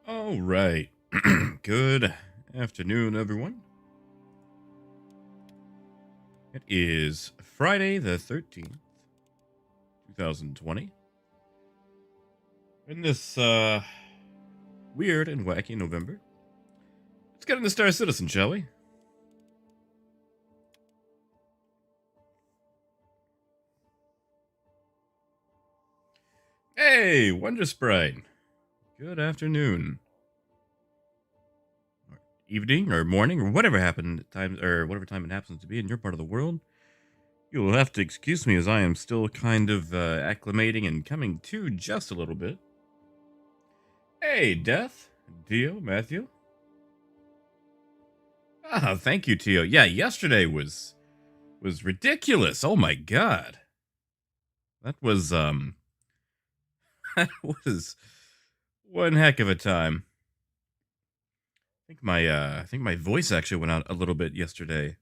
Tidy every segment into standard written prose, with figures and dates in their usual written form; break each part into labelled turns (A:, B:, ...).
A: All right. Good afternoon, everyone. It is Friday the 13th, 2020. In this weird and wacky November. Let's get into Star Citizen, shall we? Hey, Wonder Sprite. Good afternoon. Or evening or morning or whatever happened time or whatever time it happens to be in your part of the world. You'll have to excuse me as I am still kind of acclimating and coming to just a little bit. Hey, Death, Dio, Matthew. Ah, thank you, Tio. Yeah, yesterday was ridiculous. Oh my god. That was that was one heck of a time. I think my voice actually went out a little bit yesterday.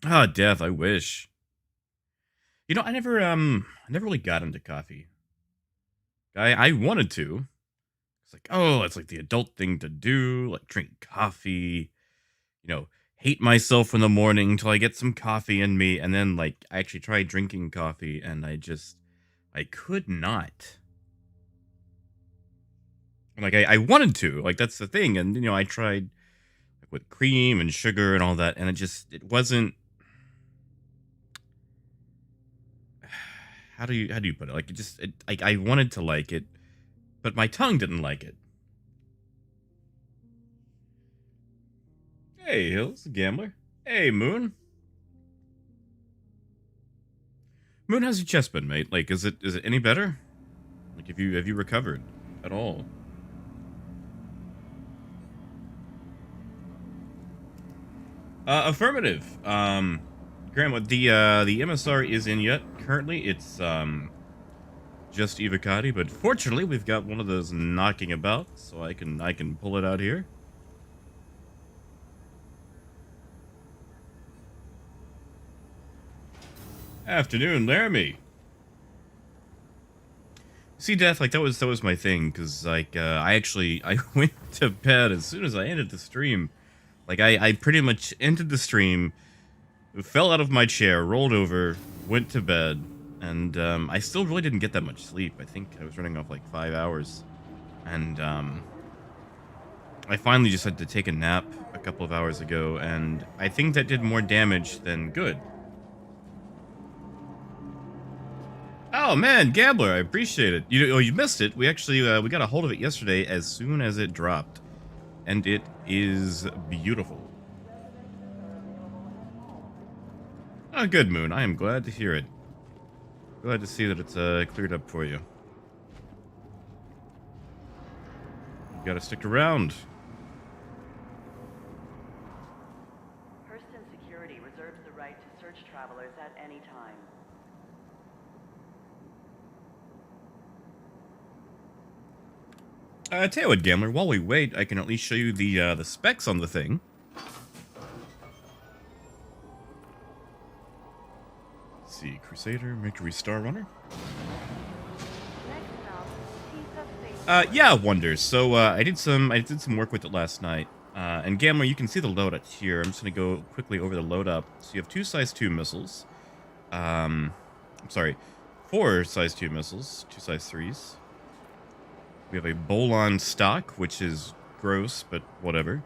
A: Ah, Death, I wish. I never really got into coffee. I wanted to. It's like, oh, it's like the adult thing to do, like drink coffee, hate myself in the morning until I get some coffee in me, and then like I actually tried drinking coffee and I could not. Like I wanted to, like that's the thing, and I tried like, with cream and sugar and all that, and it wasn't. How do you put it? Like like I wanted to like it, but my tongue didn't like it. Hey, Hills, gambler. Hey, Moon. Moon, how's your chest been, mate? Like, is it any better? Like, have you recovered at all? Affirmative. Grandma, the MSR is in yet. Currently, it's just Evocati, but fortunately, we've got one of those knocking about, so I can pull it out here. Afternoon, Laramie. See, Death, like that was my thing, because like I went to bed as soon as I ended the stream. Like I pretty much ended the stream, fell out of my chair, rolled over, went to bed, and I still really didn't get that much sleep. I think I was running off like 5 hours, and I finally just had to take a nap a couple of hours ago, and I think that did more damage than good. Oh man, Gambler, I appreciate it. You missed it. We actually we got a hold of it yesterday as soon as it dropped, and it is beautiful. Oh, good, Moon. I am glad to hear it. Glad to see that it's cleared up for you. You gotta stick around.
B: Hurston Security reserves the right to search travelers at any time.
A: Tell you what, Gambler, while we wait, I can at least show you the specs on the thing. Let's see, Crusader, Mercury Star Runner. Yeah, Wonders. So I did some work with it last night. And Gambler, you can see the loadout here. I'm just gonna go quickly over the loadup. So you have two size 2 missiles. I'm sorry, 4 size 2 missiles, 2 size 3s. We have a Bolon stock, which is gross, but whatever.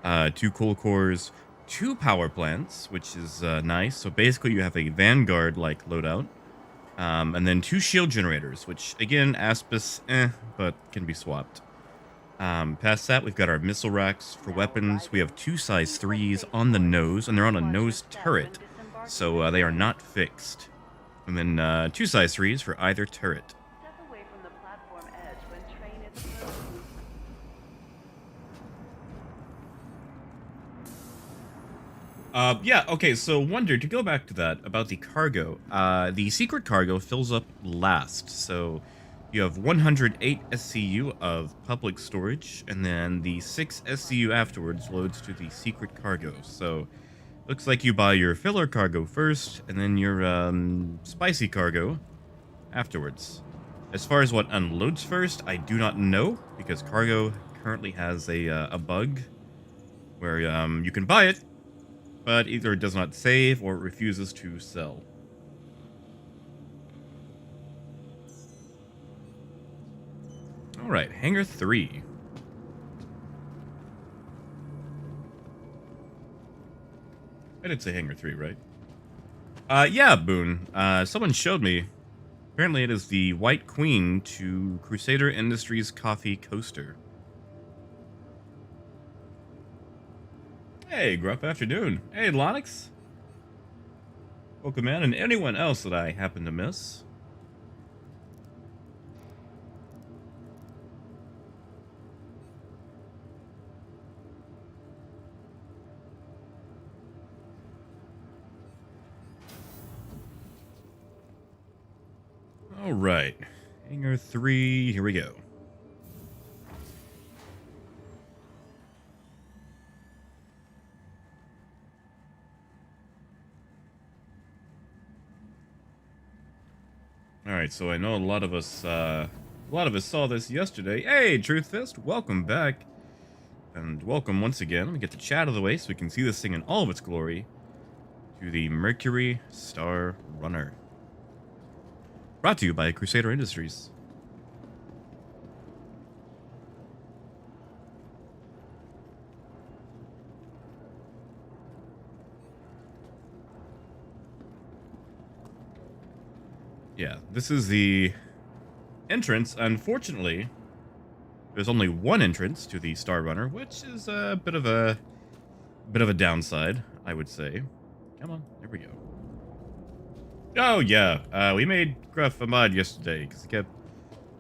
A: 2 coal cores, 2 power plants, which is nice. So basically, you have a Vanguard-like loadout. And then 2 shield generators, which again, Aspis, but can be swapped. Past that, we've got our missile racks for weapons. We have 2 size 3s on the nose, and they're on a nose turret, so they are not fixed. And then 2 size 3s for either turret.
B: Step away from the platform edge when train is approaching.
A: Yeah, okay, so Wonder, to go back to that, about the cargo, the secret cargo fills up last, so you have 108 SCU of public storage, and then the 6 SCU afterwards loads to the secret cargo, so looks like you buy your filler cargo first, and then your, spicy cargo afterwards. As far as what unloads first, I do not know, because cargo currently has a bug where you can buy it, but either it does not save or it refuses to sell. All right, Hangar 3. I did say Hangar 3, right? Yeah, Boone. Someone showed me. Apparently it is the White Queen to Crusader Industries Coffee Coaster. Hey, Gruff afternoon. Hey, Lonix. Welcome in, and anyone else that I happen to miss. All right, Hangar 3, here we go. All right, so I know a lot of us saw this yesterday. Hey, Truth Fist, welcome back, and welcome once again. Let me get the chat out of the way so we can see this thing in all of its glory. To the Mercury Star Runner. Brought to you by Crusader Industries. Yeah, this is the entrance. Unfortunately, there's only one entrance to the Star Runner, which is a bit of a downside, I would say. Come on, there we go. Oh yeah, we made Gruff a mod yesterday because he kept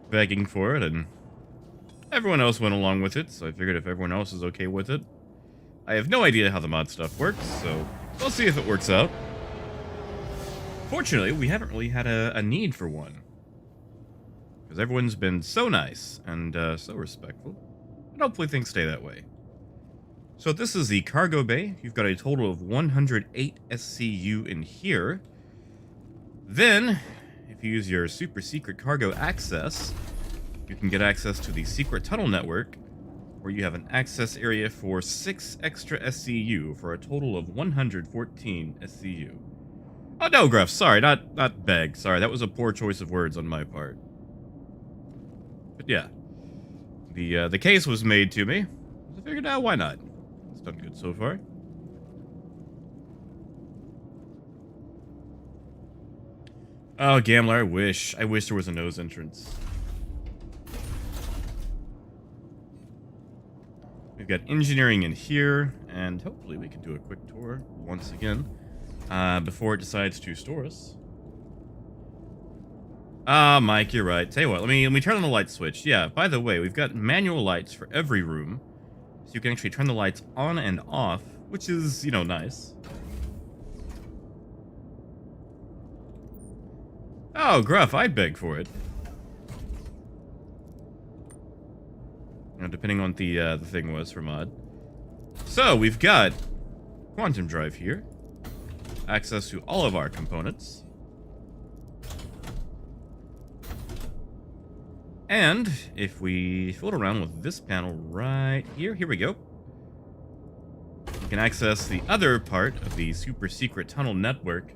A: begging for it, and everyone else went along with it. So I figured if everyone else is okay with it, I have no idea how the mod stuff works, so we'll see if it works out. Fortunately, we haven't really had a need for one, because everyone's been so nice and so respectful, and hopefully things stay that way. So this is the cargo bay. You've got a total of 108 SCU in here. Then, if you use your super secret cargo access, you can get access to the secret tunnel network, where you have an access area for 6 extra SCU for a total of 114 SCU. Oh no, Gruff, sorry, not beg. Sorry, that was a poor choice of words on my part. But yeah, the case was made to me. So I figured, why not? It's done good so far. Oh, Gambler, I wish there was a nose entrance. We've got engineering in here, and hopefully we can do a quick tour once again before it decides to store us. Ah, Mike, you're right. Tell you what, let me turn on the light switch. Yeah, by the way, we've got manual lights for every room, so you can actually turn the lights on and off, which is, you know, nice. Oh, Gruff, I'd beg for it. You know, depending on what the thing was for mod. So, we've got quantum drive here. Access to all of our components. And if we fool around with this panel right here, here we go. You can access the other part of the super secret tunnel network.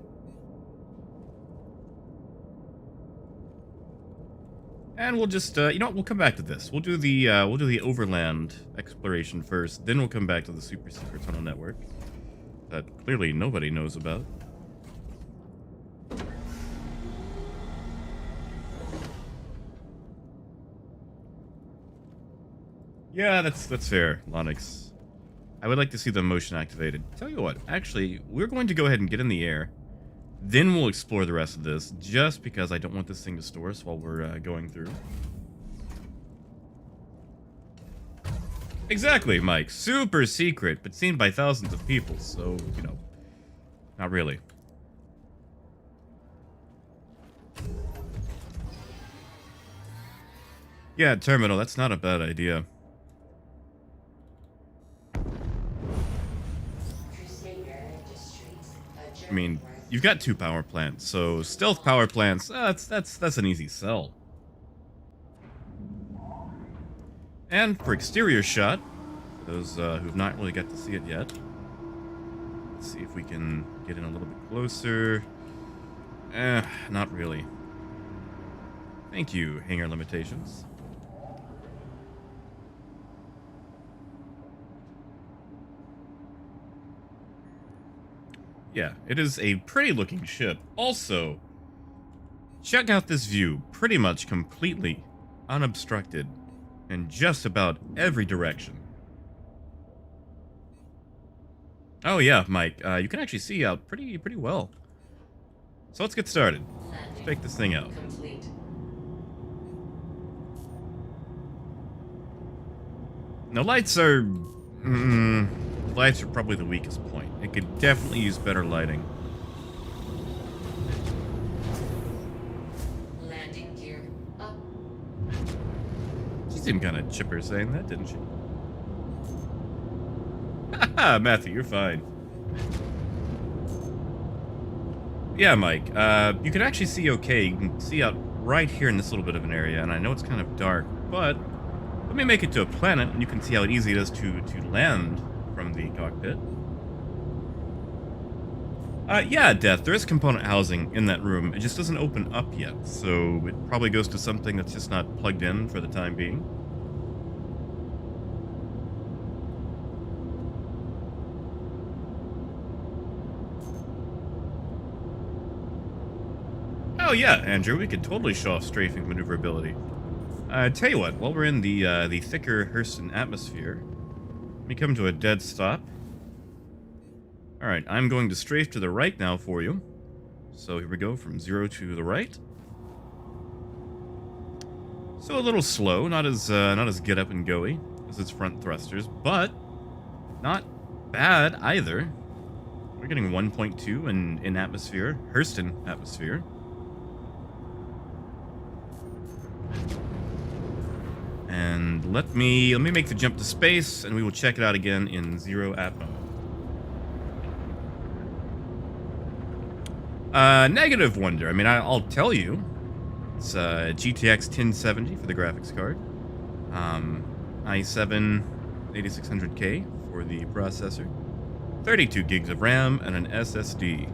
A: And we'll just, you know what, we'll come back to this. We'll do the overland exploration first, then we'll come back to the super secret tunnel network that clearly nobody knows about. Yeah, that's fair, Lonix. I would like to see the motion activated. Tell you what, actually, we're going to go ahead and get in the air. Then we'll explore the rest of this, just because I don't want this thing to store us while we're going through. Exactly, Mike. Super secret, but seen by thousands of people, so, you know, not really. Yeah, terminal, that's not a bad idea. I mean, you've got 2 power plants, so stealth power plants, that's an easy sell. And for exterior shot, for those who've not really got to see it yet, let's see if we can get in a little bit closer. Not really. Thank you, hangar limitations. Yeah, it is a pretty looking ship. Also, check out this view, pretty much completely unobstructed in just about every direction. Oh yeah, Mike, you can actually see out pretty well. So let's get started. Let's take this thing out.
C: Complete.
A: Now lights are probably the weakest point. It could definitely use better lighting.
C: Landing gear up.
A: She seemed kind of chipper saying that, didn't she? Haha, Matthew, you're fine. Yeah, Mike, you can actually see okay. You can see out right here in this little bit of an area, and I know it's kind of dark, but let me make it to a planet, and you can see how easy it is to land from the cockpit. Yeah, Death, there is component housing in that room. It just doesn't open up yet, so it probably goes to something that's just not plugged in for the time being. Oh yeah, Andrew, we could totally show off strafing maneuverability. Tell you what, while we're in the thicker Hurston atmosphere, let me come to a dead stop. Alright, I'm going to strafe to the right now for you. So here we go, from 0 to the right. So a little slow, not as get up and goey as its front thrusters, but not bad either. We're getting 1.2 in atmosphere, Hurston atmosphere. And let me make the jump to space, and we will check it out again in 0 atmo. Negative wonder. I mean, I'll tell you, it's GTX 1070 for the graphics card, i7 8600K for the processor, 32 gigs of RAM, and an SSD.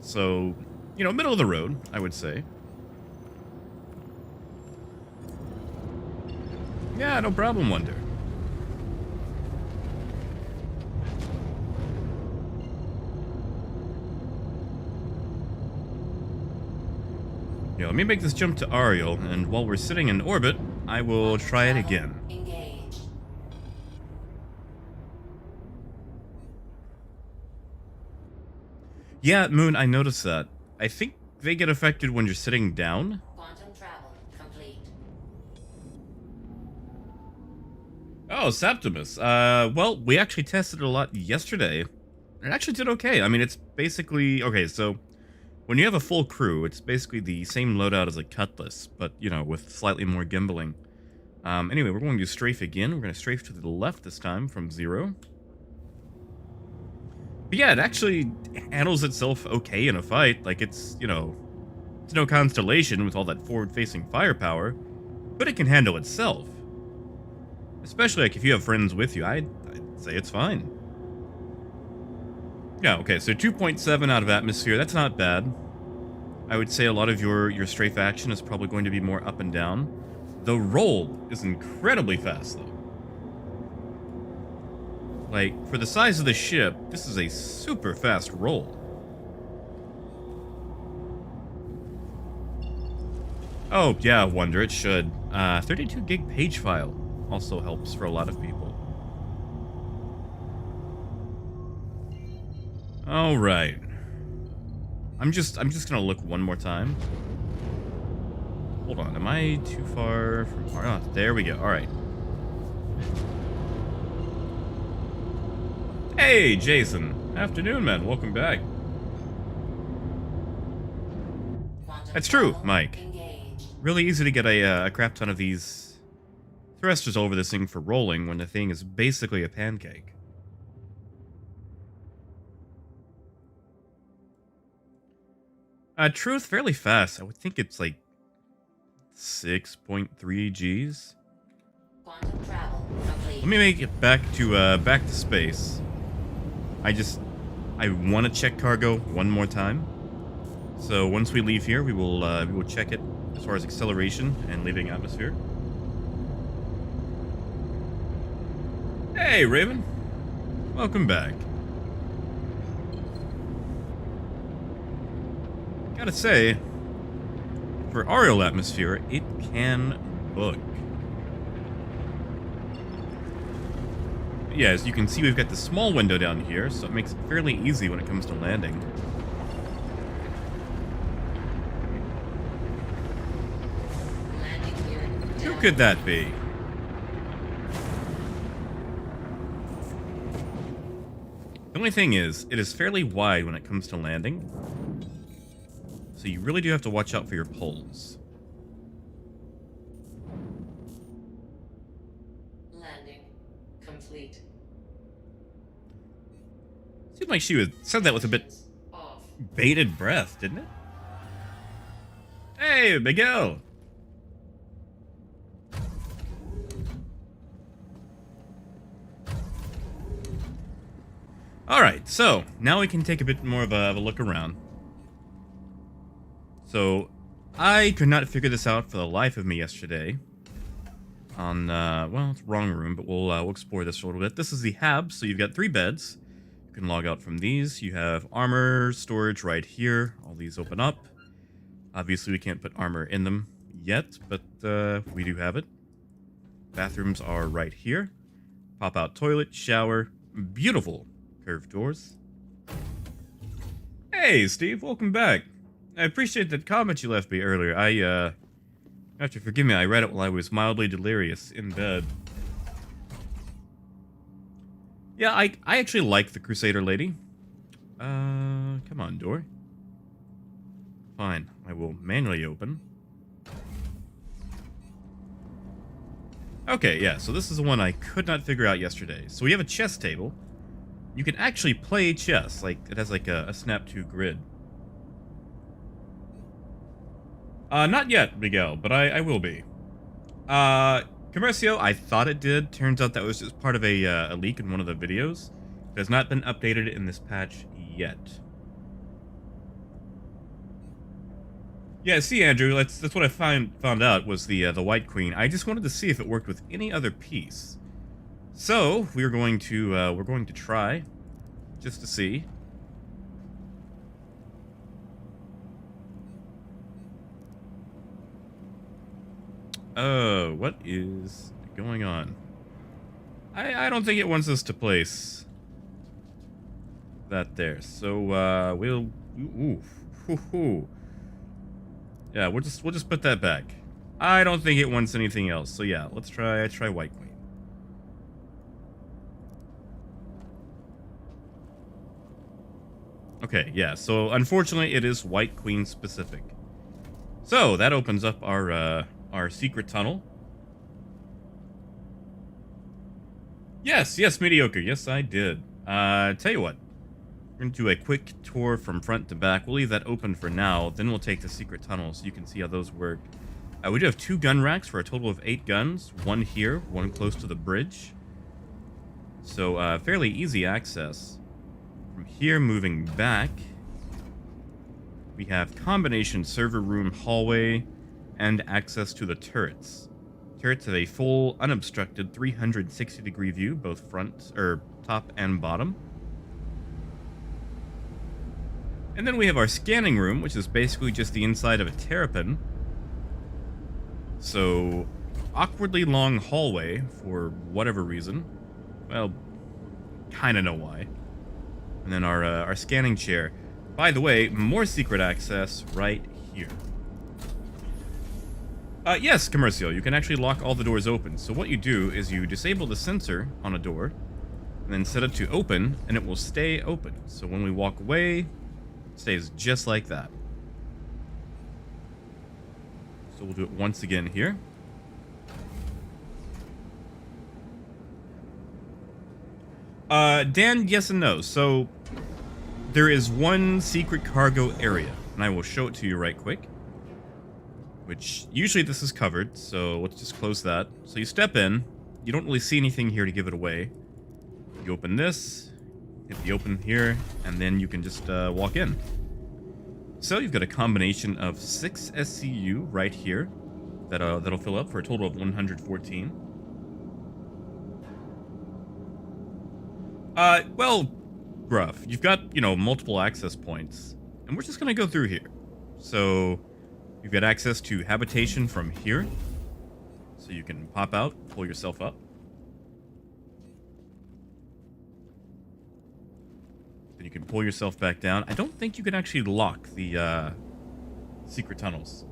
A: So, you know, middle of the road, I would say. Yeah, no problem, Wonder. Yeah, let me make this jump to Ariel, and while we're sitting in orbit, I will try it again.
C: Engage.
A: Yeah, Moon, I noticed that. I think they get affected when you're sitting down.
C: Quantum travel complete.
A: Oh, Septimus. Well, we actually tested it a lot yesterday. It actually did okay. I mean, it's basically... Okay, so when you have a full crew, it's basically the same loadout as a Cutlass, but, you know, with slightly more gimbling. Anyway, we're going to strafe again. We're going to strafe to the left this time from 0. But yeah, it actually handles itself okay in a fight. Like, it's, you know, it's no Constellation with all that forward-facing firepower, but it can handle itself. Especially, like, if you have friends with you, I'd say it's fine. Yeah, okay, so 2.7 out of atmosphere, that's not bad. I would say a lot of your strafe action is probably going to be more up and down. The roll is incredibly fast, though. Like, for the size of the ship, this is a super fast roll. Oh, yeah, Wonder, it should. 32 gig page file also helps for a lot of people. All right. I'm just gonna look one more time. Hold on, am I too far from... Oh, there we go, all right. Hey, Jason. Afternoon, man. Welcome back.
C: Quantum
A: That's true,
C: travel
A: Mike.
C: engage.
A: Really easy to get a crap ton of these thrusters over this thing for rolling when the thing is basically a pancake. Truth, fairly fast. I would think it's like 6.3 Gs.
C: Quantum travel complete.
A: Let me make it back to space. I want to check cargo one more time. So once we leave here, we will check it as far as acceleration and leaving atmosphere. Hey, Raven. Welcome back. Gotta say, for aerial atmosphere, it can book. Yeah, as you can see, we've got the small window down here, so it makes it fairly easy when it comes to landing.
C: Landing gear.
A: Who
C: down.
A: could that be? The only thing is, it is fairly wide when it comes to landing, so you really do have to watch out for your poles.
C: Landing complete.
A: Seemed like she said that with a bit
C: Off.
A: bated breath, didn't it? Hey, Miguel! Alright, so now we can take a bit more of a look around. So, I could not figure this out for the life of me yesterday. On, well, it's the wrong room, but we'll explore this a little bit. This is the Hab, so you've got 3 beds. You can log out from these. You have armor storage right here. All these open up. Obviously, we can't put armor in them yet, but we do have it. Bathrooms are right here. Pop-out toilet, shower. Beautiful curved doors. Hey, Steve, welcome back. I appreciate that comment you left me earlier. You have to forgive me, I read it while I was mildly delirious in bed. Yeah, I actually like the Crusader lady. Come on, door. Fine, I will manually open. Okay, yeah, so this is the one I could not figure out yesterday. So we have a chess table. You can actually play chess, like, it has like a snap to grid. Not yet, Miguel, but I will be. Comercio, I thought it did. Turns out that was just part of a leak in one of the videos. It has not been updated in this patch yet. Yeah, see, Andrew, that's what I found out was the White Queen. I just wanted to see if it worked with any other piece. So we're going to try, just to see. Oh, what is going on? I don't think it wants us to place that there. So we'll yeah, we'll just put that back. I don't think it wants anything else. So yeah, let's try White Queen. Okay, yeah, so unfortunately it is White Queen specific. So that opens up our secret tunnel. Yes, mediocre. Yes, I did. Tell you what. We're going to do a quick tour from front to back. We'll leave that open for now. Then we'll take the secret tunnel so you can see how those work. We do have 2 gun racks for a total of 8 guns. 1 here, 1 close to the bridge. So, fairly easy access. From here, moving back, we have combination server room, hallway, and access to the turrets. Turrets have a full, unobstructed 360-degree view, both top and bottom. And then we have our scanning room, which is basically just the inside of a terrapin. So, awkwardly long hallway for whatever reason. Well, kind of know why. And then our scanning chair. By the way, more secret access right here. Yes, Comercio, you can actually lock all the doors open. So what you do is you disable the sensor on a door, and then set it to open, and it will stay open. So when we walk away, it stays just like that. So we'll do it once again here. Dan, yes and no. So there is one secret cargo area, and I will show it to you right quick. which usually this is covered, so let's just close that. So you step in. You don't really see anything here to give it away. You open this, hit the open here, and then you can just walk in. So you've got a combination of 6 SCU right here that'll fill up for a total of 114. Well, Gruff, you've got, multiple access points, and we're just gonna go through here. So you've got access to Habitation from here, so you can pop out, pull yourself up. Then you can pull yourself back down. I don't think you can actually lock the secret tunnels.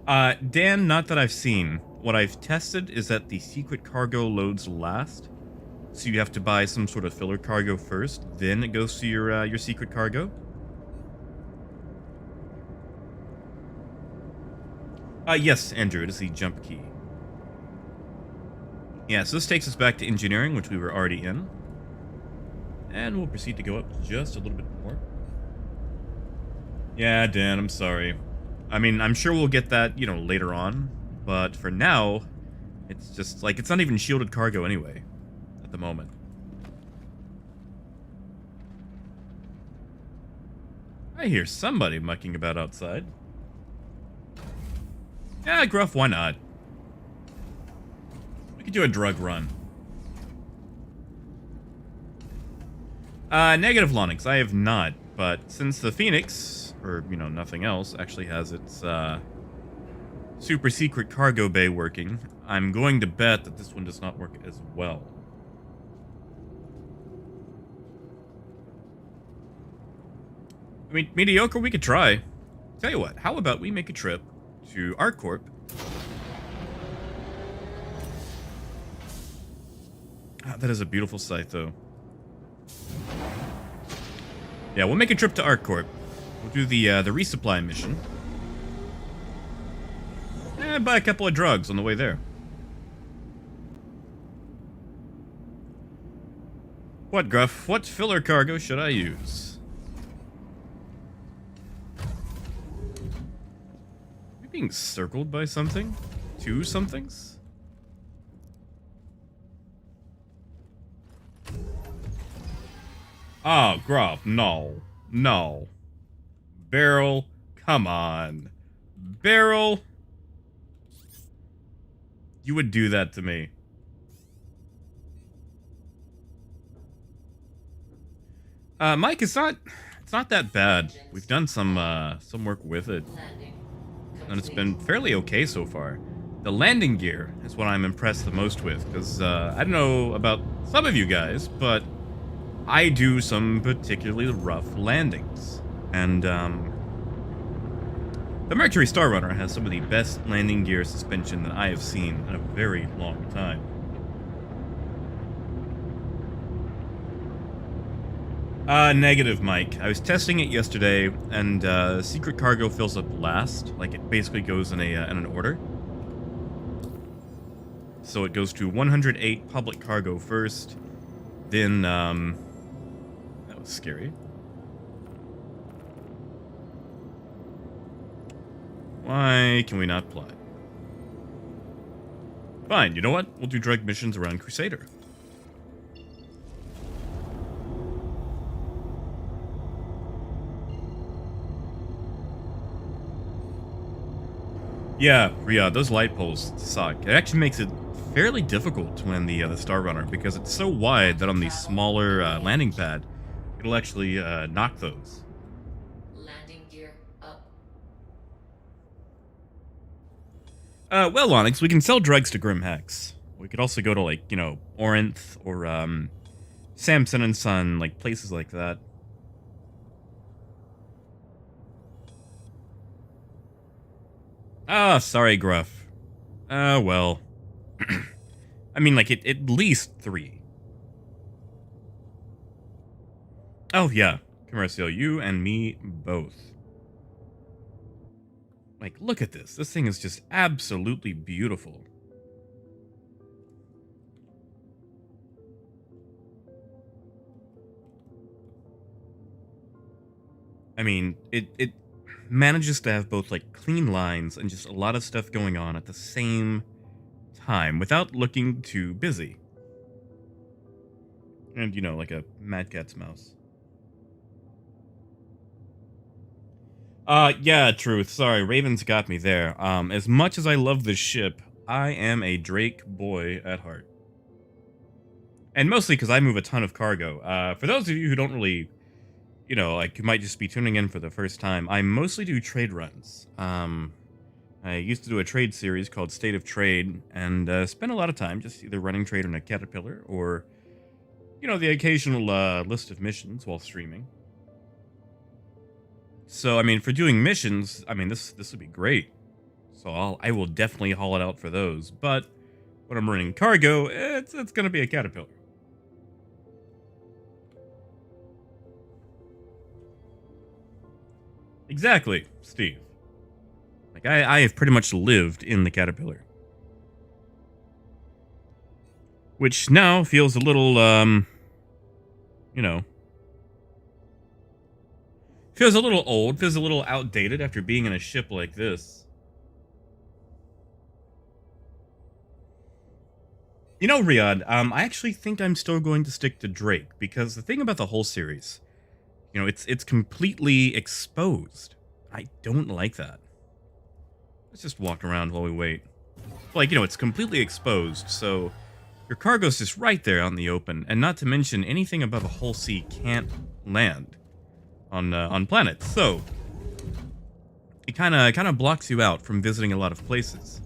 A: Dan, not that I've seen. What I've tested is that the secret cargo loads last. So you have to buy some sort of filler cargo first, then it goes to your secret cargo. Yes, Andrew, it is the jump key. Yeah, so this takes us back to engineering, which we were already in. And we'll proceed to go up just a little bit more. Yeah, Dan, I'm sorry. I mean, I'm sure we'll get that, later on. But for now, it's just, like, it's not even shielded cargo anyway. At the moment. I hear somebody mucking about outside. Yeah, Gruff, why not? We could do a drug run. Negative, Lonix. I have not, but since the Phoenix, or, nothing else, actually has its, super secret cargo bay working, I'm going to bet that this one does not work as well. I mean, mediocre, we could try. Tell you what, how about we make a trip to ArcCorp? That is a beautiful sight, though. Yeah, we'll make a trip to ArcCorp. We'll do the resupply mission. And buy a couple of drugs on the way there. What, Gruff? What filler cargo should I use? Are we being circled by something? Two somethings? Oh, Gruff, no. No. Barrel, come on. Barrel? You would do that to me. Mike, it's not that bad. We've done some work with it. And it's been fairly okay so far. The landing gear is what I'm impressed the most with, because I don't know about some of you guys, but I do some particularly rough landings. And the Mercury Star Runner has some of the best landing gear suspension that I have seen in a very long time. Negative, Mike. I was testing it yesterday, and secret cargo fills up last. Like, it basically goes in an order. So it goes to 108 public cargo first, then, that was scary. Why can we not plot? Fine, you know what? We'll do drug missions around Crusader. Yeah, Riyadh, those light poles suck. It actually makes it fairly difficult to land the Star Runner because it's so wide that on the smaller landing pad, it'll actually knock those.
C: Landing gear up.
A: Well, Onyx, we can sell drugs to Grimhex. We could also go to, like, Orinth or Samson and Son, like places like that. Ah, sorry, Gruff. Well. I mean, like, at least 3. Oh, yeah. Commercial, you and me both. Like, look at this. This thing is just absolutely beautiful. I mean, manages to have both like clean lines and just a lot of stuff going on at the same time without looking too busy. And, you know, like a mad cat's mouse. Yeah, truth. Sorry, Ravens got me there. As much as I love this ship, I am a Drake boy at heart. And mostly because I move a ton of cargo. For those of you who don't really, you know, like, who might just be tuning in for the first time, I mostly do trade runs. I used to do a trade series called State of Trade, and spent a lot of time just either running trade on a Caterpillar or, you know, the occasional list of missions while streaming. So, I mean, for doing missions, I mean, this would be great. So I will definitely haul it out for those. But when I'm running cargo, it's going to be a Caterpillar. Exactly, Steve. Like, I have pretty much lived in the Caterpillar. Which now feels a little, you know, feels a little old, feels a little outdated after being in a ship like this. You know, Riyadh, I actually think I'm still going to stick to Drake, because the thing about the whole series, you know, it's completely exposed. I don't like that. Let's just walk around while we wait. Like, you know, it's completely exposed, so your cargo's just right there on the open, and not to mention anything above a whole sea can't land on planets. So it kind of blocks you out from visiting a lot of places.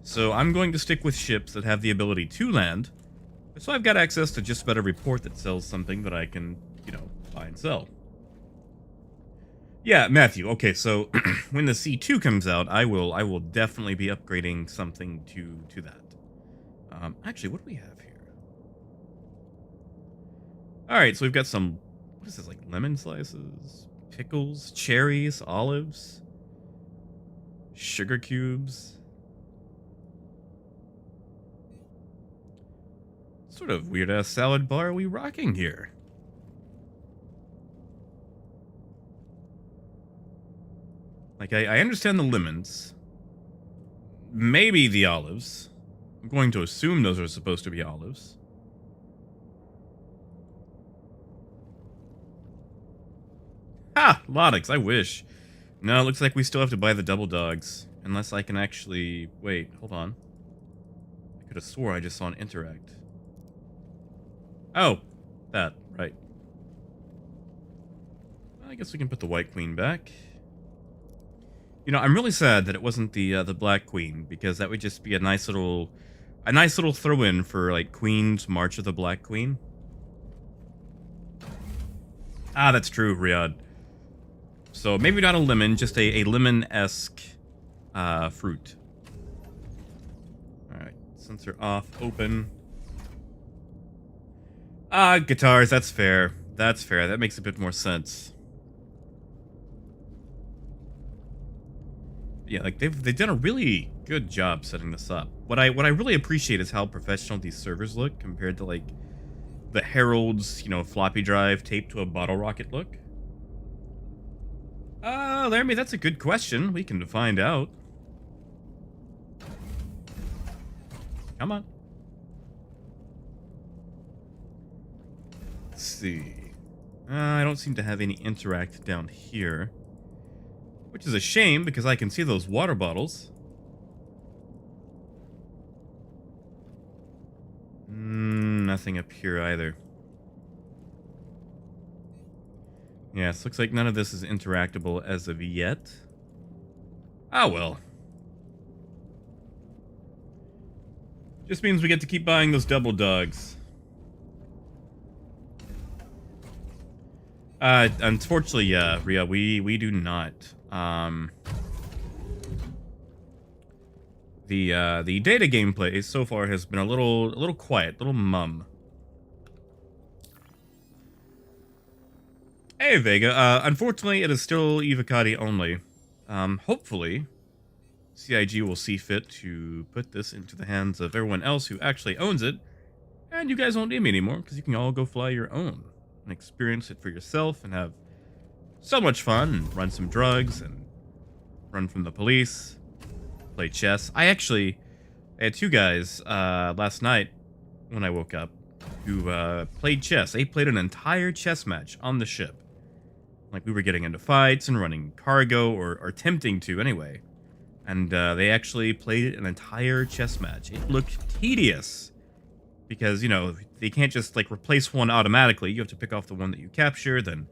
A: So I'm going to stick with ships that have the ability to land, so I've got access to just about every port that sells something that I can, you know, buy and sell. Yeah, Matthew. Okay, so when the C2 comes out, I will definitely be upgrading something to that. Actually, what do we have here? All right, so we've got some, what is this, like lemon slices, pickles, cherries, olives, sugar cubes. What sort of weird ass salad bar are we rocking here? Like, I understand the lemons. Maybe the olives. I'm going to assume those are supposed to be olives. Ha! Lodix, I wish. No, it looks like we still have to buy the double dogs. Unless I can actually... Wait, hold on. I could have swore I just saw an interact. Oh, that, right. I guess we can put the White Queen back. You know, I'm really sad that it wasn't the Black Queen, because that would just be a nice little throw-in for, like, Queen's March of the Black Queen. Ah, that's true, Riyadh. So maybe not a lemon, just a lemon-esque fruit. Alright, sensor off, open. Ah, guitars, that's fair. That's fair, that makes a bit more sense. Yeah, like they've done a really good job setting this up. What I really appreciate is how professional these servers look compared to like the Herald's, you know, floppy drive taped to a bottle rocket look. Laramie, that's a good question. We can find out. Come on. Let's see. I don't seem to have any interact down here. Which is a shame, because I can see those water bottles. Nothing up here either. Yes, looks like none of this is interactable as of yet. Ah, well. Just means we get to keep buying those double dogs. Unfortunately, yeah, Ria, we do not. The data gameplay so far has been a little quiet, little mum. Hey Vega, unfortunately it is still Evocati only. Hopefully CIG will see fit to put this into the hands of everyone else who actually owns it, and you guys won't need me anymore because you can all go fly your own and experience it for yourself and have So much fun. Run some drugs and run from the police. Play chess. I had two guys last night when I woke up who played chess. They played an entire chess match on the ship. Like, we were getting into fights and running cargo, or attempting to anyway. And they actually played an entire chess match. It looked tedious. Because, you know, they can't just, like, replace one automatically. You have to pick off the one that you capture, then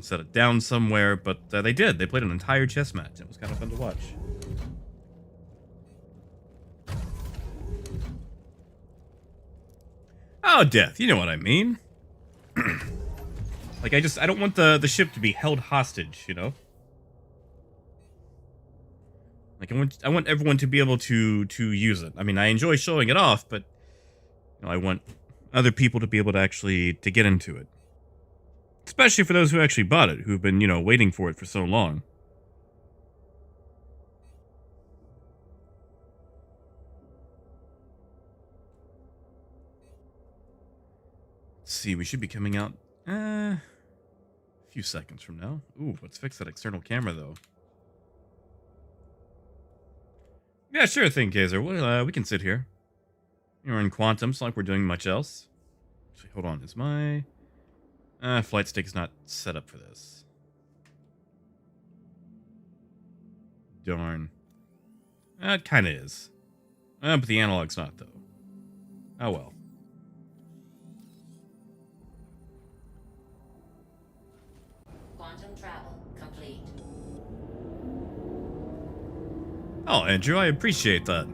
A: set it down somewhere. But they did. They played an entire chess match. It was kind of fun to watch. Oh, death. You know what I mean. Like, I don't want the ship to be held hostage, you know? Like, I want everyone to be able to use it. I mean, I enjoy showing it off, but, you know, I want other people to be able to actually to get into it. Especially for those who actually bought it, who've been, you know, waiting for it for so long. Let's see, we should be coming out a few seconds from now. Ooh, let's fix that external camera, though. Yeah, sure thing, Kaiser. We can sit here. You're in quantum, it's not like we're doing much else. Actually, hold on. Is my flight stick's not set up for this? Darn. It kind of is. But the analog's not, though. Oh well.
C: Quantum travel complete.
A: Oh, Andrew, I appreciate that.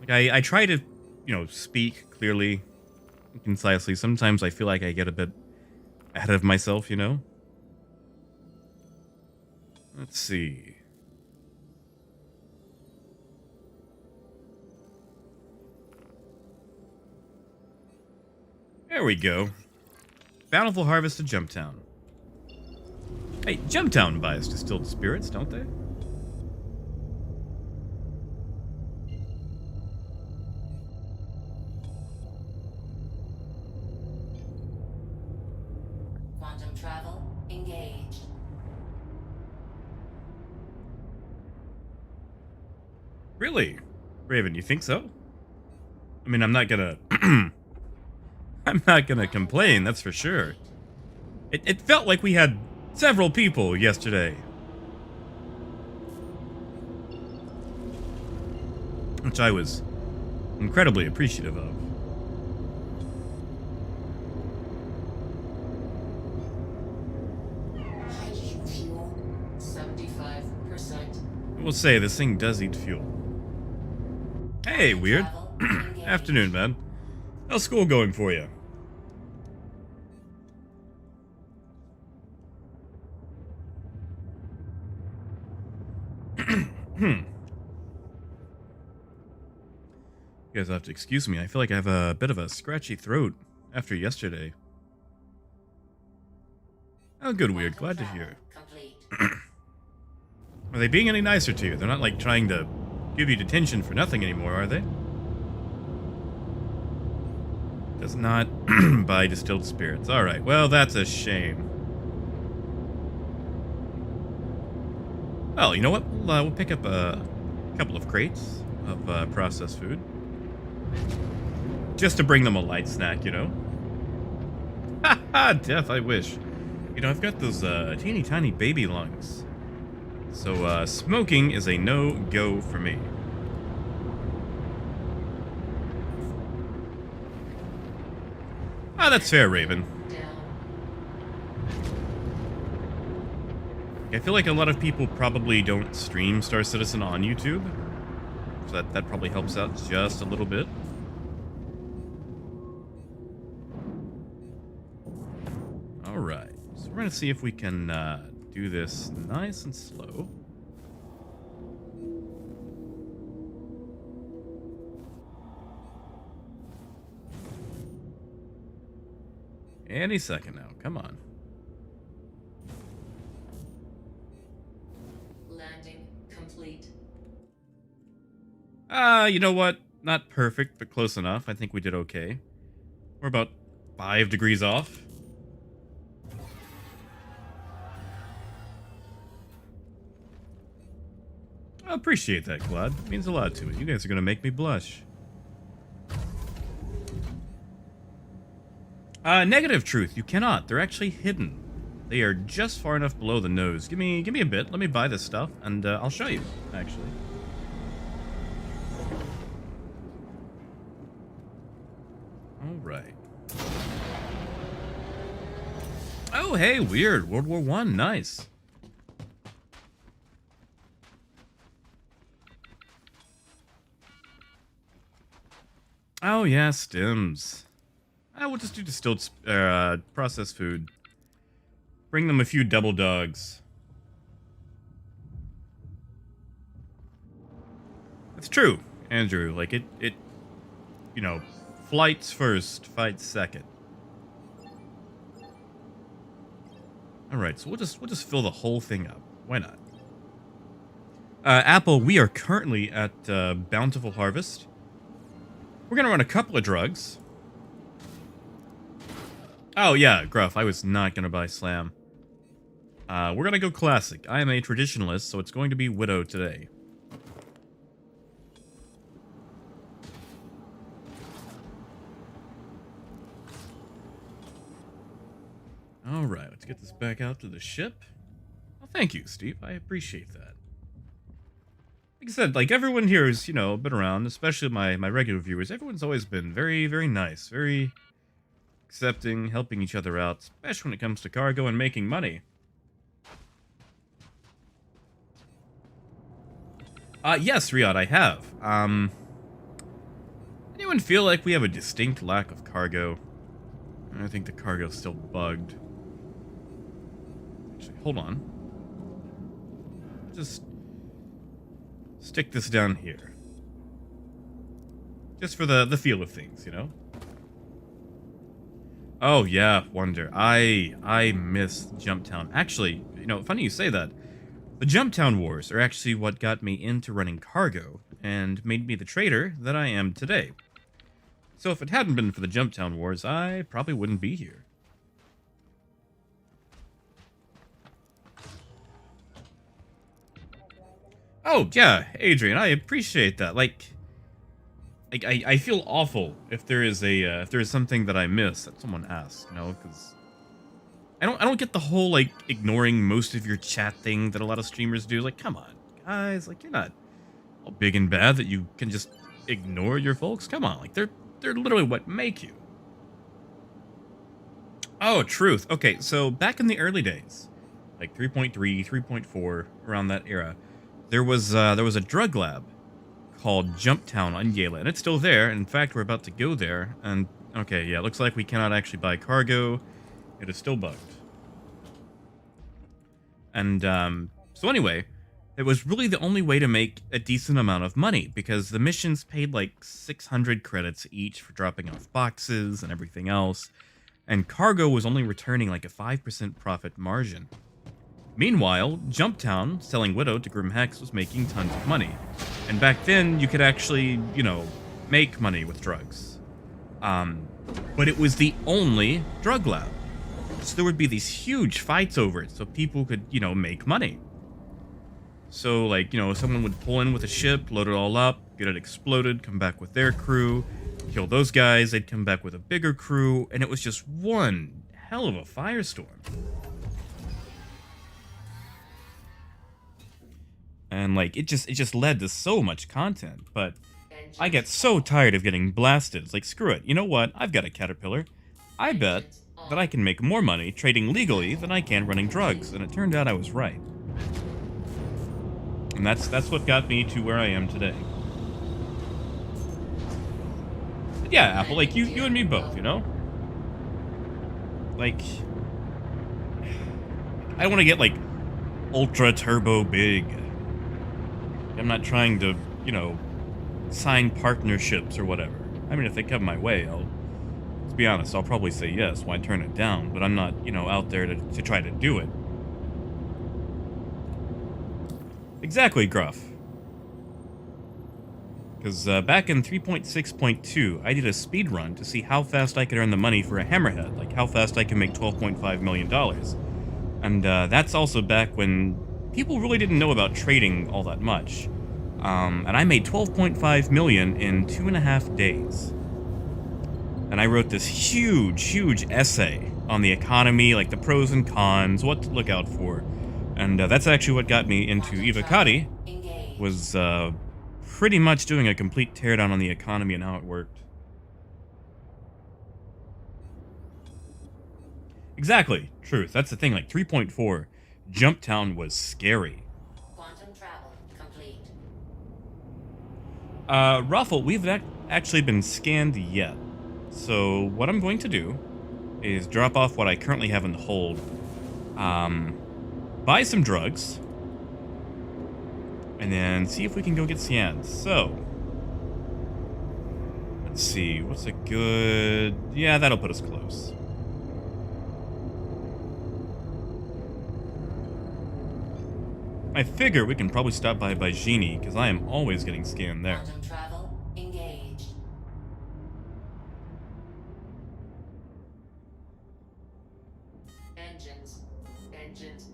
A: Like, I try to, you know, speak clearly, concisely. Sometimes I feel like I get a bit ahead of myself, you know? Let's see. There we go. Bountiful harvest of Jumptown. Hey, Jumptown buys distilled spirits, don't they?
C: Quantum travel engaged.
A: Really? Raven, you think so? I mean, I'm not gonna... I'm not gonna complain, that's for sure. It felt like we had several people yesterday. Which I was incredibly appreciative of.
C: Hydrogen fuel, 75%.
A: I will say, this thing does eat fuel. Hey, weird.
C: Travel engaged.
A: Afternoon, man. How's school going for you? You guys have to excuse me. I feel like I have a bit of a scratchy throat after yesterday. Oh, good, weird. Glad to hear.
C: Complete.
A: Are they being any nicer to you? They're not, like, trying to give you detention for nothing anymore, are they? Does not buy distilled spirits. Alright, well, that's a shame. Well, you know what? We'll pick up a couple of crates of processed food. Just to bring them a light snack, you know? Ha ha, Death, I wish. You know, I've got those teeny tiny baby lungs. So, smoking is a no-go for me. Ah, that's fair, Raven.
C: Down.
A: I feel like a lot of people probably don't stream Star Citizen on YouTube. So that probably helps out just a little bit. Alright, so we're going to see if we can do this nice and slow. Any second now, come on.
C: Landing complete.
A: You know what? Not perfect, but close enough. I think we did okay. We're about 5 degrees off. I appreciate that, Glad. It means a lot to me. You guys are gonna make me blush. Negative truth. You cannot. They're actually hidden. They are just far enough below the nose. Give me a bit. Let me buy this stuff, and I'll show you, actually. All right. Oh, hey, weird. World War I. Nice. Oh, yeah, stims. We'll just do distilled processed food. Bring them a few double dogs. It's true, Andrew. Like, it, you know, flights first, fights second. Alright, so we'll just fill the whole thing up. Why not? Apple, we are currently at Bountiful Harvest. We're gonna run a couple of drugs. Oh, yeah, Gruff, I was not gonna buy Slam. We're gonna go classic. I am a traditionalist, so it's going to be Widow today. Alright, let's get this back out to the ship. Well, thank you, Steve. I appreciate that. Like I said, like, everyone here is, you know, been around, especially my regular viewers. Everyone's always been very, very nice, very accepting, helping each other out, especially when it comes to cargo and making money. Yes, Riyadh, I have. Anyone feel like we have a distinct lack of cargo? I think the cargo's still bugged. Actually, hold on. Just stick this down here. Just for the feel of things, you know? Oh, yeah, Wonder. I miss Jumptown. Actually, you know, funny you say that. The Jumptown Wars are actually what got me into running cargo and made me the trader that I am today. So if it hadn't been for the Jumptown Wars, I probably wouldn't be here. Oh, yeah, Adrian, I appreciate that. Like I feel awful if there is something that I miss that someone asks, you know, because I don't get the whole, like, ignoring most of your chat thing that a lot of streamers do. Like, come on, guys, like, you're not all big and bad that you can just ignore your folks. Come on, like, they're literally what make you. Oh, truth. Okay, so back in the early days, like 3.3, 3.4, around that era, there was a drug lab called Jumptown on Yale, and it's still there. In fact, we're about to go there, and okay, yeah, it looks like we cannot actually buy cargo. It is still bugged. And so anyway, it was really the only way to make a decent amount of money, because the missions paid like 600 credits each for dropping off boxes and everything else, and cargo was only returning like a 5% profit margin. Meanwhile, Jumptown, selling Widow to Grim Hex, was making tons of money. And back then, you could actually, you know, make money with drugs. But it was the only drug lab. So there would be these huge fights over it, so people could, you know, make money. So, like, you know, someone would pull in with a ship, load it all up, get it exploded, come back with their crew, kill those guys, they'd come back with a bigger crew, and it was just one hell of a firestorm. And, like, it just led to so much content, but I get so tired of getting blasted. It's like, screw it, you know what, I've got a Caterpillar. I bet that I can make more money trading legally than I can running drugs, and it turned out I was right. And that's what got me to where I am today. But yeah, Apple, like, you and me both, you know? Like, I want to get, like, ultra turbo big. I'm not trying to, you know, sign partnerships or whatever. I mean, if they come my way, let's be honest, I'll probably say yes. Why turn it down? But I'm not, you know, out there to try to do it. Exactly, Gruff. Because back in 3.6.2, I did a speed run to see how fast I could earn the money for a hammerhead, like how fast I could make $12.5 million. And that's also back when people really didn't know about trading all that much. And I made 12.5 million in 2.5 days. And I wrote this huge essay on the economy, like the pros and cons, what to look out for. And that's actually what got me into Ivacati,
C: Engage.
A: was pretty much doing a complete teardown on the economy and how it worked. Exactly. Truth. That's the thing. Like 3.4. Jumptown was scary.
C: Quantum travel complete.
A: Ruffle, we've actually been scanned yet. So what I'm going to do is drop off what I currently have in the hold. Buy some drugs. And then see if we can go get scanned. So, let's see. What's a good... Yeah, that'll put us close. I figure we can probably stop by Genie, because I am always getting scanned there.
C: Quantum travel engaged. Engines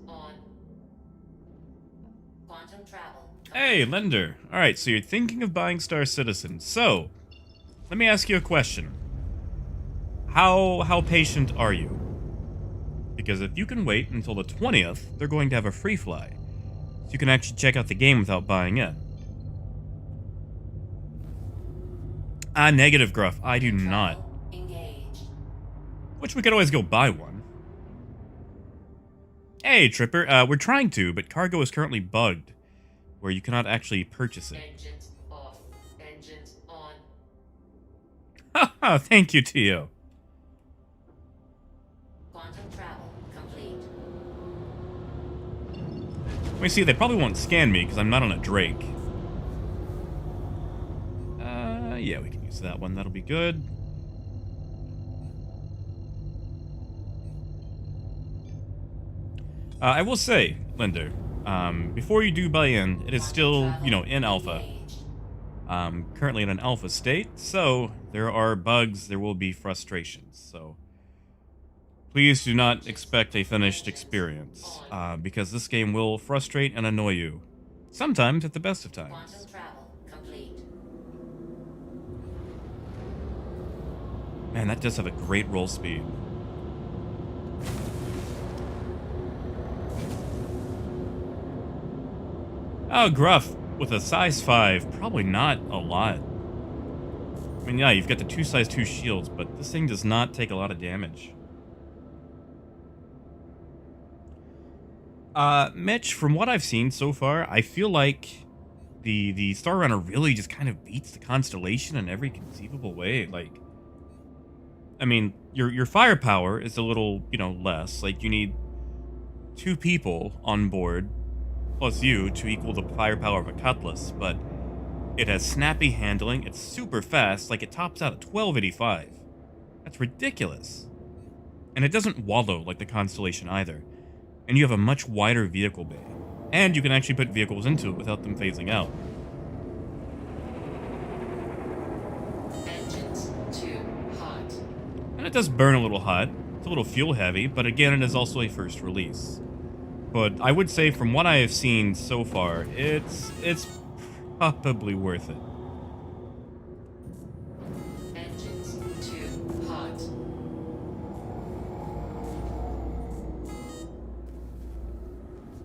C: on. Quantum travel.
A: Hey, lender. Alright, so you're thinking of buying Star Citizen. So, let me ask you a question. How patient are you? Because if you can wait until the 20th, they're going to have a free fly. So you can actually check out the game without buying in. Negative, Gruff. I do not.
C: Engaged.
A: Which we could always go buy one. Hey, Tripper. We're trying to, but cargo is currently bugged, where you cannot actually purchase it.
C: Engines off. Engines on.
A: Haha, thank you, Tio.
C: Quantum travel complete.
A: Let me see, they probably won't scan me because I'm not on a Drake. Yeah, we can use that one. That'll be good. I will say, Linder, before you do buy in, it is still, you know, in alpha. Currently in an alpha state, so there are bugs, there will be frustrations, so please do not expect a finished experience, because this game will frustrate and annoy you, sometimes at the best of times.
C: Quantum travel complete.
A: Man, that does have a great roll speed. Oh, Gruff, with a size 5, probably not a lot. I mean, yeah, you've got the 2 size 2 shields, but this thing does not take a lot of damage. Mitch, from what I've seen so far, I feel like the Star Runner really just kind of beats the Constellation in every conceivable way. Like, I mean, your firepower is a little, you know, less. Like, you need 2 people on board, plus you, to equal the firepower of a Cutlass, but it has snappy handling, it's super fast, like it tops out at 1285. That's ridiculous. And it doesn't wallow like the Constellation either. And you have a much wider vehicle bay. And you can actually put vehicles into it without them phasing out.
C: Engines too hot.
A: And it does burn a little hot. It's a little fuel heavy, but again, it is also a first release. But I would say from what I have seen so far, it's probably worth it.
C: Engines too hot.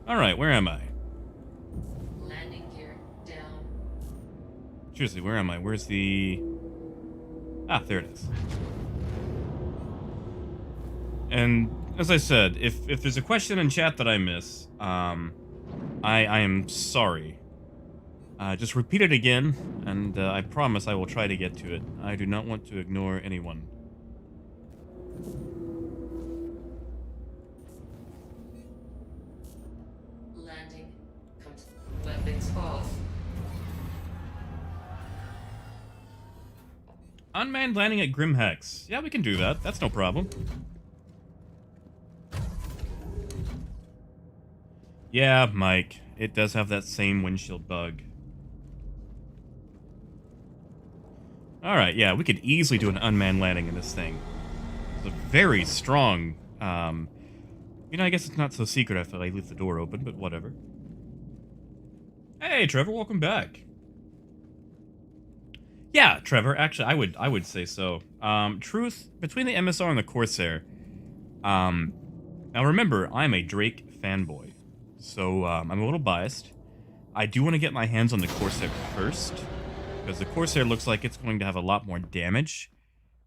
A: Alright, where am I?
C: Landing gear down.
A: Seriously, where am I? Where's the... Ah, there it is. And as I said, if there's a question in chat that I miss, I am sorry. Just repeat it again, and I promise I will try to get to it. I do not want to ignore anyone.
C: Landing. Weapons off.
A: Unmanned landing at Grim Hex. Yeah, we can do that. That's no problem. Yeah, Mike. It does have that same windshield bug. Alright, yeah, we could easily do an unmanned landing in this thing. It's a very strong, you know, I guess it's not so secret if I leave the door open, but whatever. Hey, Trevor, welcome back. Yeah, Trevor. Actually, I would say so. Truth between the MSR and the Corsair. Now remember, I'm a Drake fanboy, so I'm a little biased. I do want to get my hands on the Corsair first, because the Corsair looks like it's going to have a lot more damage.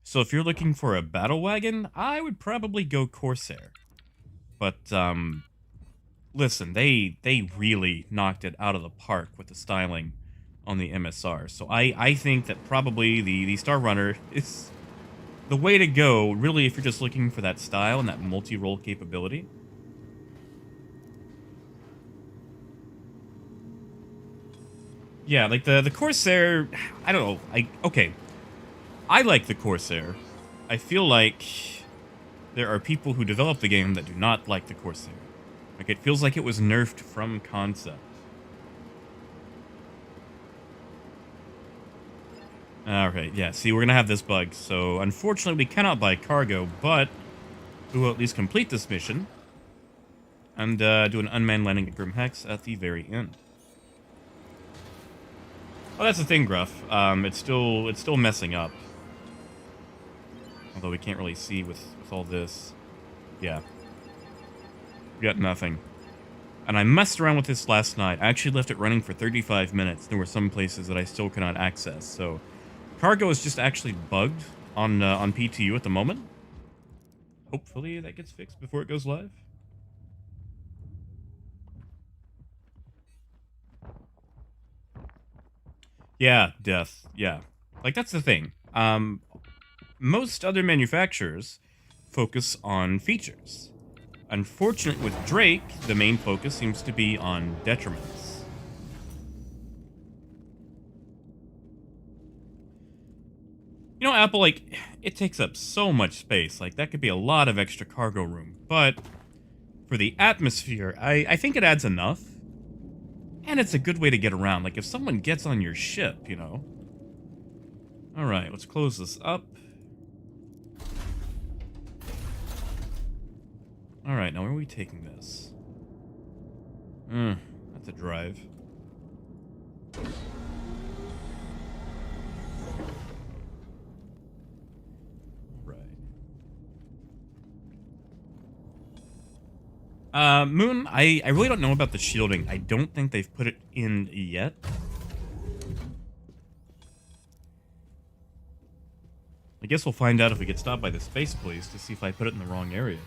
A: So if you're looking for a battle wagon, I would probably go Corsair. But listen, they really knocked it out of the park with the styling on the MSR. So I think that probably the Star Runner is the way to go, really, if you're just looking for that style and that multi-role capability. Yeah, like the Corsair, I don't know. Okay, I like the Corsair. I feel like there are people who develop the game that do not like the Corsair. Like, it feels like it was nerfed from concept. Alright, yeah, see, we're gonna have this bug, so unfortunately we cannot buy cargo, but we will at least complete this mission and do an unmanned landing at Grim Hex at the very end. Oh, that's the thing, Gruff. It's still messing up. Although we can't really see with all this. Yeah. We got nothing. And I messed around with this last night. I actually left it running for 35 minutes. There were some places that I still cannot access, so cargo is just actually bugged on PTU at the moment. Hopefully that gets fixed before it goes live. Yeah, death. Yeah. Like, that's the thing. Most other manufacturers focus on features. Unfortunately, with Drake, the main focus seems to be on detriments. You know, Apple, like, it takes up so much space. Like, that could be a lot of extra cargo room. But for the atmosphere, I think it adds enough. And it's a good way to get around. Like, if someone gets on your ship, you know. Alright, let's close this up. Alright, now where are we taking this? That's a drive. Moon, I really don't know about the shielding. I don't think they've put it in yet. I guess we'll find out if we get stopped by the space police to see if I put it in the wrong area.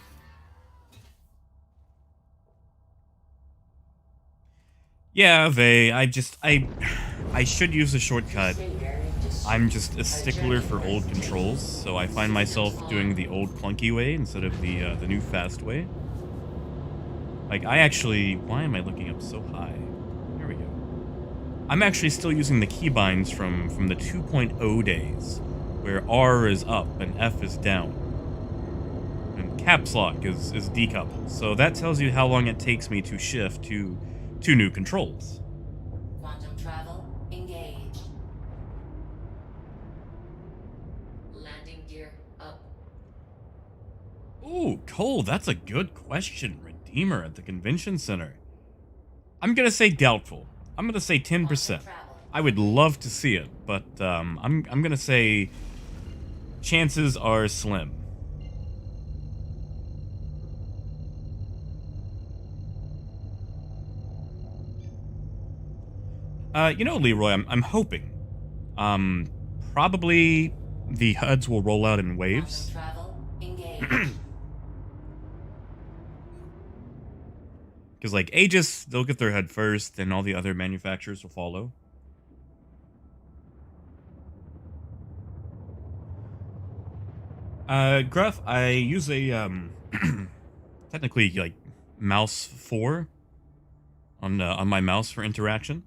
A: Yeah, I should use a shortcut. I'm just a stickler for old controls, so I find myself doing the old clunky way instead of the new fast way. Like, why am I looking up so high? There we go. I'm actually still using the keybinds from the 2.0 days, where R is up and F is down. And caps lock is decoupled. So that tells you how long it takes me to shift to two new controls.
C: Quantum travel engaged. Landing gear up.
A: Ooh, Cole, that's a good question. Redeemer at the convention center. I'm gonna say doubtful. I'm gonna say 10%. I would love to see it, but I'm gonna say chances are slim. You know, Leroy, I'm hoping. Probably the HUDs will roll out in waves. Because, like, Aegis, they'll get their HUD first, then all the other manufacturers will follow. Gruff, I use a, technically, like, mouse 4 on my mouse for interaction.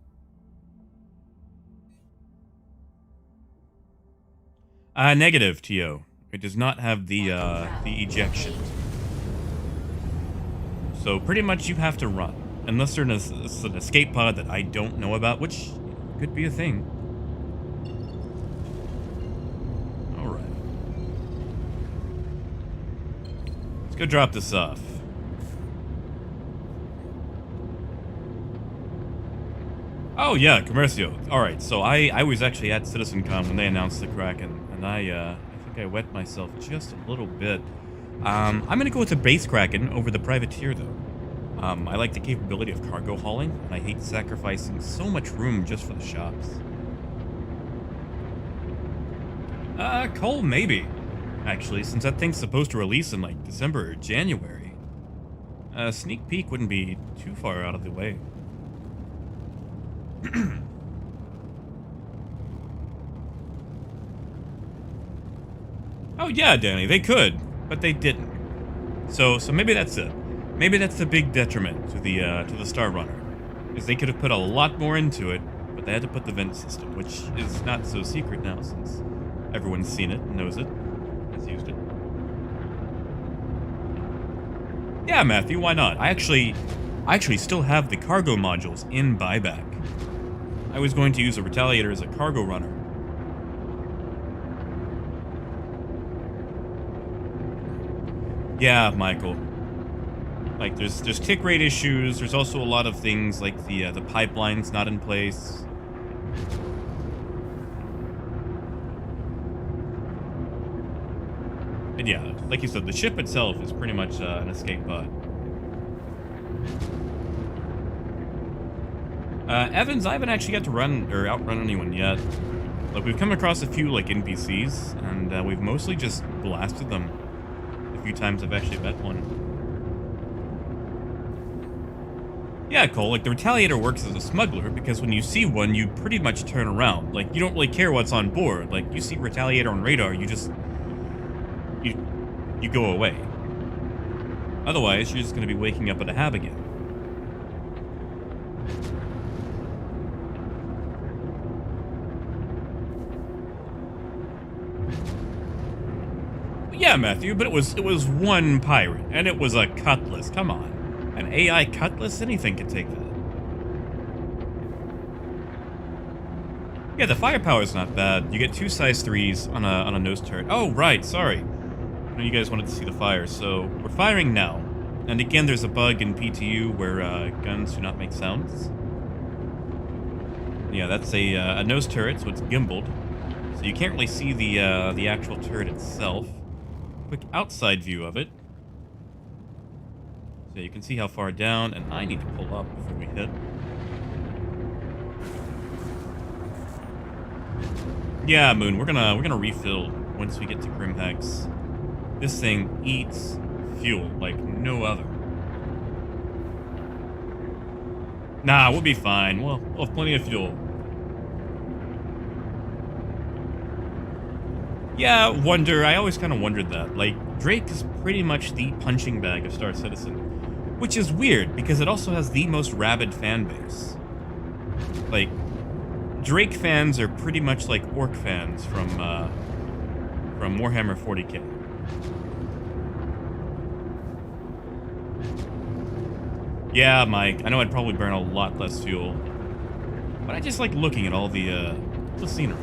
A: Negative, TO. It does not have the ejection. So pretty much you have to run. Unless there's an escape pod that I don't know about, which could be a thing. Alright. Let's go drop this off. Oh yeah, Comercio. All right, so I was actually at CitizenCon when they announced the Kraken, and I think I wet myself just a little bit. I'm gonna go with the base Kraken over the privateer though. I like the capability of cargo hauling, and I hate sacrificing so much room just for the shops. Coal maybe, actually, since that thing's supposed to release in like December or January. A sneak peek wouldn't be too far out of the way. Oh yeah, Danny, they could, but they didn't. So maybe that's it. Maybe that's the big detriment to the Star Runner, is they could have put a lot more into it, but they had to put the vent system, which is not so secret now since everyone's seen it, knows it, has used it. Yeah, Matthew, why not? I actually still have the cargo modules in buyback. I was going to use a Retaliator as a cargo runner. Yeah, Michael. Like, there's tick rate issues. There's also a lot of things like the pipeline's not in place. And yeah, like you said, the ship itself is pretty much an escape pod. Evans, I haven't actually got to run or outrun anyone yet. Like, we've come across a few like NPCs, and we've mostly just blasted them. A few times I've actually met one. Yeah, Cole, like the Retaliator works as a smuggler because when you see one, you pretty much turn around. Like, you don't really care what's on board. Like, you see Retaliator on radar, you just you go away. Otherwise, you're just going to be waking up at a hab again. Yeah, Matthew, but it was one pirate, and it was a cutlass. Come on. An AI cutlass? Anything can take that. Yeah, the firepower's not bad. You get 2 size 3s on a nose turret. Oh, right, sorry. I know you guys wanted to see the fire, so we're firing now. And again, there's a bug in PTU where guns do not make sounds. Yeah, that's a nose turret, so it's gimbaled. So you can't really see the actual turret itself. Quick outside view of it. So you can see how far down, and I need to pull up before we hit. Yeah, Moon, we're gonna refill once we get to Grimhex. This thing eats fuel like no other. Nah, we'll be fine. We'll have plenty of fuel. Yeah, Wonder, I always kind of wondered that. Like, Drake is pretty much the punching bag of Star Citizen. Which is weird, because it also has the most rabid fan base. Like, Drake fans are pretty much like Orc fans from Warhammer 40k. Yeah, Mike, I know I'd probably burn a lot less fuel. But I just like looking at all the scenery.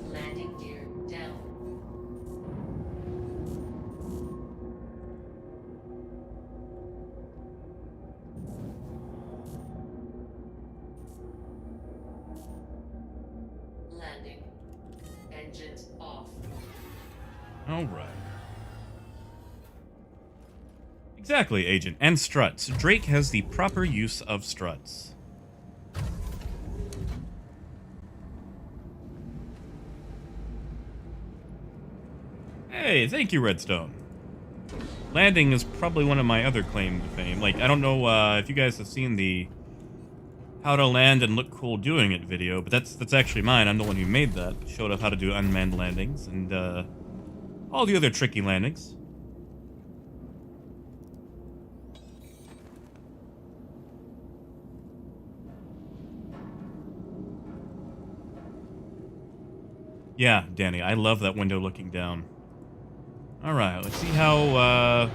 C: Landing gear down. Landing. Engines off.
A: All right. Exactly, Agent. And struts. Drake has the proper use of struts. Hey, thank you, Redstone. Landing is probably one of my other claim to fame. Like, I don't know if you guys have seen the how to land and look cool doing it video, but that's actually mine. I'm the one who made that. Showed off how to do unmanned landings and all the other tricky landings. Yeah, Danny, I love that window looking down. All right, let's see how,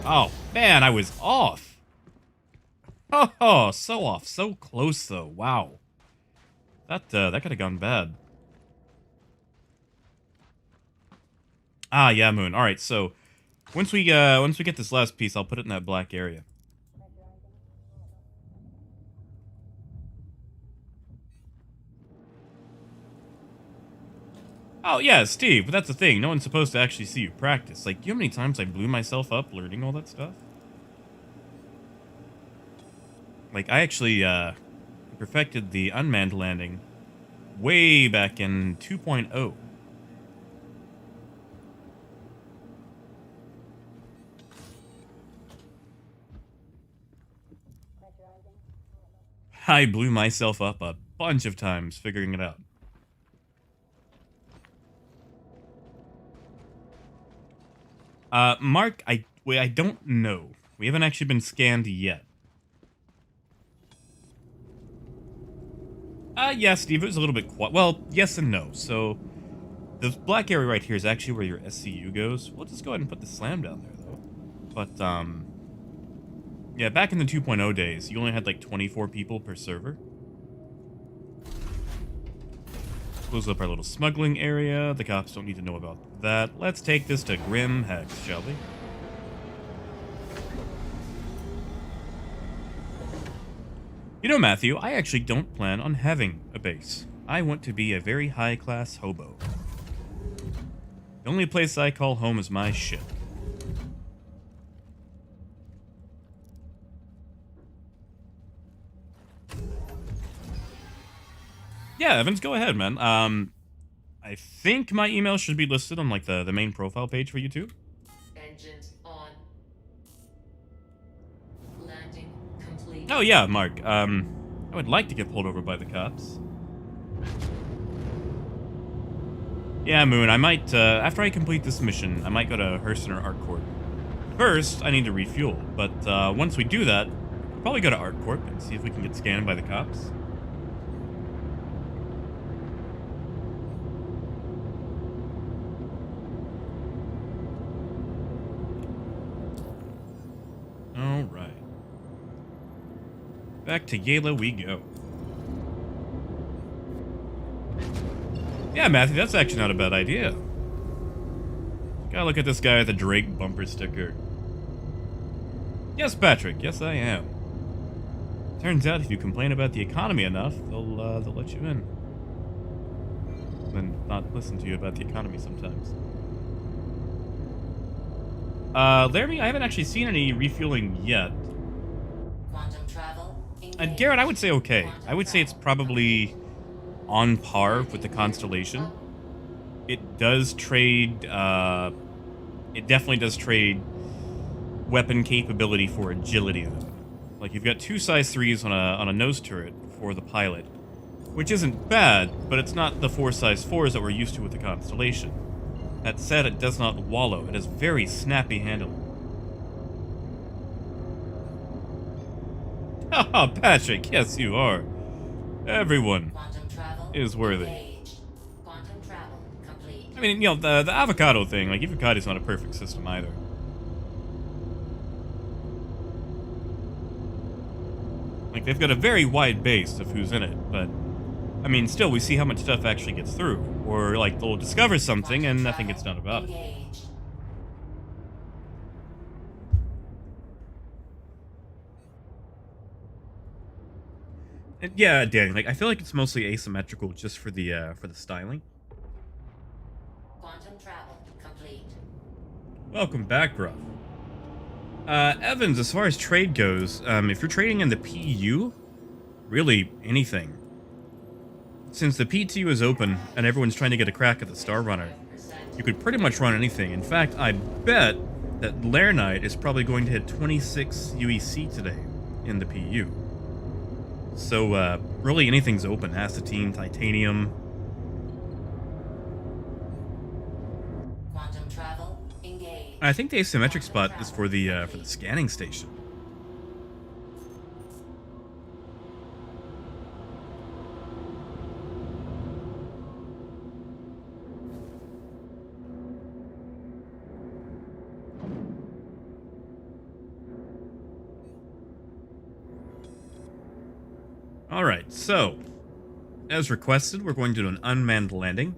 A: oh, man, I was off. Oh, so off. So close, though. Wow. That could have gone bad. Ah, yeah, Moon. All right, so Once we get this last piece, I'll put it in that black area. Oh yeah, Steve, but that's the thing. No one's supposed to actually see you practice. Like, you know how many times I blew myself up learning all that stuff? Like, I actually perfected the unmanned landing way back in 2.0. I blew myself up a bunch of times figuring it out. Mark, I don't know. We haven't actually been scanned yet. Yeah, Steve, it was a little bit quiet. Well, yes and no. So, the black area right here is actually where your SCU goes. We'll just go ahead and put the slam down there, though. But, yeah, back in the 2.0 days, you only had like 24 people per server. Close up our little smuggling area. The cops don't need to know about that. Let's take this to Grim Hex, shall we? You know, Matthew, I actually don't plan on having a base. I want to be a very high-class hobo. The only place I call home is my ship. Yeah, Evans, go ahead, man. I think my email should be listed on like the main profile page for YouTube.
C: Engines on. Landing complete.
A: Oh yeah, Mark. I would like to get pulled over by the cops. Yeah, Moon, I might, after I complete this mission, I might go to Hurston or ArcCorp. First, I need to refuel, but once we do that, we'll probably go to ArcCorp and see if we can get scanned by the cops. Alright. Back to Yala we go. Yeah, Matthew, that's actually not a bad idea. Gotta look at this guy with the Drake bumper sticker. Yes, Patrick, yes I am. Turns out if you complain about the economy enough, they'll let you in. And not listen to you about the economy sometimes. Laramie, I haven't actually seen any refueling yet.
C: Quantum travel.
A: And Garrett, I would say okay. I would say it's probably on par with the Constellation. It does trade, it definitely does trade weapon capability for agility. Like, you've got two size 3s on a nose turret for the pilot, which isn't bad, but it's not the 4 size 4s that we're used to with the Constellation. That said, it does not wallow. It has very snappy handling. Haha, Patrick, yes you are. Everyone is worthy.
C: Quantum travel complete.
A: I mean, you know, the avocado thing, like, avocado's not a perfect system either. Like, they've got a very wide base of who's in it, but, I mean, still, we see how much stuff actually gets through. Or, like, they'll discover something and nothing gets done about it. And yeah, Danny, like, I feel like it's mostly asymmetrical just for the styling.
C: Quantum travel complete.
A: Welcome back, Gruff. Evans, as far as trade goes, if you're trading in the PU, really anything. Since the PTU is open and everyone's trying to get a crack at the Star Runner, you could pretty much run anything. In fact, I bet that Lair Knight is probably going to hit 26 UEC today in the PU. So, really anything's open. Acetine, titanium.
C: Quantum travel engaged.
A: I think the asymmetric spot is for the scanning station. Alright, so, as requested, we're going to do an unmanned landing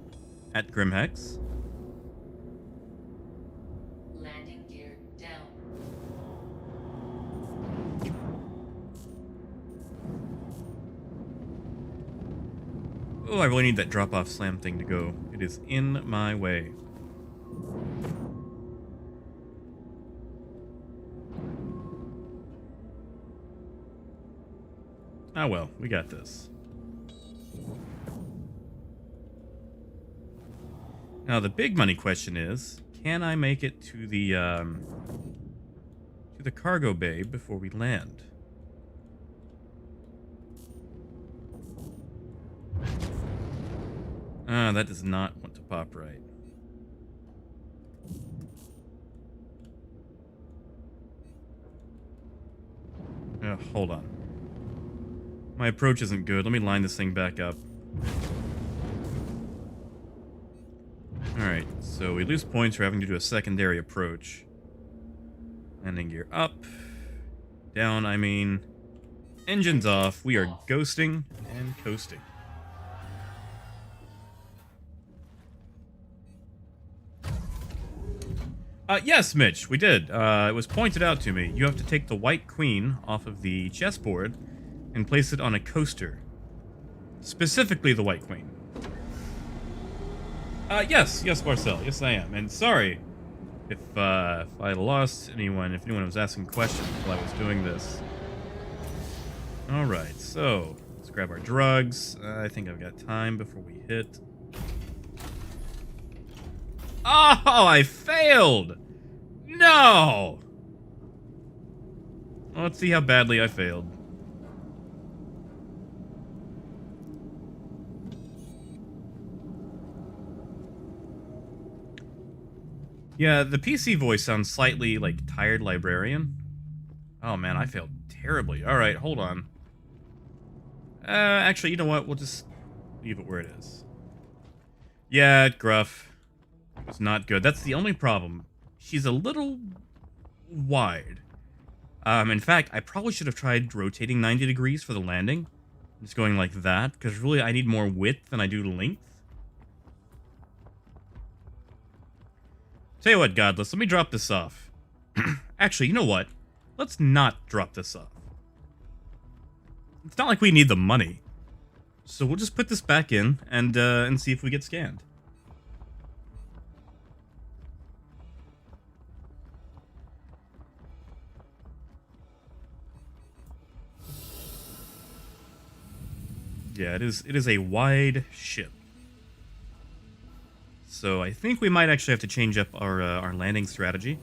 A: at Grimhex.
C: Landing gear
A: Oh, I really need that drop-off slam thing to go. It is in my way. Ah, well, we got this. Now, the big money question is, can I make it to the cargo bay before we land? Ah, that does not want to pop right. Hold on. My approach isn't good. Let me line this thing back up. Alright, so we lose points for having to do a secondary approach. Landing gear up. Down, I mean. Engines off. We are ghosting and coasting. Yes, Mitch, we did. It was pointed out to me. You have to take the White Queen off of the chessboard and place it on a coaster. Specifically the White Queen. Yes, Marcel. Yes, I am. And sorry if I lost anyone, if anyone was asking questions while I was doing this. Alright, so let's grab our drugs. I think I've got time before we hit. Oh, I failed! No! Well, let's see how badly I failed. Yeah, the PC voice sounds slightly like tired librarian. Oh man, I failed terribly. Alright, hold on. Actually, you know what? We'll just leave it where it is. Yeah, Gruff. It's not good. That's the only problem. She's a little wide. In fact, I probably should have tried rotating 90 degrees for the landing. Just going like that, because really I need more width than I do length. Tell you what, Godless, let me drop this off. Actually, you know what? Let's not drop this off. It's not like we need the money. So we'll just put this back in and see if we get scanned. Yeah, it is a wide ship. So I think we might actually have to change up our landing strategy.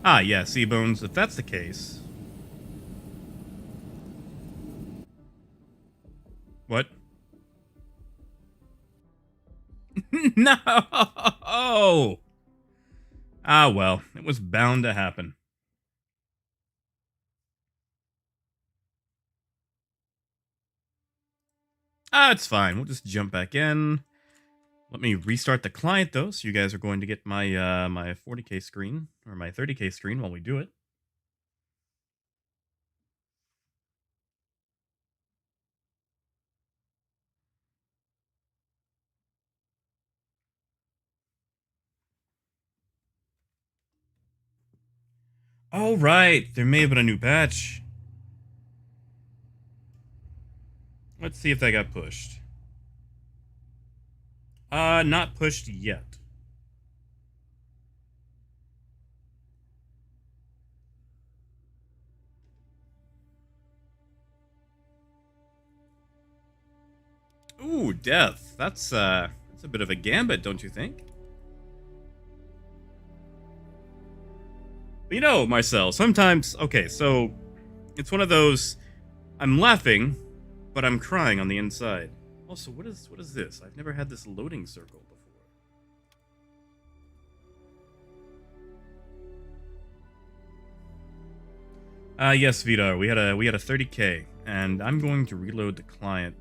A: Ah, yeah, Seabones, if that's the case. What? No! Ah, well, it was bound to happen. Ah, it's fine. We'll just jump back in. Let me restart the client, though, so you guys are going to get my my 40K screen, or my 30K screen while we do it. All right, there may have been a new patch. Let's see if that got pushed. Not pushed yet. Ooh, death. That's a bit of a gambit, don't you think? But you know, Marcel, sometimes, okay, so it's one of those, I'm laughing, but I'm crying on the inside. Also, what is this? I've never had this loading circle before. Yes, Vidar, we had a 30K, and I'm going to reload the client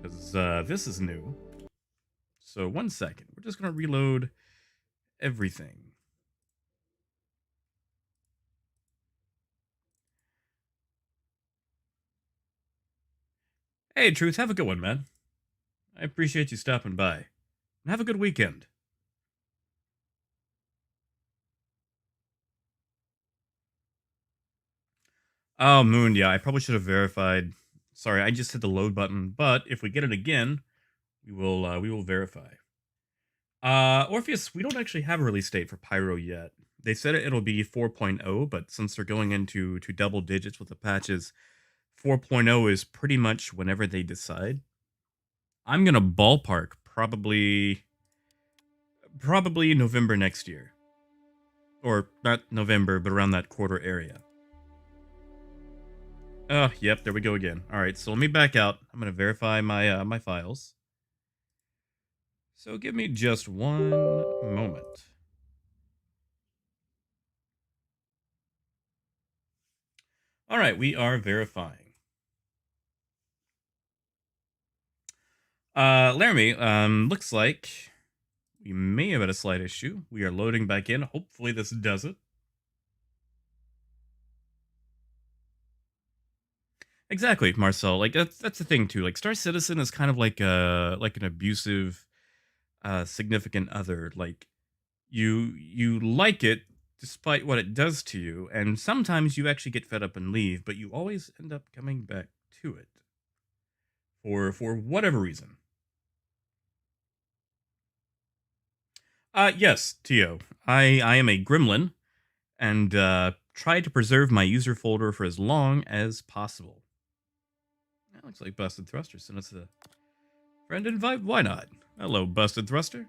A: because this is new. So 1 second, we're just gonna reload everything. Hey, Truth, have a good one, man. I appreciate you stopping by. And have a good weekend. Oh, Moon, yeah, I probably should have verified. Sorry, I just hit the load button, but if we get it again, we will verify. Orpheus, we don't actually have a release date for Pyro yet. They said it'll be 4.0, but since they're going into to double digits with the patches, 4.0 is pretty much whenever they decide. I'm gonna ballpark probably November next year, or not November, but around that quarter area. Oh, yep, there we go again. All right, so let me back out. I'm gonna verify my files. So give me just one moment. All right, we are verifying. Laramie, looks like we may have had a slight issue. We are loading back in. Hopefully this does it. Exactly, Marcel. Like that's the thing too. Like Star Citizen is kind of like an abusive significant other. Like you like it despite what it does to you, and sometimes you actually get fed up and leave, but you always end up coming back to it for whatever reason. Yes, Tio. I am a gremlin and try to preserve my user folder for as long as possible. That looks like Busted Thruster sent us a friend invite. Why not? Hello, Busted Thruster.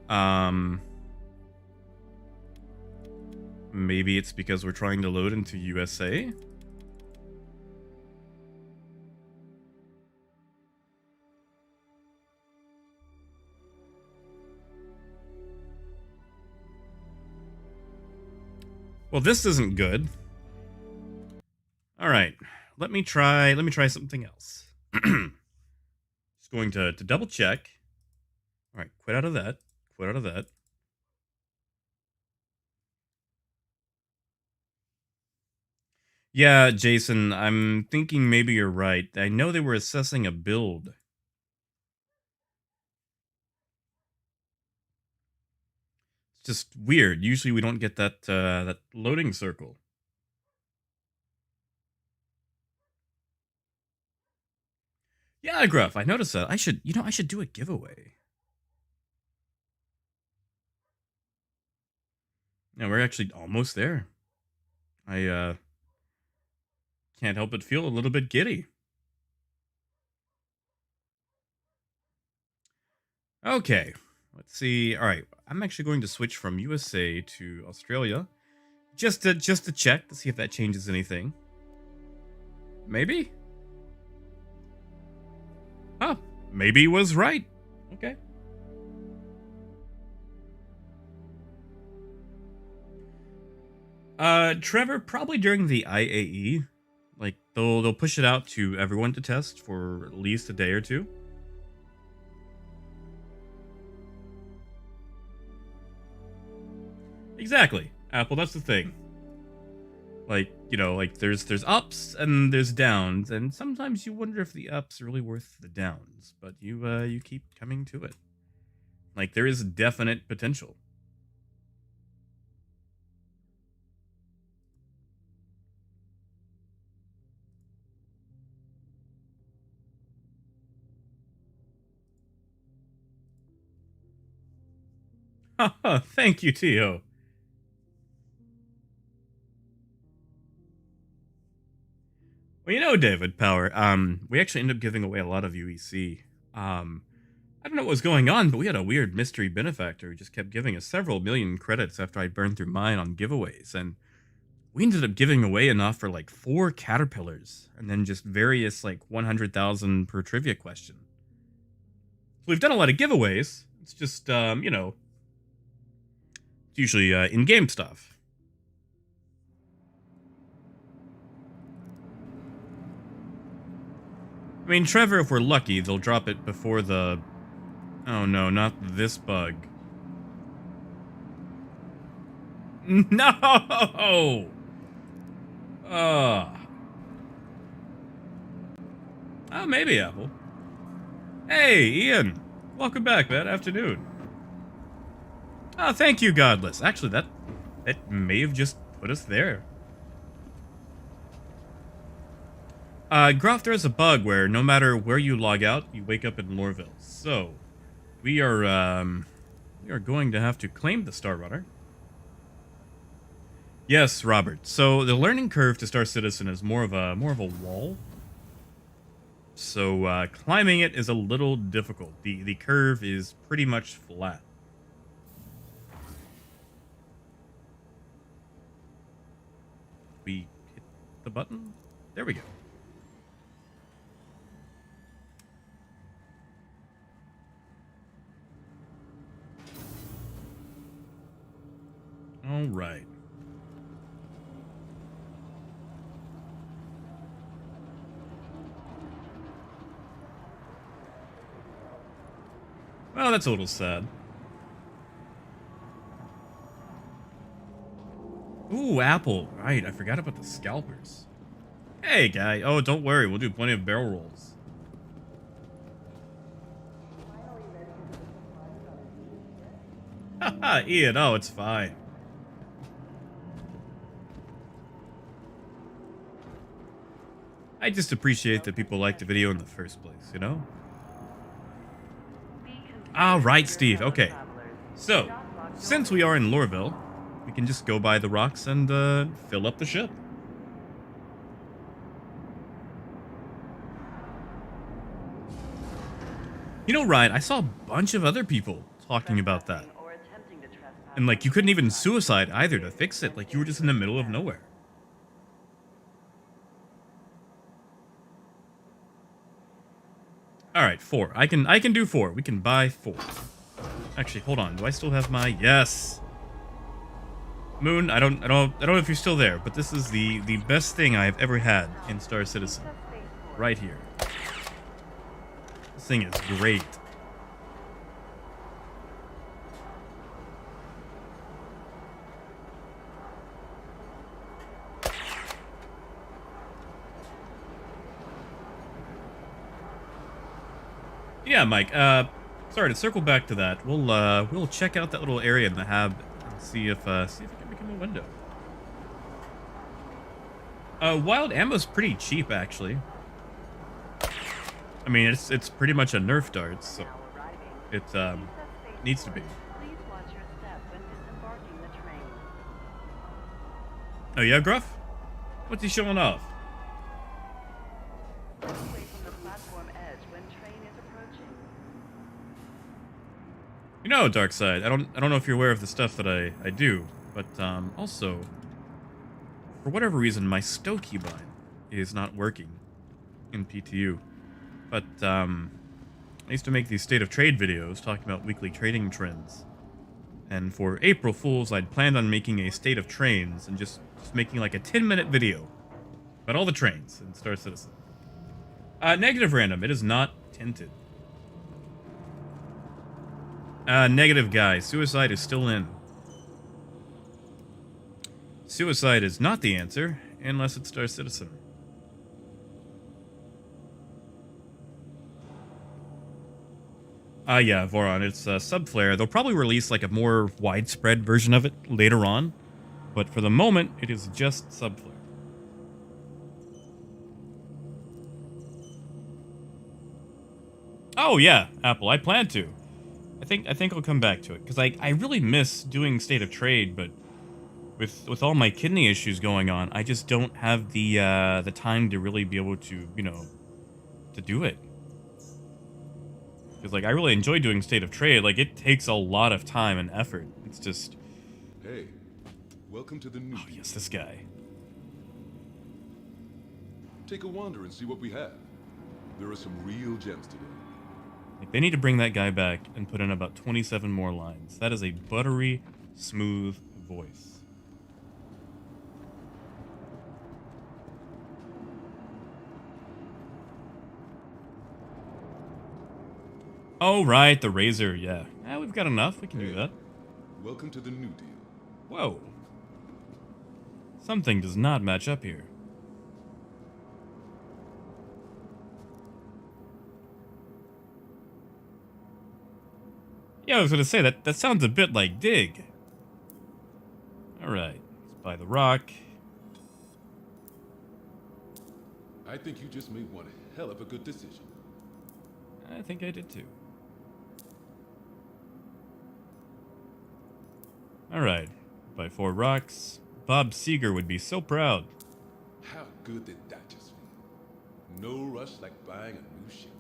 A: Um, Maybe it's because we're trying to load into USA. Well, this isn't good. All right, let me try something else. Just going to double check. All right, quit out of that. Quit out of that. Yeah, Jason, I'm thinking maybe you're right. I know they were assessing a build. It's just weird. Usually we don't get that loading circle. Yeah, Gruff, I noticed that. I should do a giveaway. Yeah, we're actually almost there. I can't help but feel a little bit giddy. Okay, let's see. All right, I'm actually going to switch from USA to Australia, just to check to see if that changes anything. Maybe. Huh? Maybe he was right. Okay. Trevor, probably during the IAE, like they'll push it out to everyone to test for at least a day or two. Exactly, Apple. That's the thing. Like like there's ups and there's downs, and sometimes you wonder if the ups are really worth the downs. But you keep coming to it. Like there is definite potential. Haha, thank you, Tio. Well, David Power, we actually ended up giving away a lot of UEC. I don't know what was going on, but we had a weird mystery benefactor who just kept giving us several million credits after I burned through mine on giveaways, and we ended up giving away enough for like 4 caterpillars, and then just various like 100,000 per trivia question. So we've done a lot of giveaways. It's just, it's usually in-game stuff. I mean, Trevor, if we're lucky, they'll drop it before the... Oh no, not this bug. No! Oh, maybe, Apple. Hey, Ian. Welcome back, man. Afternoon. Oh, thank you, Godless. Actually, that may have just put us there. Gruff, there's a bug where no matter where you log out, you wake up in Lorville. So, we are going to have to claim the Star Runner. Yes, Robert. So the learning curve to Star Citizen is more of a wall. So climbing it is a little difficult. The curve is pretty much flat. We hit the button. There we go. All right. Well, that's a little sad. Ooh, Apple. Right, I forgot about the scalpers. Hey, guy. Oh, don't worry. We'll do plenty of barrel rolls. Haha, Ian. Oh, it's fine. I just appreciate that people like the video in the first place, you know? Ah, right, Steve. Okay. So, since we are in Lorville, we can just go by the rocks and fill up the ship. You know, Ryan, I saw a bunch of other people talking about that. And, like, you couldn't even suicide either to fix it. Like, you were just in the middle of nowhere. All right, 4. I can do 4. We can buy 4. Actually, hold on. Do I still have my yes? Moon, I don't know if you're still there, but this is the best thing I've ever had in Star Citizen. Right here. This thing is great. Yeah, Mike. Sorry to circle back to that. We'll check out that little area in the hab and see if it can become a window. Wild ammo's pretty cheap, actually. I mean, it's pretty much a Nerf dart, so it needs to be. Oh yeah, Gruff? What's he showing off? You know, Darkseid, I don't know if you're aware of the stuff that I do, but also, for whatever reason, my stow keybind is not working in PTU. But I used to make these State of Trade videos talking about weekly trading trends. And for April Fools, I'd planned on making a State of Trains and just making like a 10-minute video about all the trains in Star Citizen. Negative random, it is not tinted. Negative guy. Suicide is still in. Suicide is not the answer, unless it's Star Citizen. Yeah, Voron, it's Subflare. They'll probably release like a more widespread version of it later on, but for the moment, it is just Subflare. Oh yeah, Apple, I plan to. I think I'll come back to it because I really miss doing State of Trade, but with all my kidney issues going on, I just don't have the time to really be able to, you know, to do it. Because like I really enjoy doing State of Trade. Like it takes a lot of time and effort. It's just.
D: Hey, welcome to the new.
A: Oh yes, this guy.
D: Take a wander and see what we have. There are some real gems today.
A: Like, they need to bring that guy back and put in about 27 more lines. That is a buttery, smooth voice. Oh, right, the razor, yeah. We've got enough. We can do that.
D: Welcome to the new deal.
A: Whoa. Something does not match up here. Yeah, I was gonna say that sounds a bit like dig. Alright, let's buy the rock.
D: I think you just made one hell of a good decision.
A: I think I did too. Alright, buy 4 rocks. Bob Seeger would be so proud.
D: How good did that just feel? No rush like buying a new ship.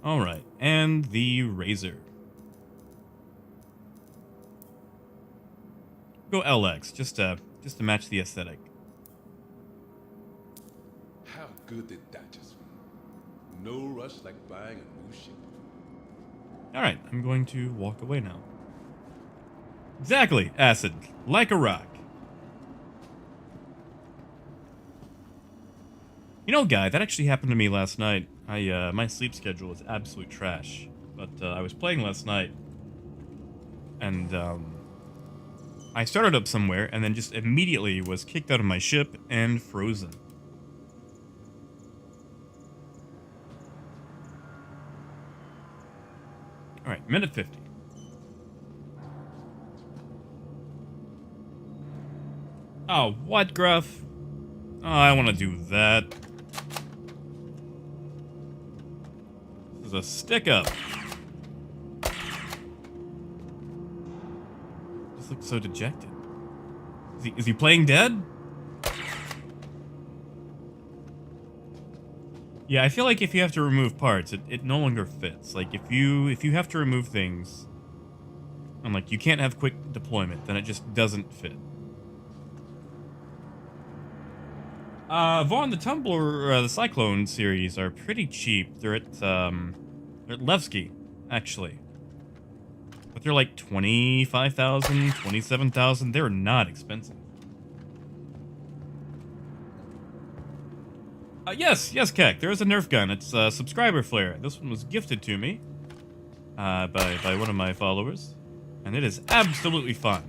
A: Alright, and the razor. Go LX, just to match the aesthetic.
D: How good did that just feel? No rush like buying a new ship.
A: Alright, I'm going to walk away now. Exactly, Acid. Like a rock. You know, Guy, that actually happened to me last night. My sleep schedule is absolute trash. But I was playing last night. And I started up somewhere and then just immediately was kicked out of my ship and frozen. Alright, minute 50. Oh, what, Gruff? Oh, I want to do that. This is a stick-up. Just looks so dejected. Is he playing dead? Yeah, I feel like if you have to remove parts, it no longer fits. Like, if you have to remove things, and, like, you can't have quick deployment, then it just doesn't fit. Vaughn, the Tumbler, the Cyclone series are pretty cheap. They're at Levski, actually. But they're like 25,000, 27,000. They're not expensive. Yes, Keck. There is a Nerf gun. It's a subscriber flare. This one was gifted to me by one of my followers, and it is absolutely fun.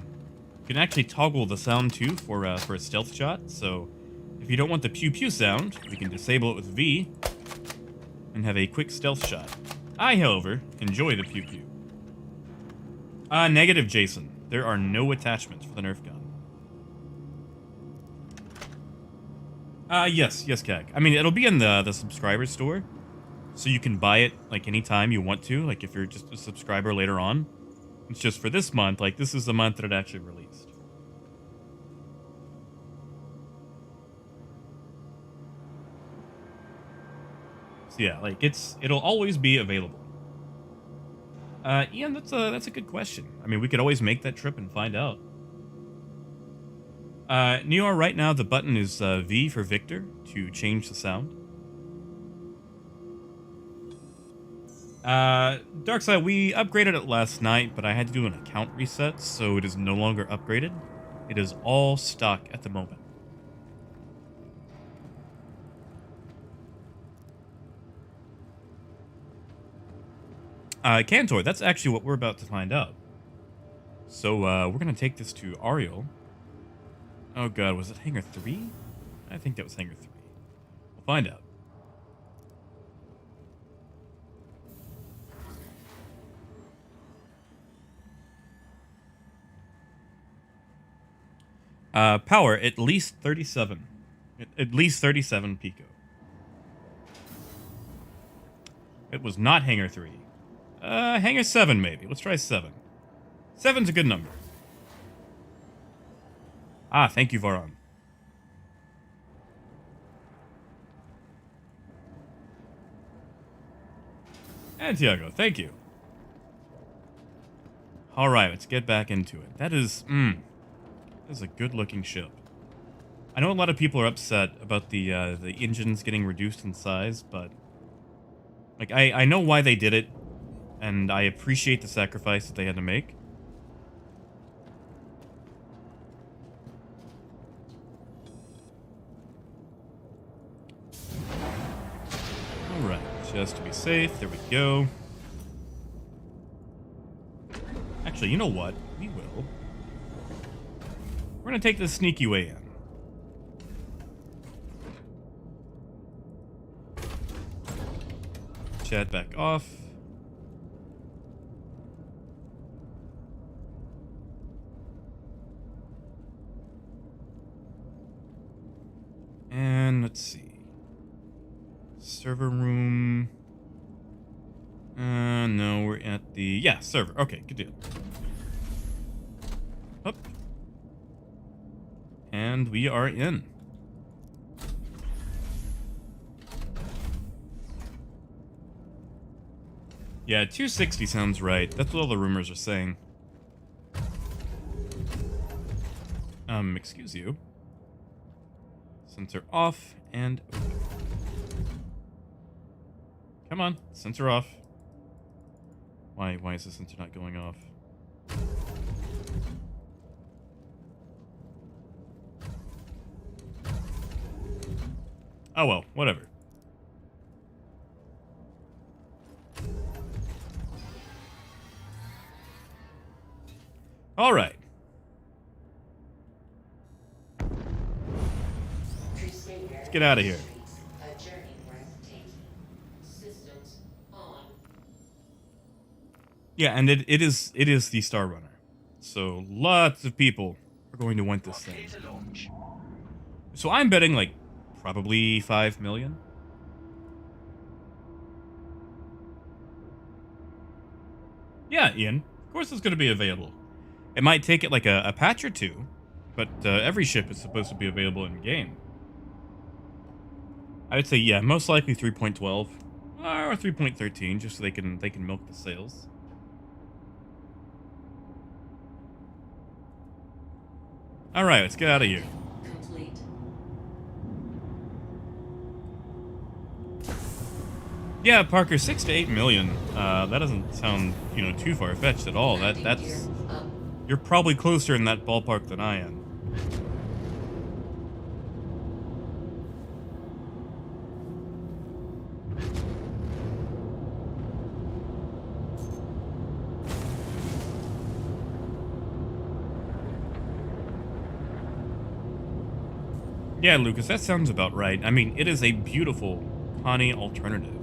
A: You can actually toggle the sound too for a stealth shot. So if you don't want the pew pew sound, you can disable it with V and have a quick stealth shot. I, however, enjoy the pew pew. Negative, Jason. There are no attachments for the Nerf gun. Yes, Kag. I mean, it'll be in the subscriber store, so you can buy it, like, anytime you want to, like, if you're just a subscriber later on. It's just for this month, like, this is the month that it actually released. So yeah, like, it'll always be available. Ian, that's a good question. I mean, we could always make that trip and find out. Neor, right now the button is V for Victor to change the sound. Darkside, we upgraded it last night, but I had to do an account reset, so it is no longer upgraded. It is all stock at the moment. Cantor, that's actually what we're about to find out. So, we're gonna take this to Ariel. Oh god, was it Hangar 3? I think that was Hangar 3. We'll find out. Power, at least 37. At least 37 pico. It was not Hangar 3. Hangar 7, maybe. Let's try 7. 7's a good number. Ah, thank you, Varon. And Tiago, thank you. Alright, let's get back into it. That is a good-looking ship. I know a lot of people are upset about the engines getting reduced in size, but like I know why they did it, and I appreciate the sacrifice that they had to make. Alright, just to be safe, there we go. Actually, you know what? We will. We're gonna take this sneaky way in. Chat back off. And let's see. Server room. No, we're at the... Yeah, server. Okay, good deal. Up. And we are in. Yeah, 260 sounds right. That's what all the rumors are saying. Excuse you. Sensor off and open. Come on, sensor off. Why is the sensor not going off? Oh well, whatever. All right. Let's get out of here.
C: A journey worth taking. Systems on.
A: Yeah, and it is the Star Runner. So lots of people are going to want this thing. So I'm betting like probably 5 million. Yeah, Ian. Of course it's going to be available. It might take it like a patch or two, but every ship is supposed to be available in game. I would say, yeah, most likely 3.12 or 3.13, just so they can milk the sales. All right, let's get out of here.
C: Complete.
A: Yeah, Parker, 6 to 8 million. That doesn't sound, too far fetched at all. That's you're probably closer in that ballpark than I am. Yeah, Lucas, that sounds about right. I mean, it is a beautiful Connie alternative.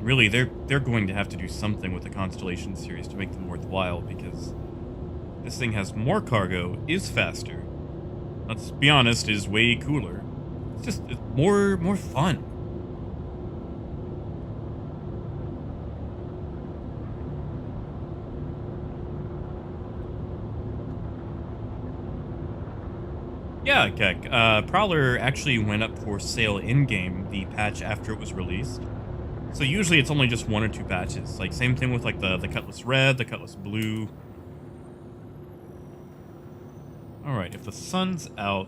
A: Really, they're going to have to do something with the Constellation series to make them worthwhile, because this thing has more cargo, is faster. Let's be honest, is way cooler. It's more fun. Yeah, Keck. Prowler actually went up for sale in-game, the patch after it was released. So usually it's only just 1 or 2 patches. Like, same thing with, like, the Cutlass Red, the Cutlass Blue. Alright, if the sun's out,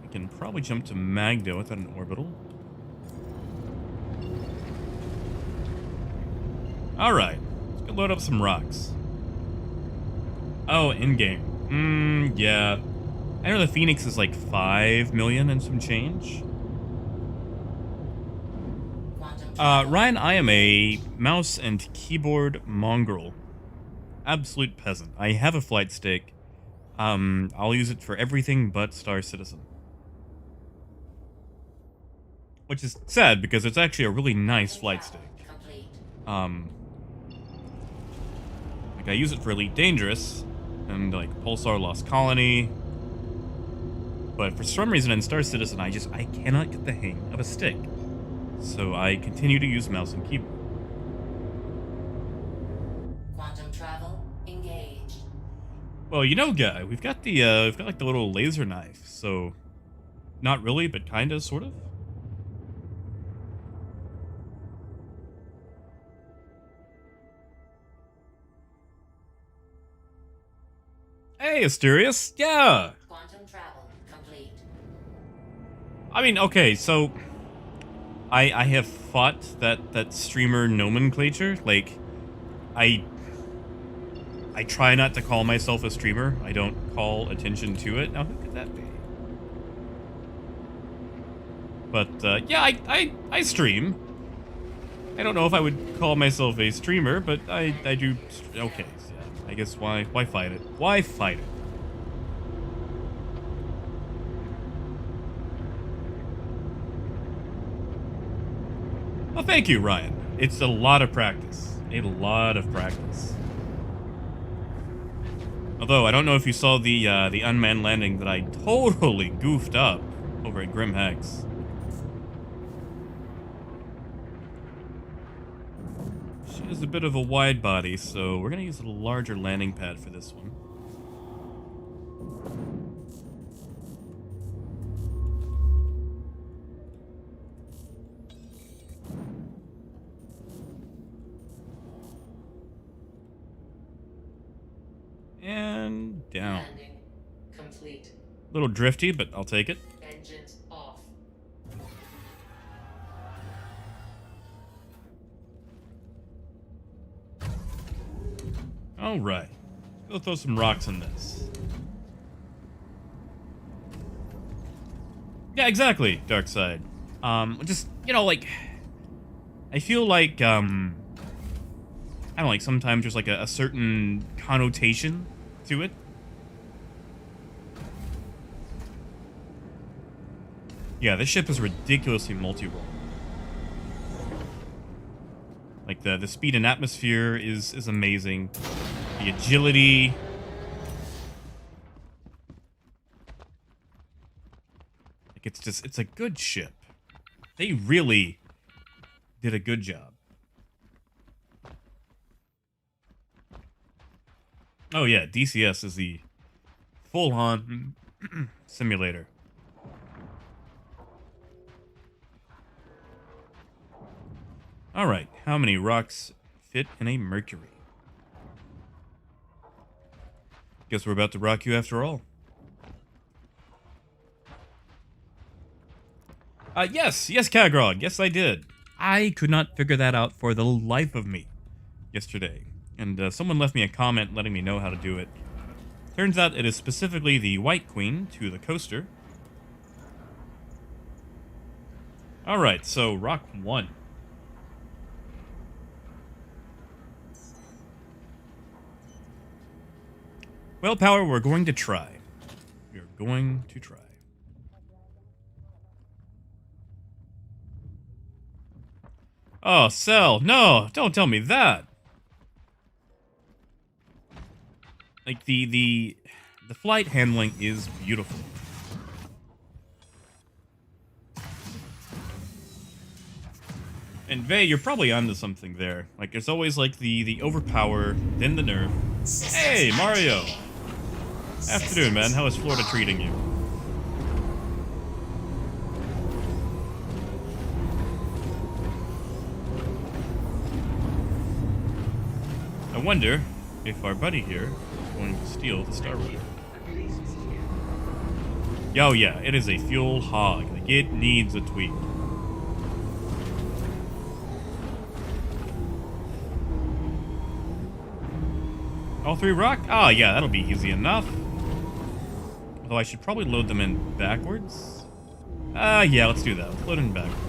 A: we can probably jump to Magda without an orbital. Alright, let's go load up some rocks. Oh, in-game. Yeah. I know the Phoenix is like 5 million and some change. Ryan, I am a mouse and keyboard mongrel. Absolute peasant. I have a flight stick. I'll use it for everything but Star Citizen. Which is sad, because it's actually a really nice flight stick. Like, I use it for Elite Dangerous, and, like, Pulsar Lost Colony. But for some reason in Star Citizen, I cannot get the hang of a stick. So I continue to use mouse and keyboard.
C: Quantum travel engaged.
A: Well, Guy, we've got like the little laser knife, so not really, but kinda, sort of. Hey, Asterius. Yeah.
C: Quantum travel complete.
A: I mean, okay, so I have fought that streamer nomenclature. Like, I try not to call myself a streamer. I don't call attention to it. Now, who could that be? But yeah, I stream. I don't know if I would call myself a streamer, but I do. Okay, so yeah, I guess why fight it? Why fight it? Well, thank you, Ryan. It's a lot of practice. A lot of practice. Although, I don't know if you saw the unmanned landing that I totally goofed up over at Grim Hex. She has a bit of a wide body, so we're going to use a larger landing pad for this one. And down.
C: Landing complete.
A: Little drifty, but I'll take it.
C: Engines off.
A: All right. Go throw some rocks in this. Yeah, exactly, Dark Side. Just, you know, like, I feel like, I don't know, like, sometimes there's, like, a certain connotation to it. Yeah, this ship is ridiculously multi-role. Like, the speed and atmosphere is amazing. The agility. Like, it's a good ship. They really did a good job. Oh yeah, DCS is the full-on simulator. All right, how many rocks fit in a Mercury? Guess we're about to rock you after all. Yes, Kagrog, yes I did. I could not figure that out for the life of me yesterday. And someone left me a comment letting me know how to do it. Turns out it is specifically the White Queen to the coaster. Alright, so rock 1. Well, Power, we're going to try. We're going to try. Oh, Cell, no, don't tell me that. Like, the flight handling is beautiful. And Vey, you're probably onto something there. Like, there's always, like, the overpower, then the nerf. Hey, Mario! Afternoon, man. How is Florida treating you? I wonder if our buddy here is going to steal the Star Rover. Oh yeah, it is a fuel hog. Like, it needs a tweak. All 3 rock? Oh yeah, that'll be easy enough. Although I should probably load them in backwards. Yeah, let's do that. Let's load in backwards.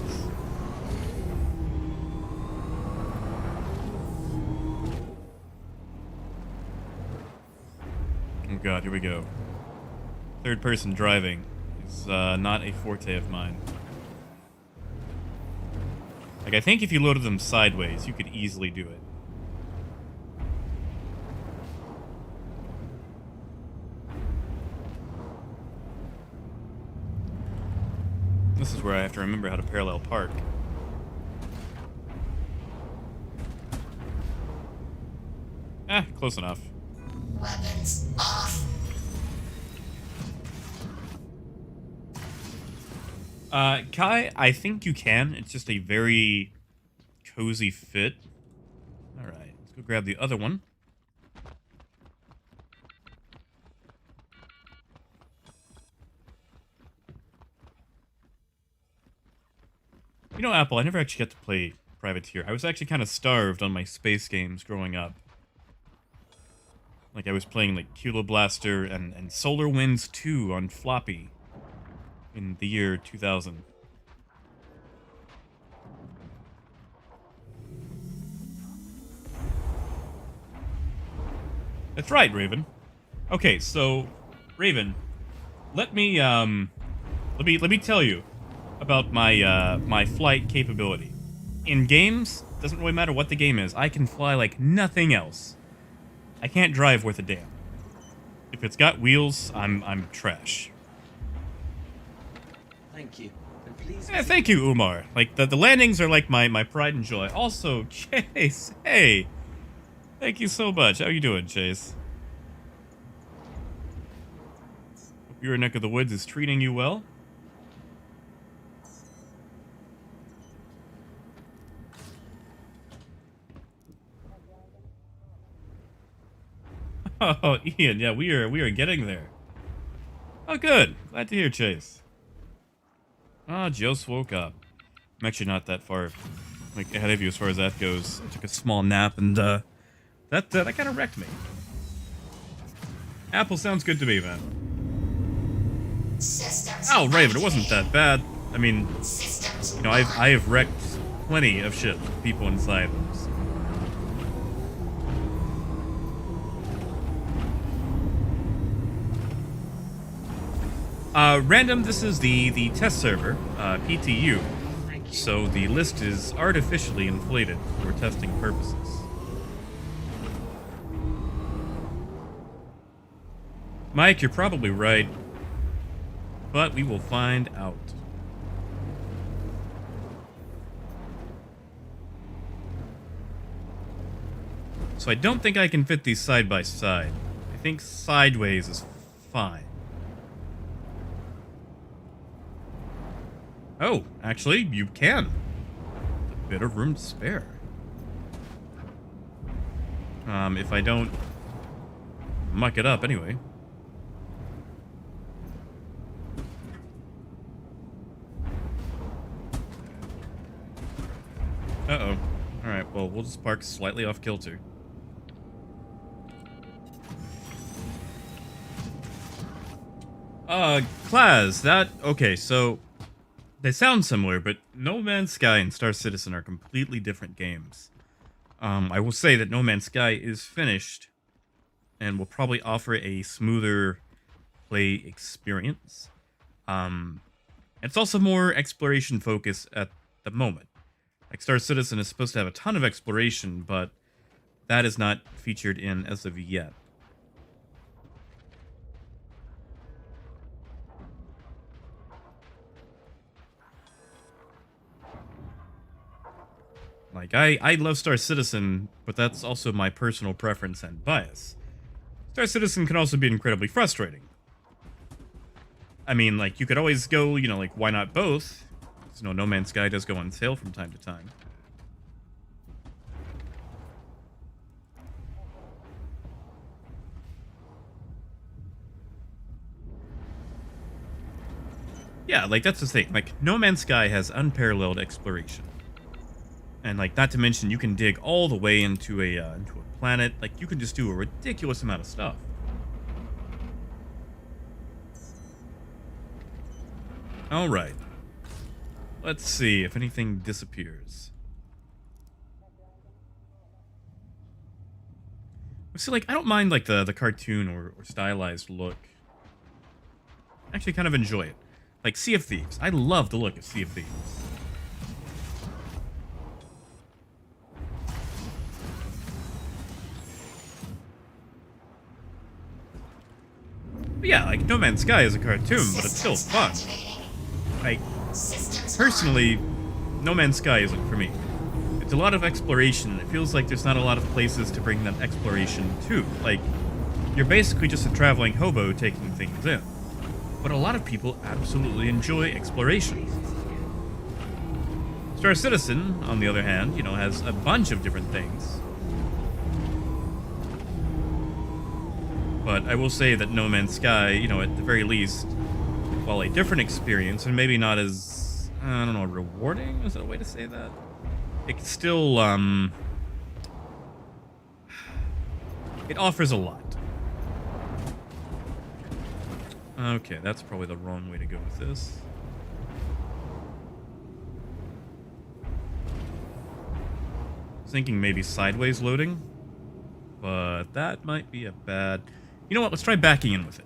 A: Oh god, here we go. Third person driving is not a forte of mine. Like, I think if you loaded them sideways, you could easily do it. This is where I have to remember how to parallel park. Close enough.
C: Weapons off.
A: Kai, I think you can. It's just a very cozy fit. Alright, let's go grab the other one. You know, Apple, I never actually got to play Privateer. I was actually kind of starved on my space games growing up. Like, I was playing, like, Kilo Blaster and Solar Winds 2 on floppy in the year 2000. That's right, Raven. Okay, so, Raven, let me tell you about my my flight capability. in games, doesn't really matter what the game is, I can fly like nothing else. I can't drive worth a damn. If it's got wheels, I'm trash.
E: Thank you. And please.
A: Yeah, thank you, Umar. Like, the landings are like my pride and joy. Also, Chase, hey. Thank you so much. How you doing, Chase? Hope your neck of the woods is treating you well. Oh, Ian, yeah, we are getting there. Oh, good. Glad to hear, Chase. Ah, just woke up. I'm actually not that far, like, ahead of you as far as that goes. I took a small nap, and that kind of wrecked me. Apple sounds good to me, man. Oh, right, but it wasn't that bad. I mean, you know, I have wrecked plenty of shit with people inside them. Random, this is the test server, PTU, so the list is artificially inflated for testing purposes. Mike, you're probably right, but we will find out. So I don't think I can fit these side by side. I think sideways is fine. Oh, actually, you can. A bit of room to spare. If I don't muck it up anyway. Uh-oh. Alright, well, we'll just park slightly off kilter. Class, okay, so they sound similar, but No Man's Sky and Star Citizen are completely different games. I will say that No Man's Sky is finished and will probably offer a smoother play experience. It's also more exploration focused at the moment. Like, Star Citizen is supposed to have a ton of exploration, but that is not featured in as of yet. Like, I love Star Citizen, but that's also my personal preference and bias. Star Citizen can also be incredibly frustrating. I mean, like, you could always go, you know, like, why not both? Because, you know, No Man's Sky does go on sale from time to time. Yeah, like, that's the thing. Like, No Man's Sky has unparalleled exploration. And, like, not to mention, you can dig all the way into a planet. Like, you can just do a ridiculous amount of stuff. Alright. Let's see if anything disappears. See, like, I don't mind, like, the cartoon or stylized look. I actually kind of enjoy it. Like, Sea of Thieves. I love the look of Sea of Thieves. But yeah, like, No Man's Sky is a cartoon, but it's still fun. Like, personally, No Man's Sky isn't for me. It's a lot of exploration, and it feels like there's not a lot of places to bring that exploration to. Like, you're basically just a traveling hobo taking things in. But a lot of people absolutely enjoy exploration. Star Citizen, on the other hand, you know, has a bunch of different things. But I will say that No Man's Sky, you know, at the very least, while a different experience, and maybe not as, I don't know, rewarding? Is that a way to say that? It's still, it offers a lot. Okay, that's probably the wrong way to go with this. I was thinking maybe sideways loading, but that might be a bad... You know what? Let's try backing in with it.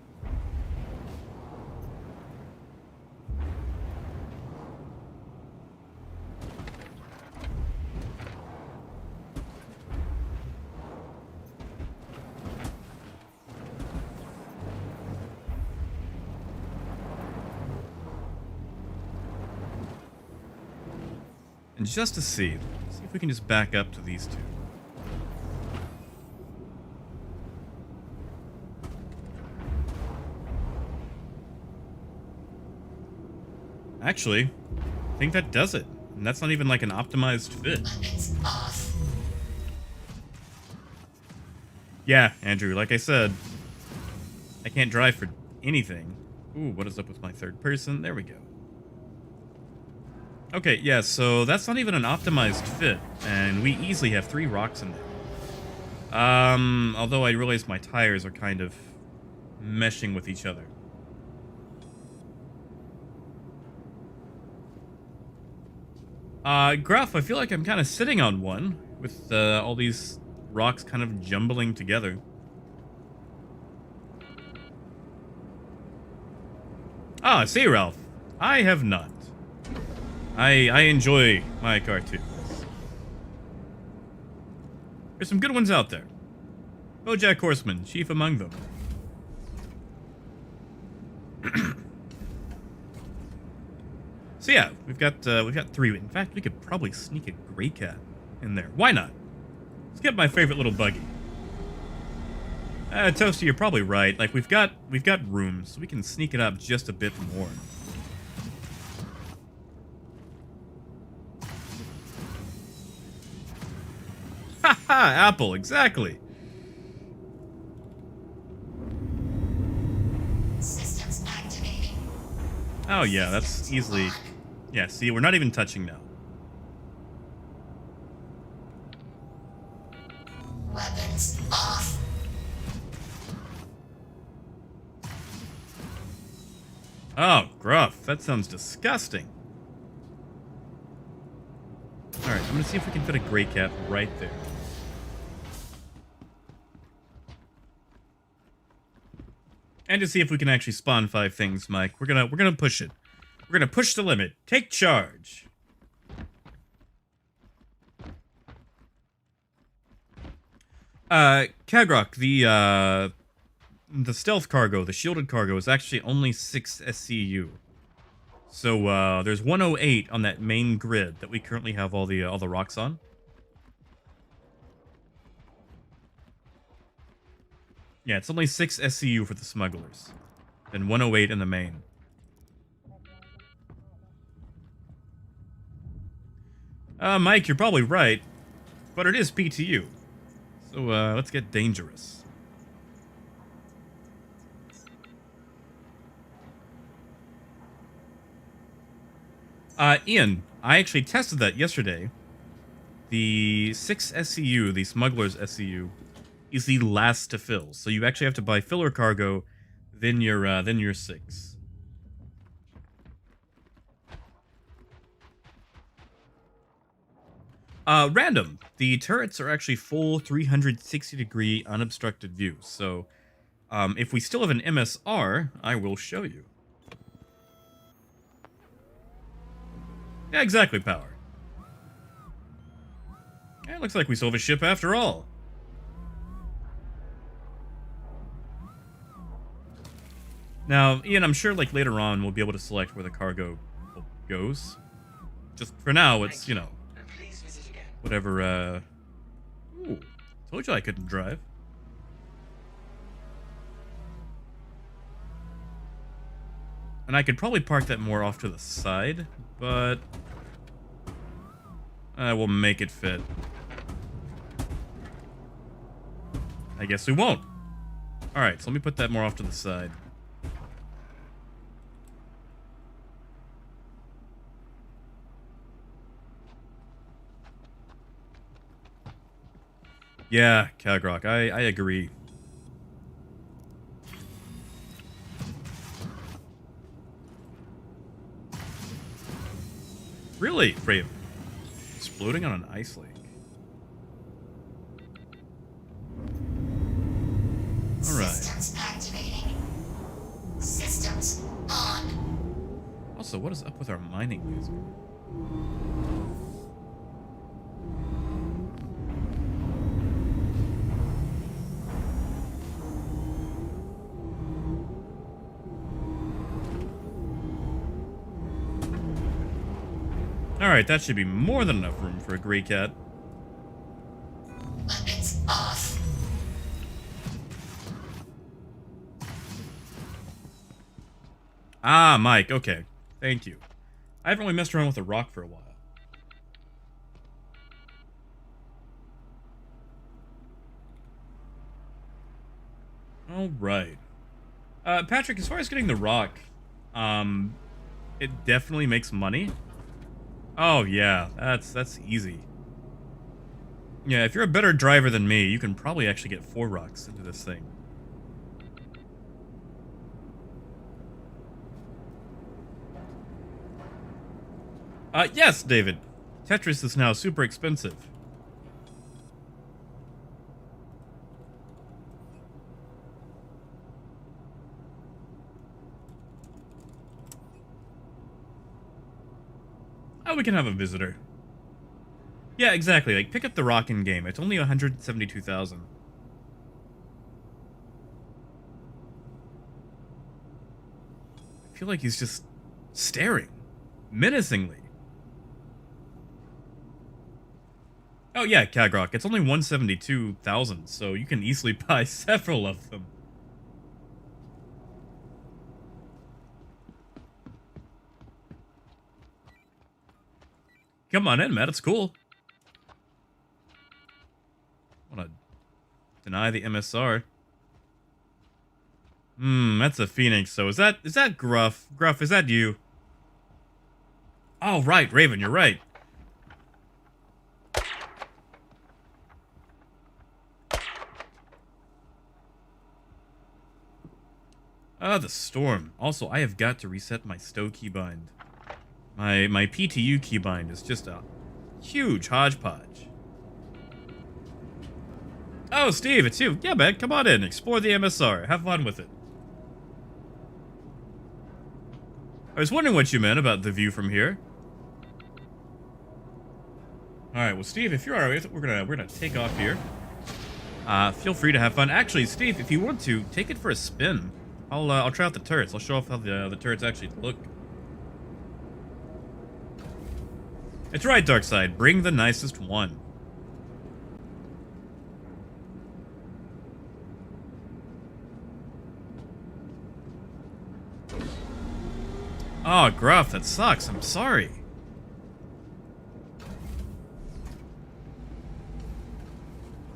A: And just to see if we can just back up to these two. Actually, I think that does it. And that's not even like an optimized fit. Yeah, Andrew, like I said, I can't drive for anything. Ooh, what is up with my third person? There we go. Okay, yeah, so that's not even an optimized fit, and we easily have 3 rocks in there. Although I realize my tires are kind of meshing with each other. Gruff, I feel like I'm kind of sitting on one with all these rocks kind of jumbling together. Ah, see, Ralph, I have not. I enjoy my cartoons. There's some good ones out there. BoJack Horseman, chief among them. So yeah, we've got 3. In fact, we could probably sneak a gray cat in there. Why not? Let's get my favorite little buggy. Toasty, you're probably right. Like we've got room, so we can sneak it up just a bit more. Haha, Apple, exactly.
C: Systems activating.
A: Oh yeah, that's easily. Yeah, see, we're not even touching now.
C: Weapons off.
A: Oh, gruff. That sounds disgusting. Alright, I'm gonna see if we can fit a gray cat right there. And to see if we can actually spawn 5 things, Mike. We're gonna push it. We're gonna push the limit. Take charge. Kagrok, the stealth cargo, the shielded cargo, is actually only 6 SCU. So there's 108 on that main grid that we currently have all the rocks on. Yeah, it's only 6 SCU for the smugglers, and 108 in the main. Mike, you're probably right, but it is PTU. So let's get dangerous. Ian, I actually tested that yesterday. The 6 SCU, the smugglers SCU, is the last to fill. So you actually have to buy filler cargo, then your 6. Random. The turrets are actually full 360-degree unobstructed view. So if we still have an MSR, I will show you. Yeah, exactly, Power. Yeah, it looks like we still have a ship after all. Now, Ian, I'm sure like later on we'll be able to select where the cargo goes. Just for now, it's, you know, whatever, Ooh, told you I couldn't drive. And I could probably park that more off to the side, but I will make it fit. I guess we won't. Alright, so let me put that more off to the side. Yeah, Kagrok, I agree. Really, Brave? Exploding on an ice lake. Alright.
C: Systems activating. Systems on.
A: Also, what is up with our mining music? Alright, that should be more than enough room for a gray cat.
C: Weapons off.
A: Ah, Mike, okay. Thank you. I haven't really messed around with a rock for a while. Alright. Patrick, as far as getting the rock, it definitely makes money. Oh, yeah, that's easy. Yeah, if you're a better driver than me, you can probably actually get 4 rocks into this thing. Yes, David. Tetris is now super expensive. Oh, we can have a visitor. Yeah, exactly. Like, pick up the rock in game. It's only 172,000. I feel like he's just staring menacingly. Oh yeah, Cagrock. It's only 172,000, so you can easily buy several of them. Come on in, Matt. It's cool. Wanna deny the MSR? That's a Phoenix. So is that Gruff? Gruff, is that you? Oh, right, Raven. You're right. Ah, the storm. Also, I have got to reset my stow keybind. My PTU keybind is just a huge hodgepodge. Oh, Steve, it's you. Yeah, man, come on in. Explore the MSR. Have fun with it. I was wondering what you meant about the view from here. Alright, well, Steve, if you're alright, we're gonna take off here. Feel free to have fun. Actually, Steve, if you want to, take it for a spin. I'll try out the turrets. I'll show off how the turrets actually look. It's right, Darkside. Bring the nicest one. Oh, Gruff, that sucks. I'm sorry.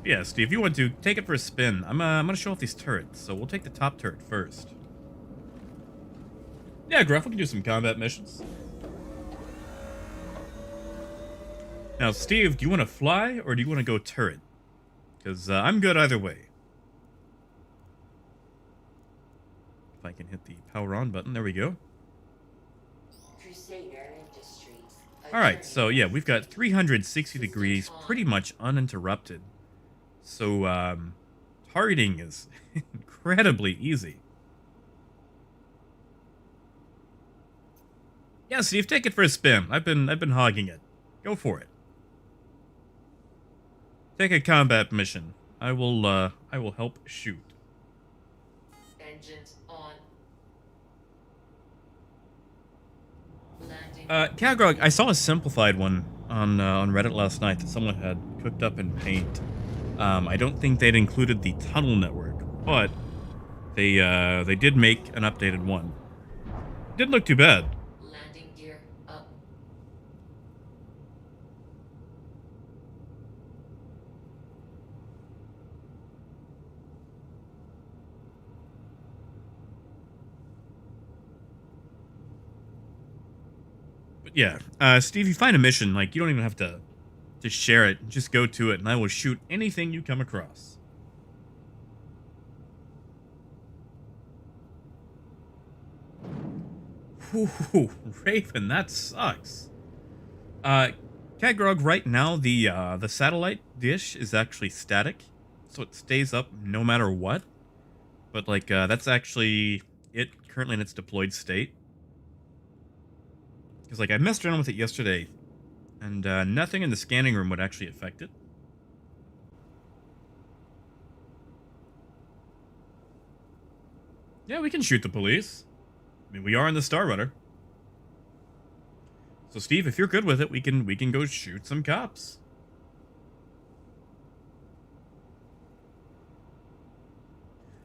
A: Yeah, Steve, if you want to, take it for a spin. I'm gonna show off these turrets, so we'll take the top turret first. Yeah, Gruff, we can do some combat missions. Now, Steve, do you want to fly, or do you want to go turret? Because I'm good either way. If I can hit the power on button, there we go. Alright, so yeah, we've got 360 degrees, pretty much uninterrupted. So, targeting is incredibly easy. Yeah, Steve, take it for a spin. I've been hogging it. Go for it. Take a combat mission. I will help shoot.
C: Engines on. Landing.
A: Cagrog, I saw a simplified one on Reddit last night that someone had cooked up in Paint. I don't think they'd included the tunnel network, but they did make an updated one. Didn't look too bad.
C: Landing gear up.
A: But yeah, Steve, you find a mission, like, you don't even have to share it. Just go to it, and I will shoot anything you come across. Ooh, Raven, that sucks. Cagrog, right now, the satellite dish is actually static, so it stays up no matter what. But, like, that's actually it currently in its deployed state. Because, like, I messed around with it yesterday, and nothing in the scanning room would actually affect it. Yeah, we can shoot the police. I mean, we are in the Star Rudder. So Steve, if you're good with it, we can go shoot some cops.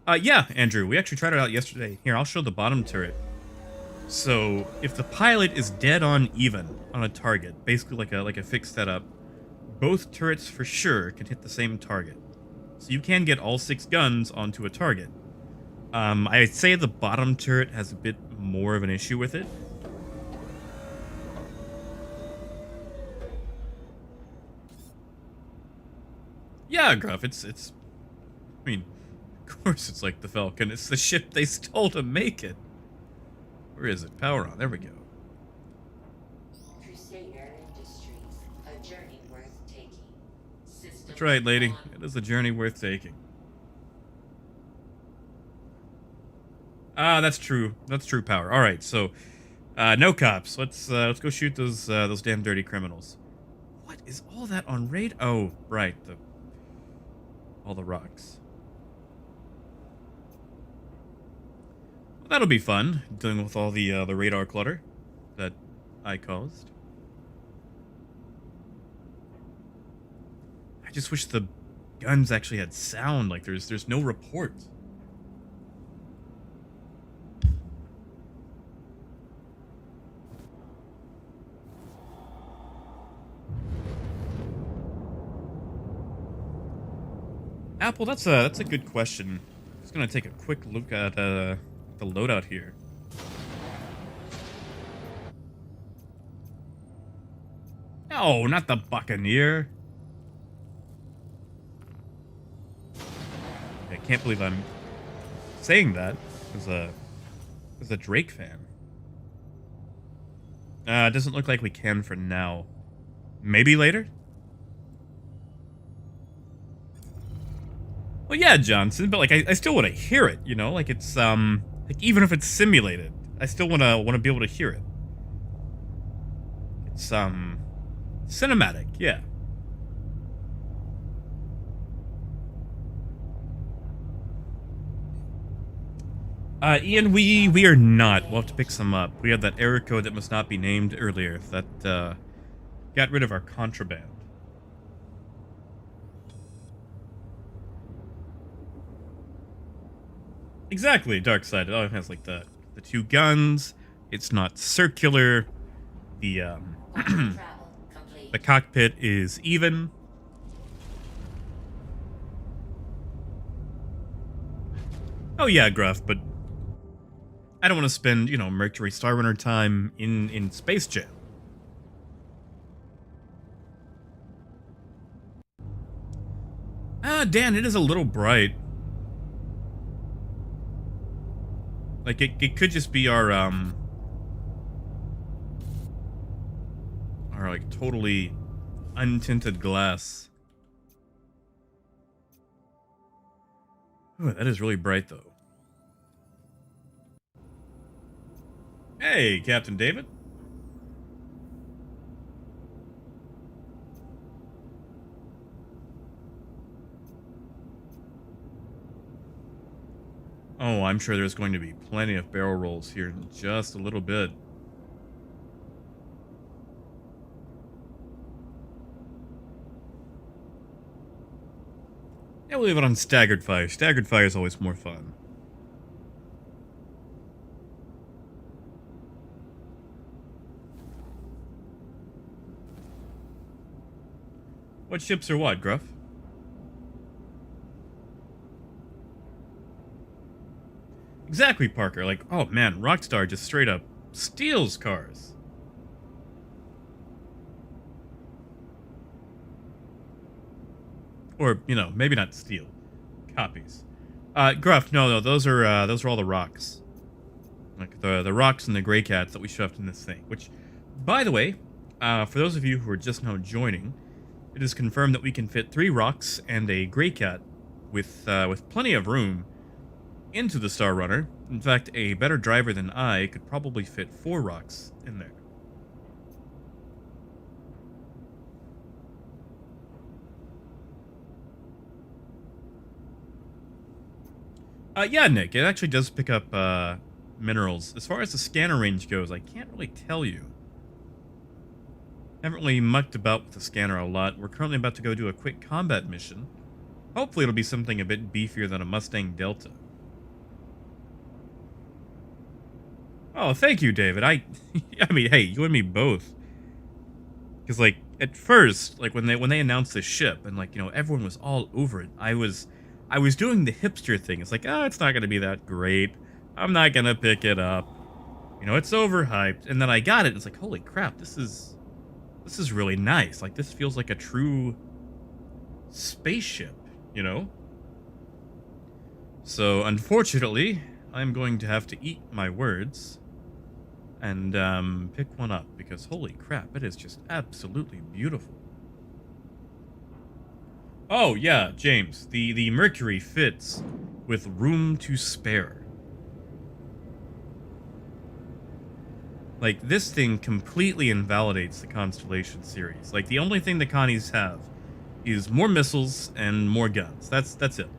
A: Yeah, Andrew, we actually tried it out yesterday. Here, I'll show the bottom turret. So, if the pilot is dead on even on a target, basically like a fixed setup, both turrets for sure can hit the same target. So you can get all 6 guns onto a target. I'd say the bottom turret has a bit more of an issue with it. Yeah, Gruff, it's I mean, of course it's like the Falcon. It's the ship they stole to make it. Where is it? Power on. There we go.
C: Crusader Industries, a journey worth taking. Systems
A: That's right, lady.
C: on.
A: It is a journey worth taking. Ah, that's true. That's true power. All right, so no cops. Let's go shoot those damn dirty criminals. What is all that on raid? Oh, right, all the rocks. Well, that'll be fun, dealing with all the radar clutter that I caused. I just wish the guns actually had sound. Like there's no report. Apple, that's a good question. Just gonna take a quick look at the loadout here. No, not the Buccaneer. I can't believe I'm saying that as a Drake fan. It doesn't look like we can for now. Maybe later? Well, yeah, Johnson, but like I still want to hear it, you know? Like it's like even if it's simulated, I still want to be able to hear it. It's cinematic, yeah. Ian, we are not. We'll have to pick some up. We had that error code that must not be named earlier that got rid of our contraband. Exactly, dark side. Oh, it has like the 2 guns. It's not circular. The
C: Travel complete.
A: the cockpit is even. Oh yeah, Gruff, but I don't want to spend, Mercury Star Runner time in Space Jam. Dan, it is a little bright. Like, it could just be our like, totally untinted glass. Ooh, that is really bright, though. Hey, Captain David. Oh, I'm sure there's going to be plenty of barrel rolls here in just a little bit. Yeah, we'll leave it on staggered fire. Staggered fire is always more fun. What ships are what, Gruff? Exactly, Parker. Like, oh man, Rockstar just straight up steals cars. Or, maybe not steal. Copies. Gruff, no, those are all the rocks. Like the rocks and the gray cats that we shoved in this thing. Which, by the way, for those of you who are just now joining, it is confirmed that we can fit 3 rocks and a gray cat with plenty of room into the Star Runner. In fact, a better driver than I could probably fit 4 rocks in there. Yeah, Nick, it actually does pick up minerals. As far as the scanner range goes, I can't really tell you. Haven't really mucked about with the scanner a lot. We're currently about to go do a quick combat mission. Hopefully it'll be something a bit beefier than a Mustang Delta. Oh, thank you, David. I mean, hey, you and me both. Because, like, at first, like, when they announced this ship and, like, you know, everyone was all over it, I was doing the hipster thing. It's like, oh, it's not going to be that great. I'm not going to pick it up. You know, it's overhyped. And then I got it. And it's like, holy crap, this is really nice. Like, this feels like a true spaceship, you know? So, unfortunately, I'm going to have to eat my words and pick one up because holy crap, it is just absolutely beautiful. Oh yeah, James, the Mercury fits with room to spare. Like, this thing completely invalidates the Constellation series. Like, the only thing the Connies have is more missiles and more guns. That's it.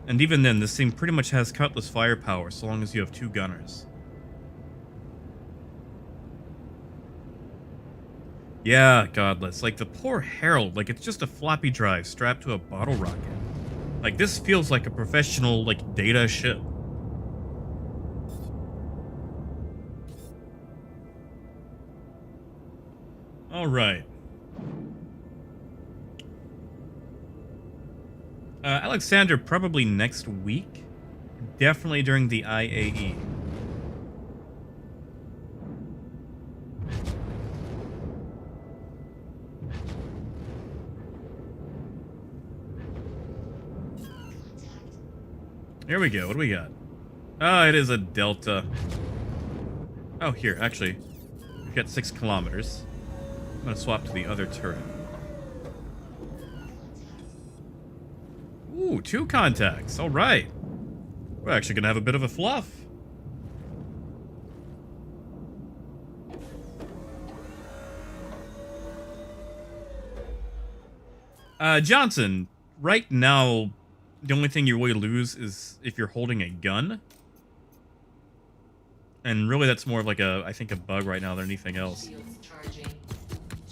A: And even then, this thing pretty much has cutlass firepower so long as you have 2 gunners. Yeah, godless. Like, the poor Herald, like, it's just a floppy drive strapped to a bottle rocket. Like, this feels like a professional, like, data ship. Alright. Alexander, probably next week. Definitely during the IAE. Here we go. What do we got? Oh, it is a Delta. Oh, here, actually. We've got 6 kilometers. I'm going to swap to the other turret. Ooh, 2 contacts. All right. We're actually going to have a bit of a fluff. Johnson, right now, the only thing you really lose is if you're holding a gun. And really, that's more of like I think a bug right now than anything else.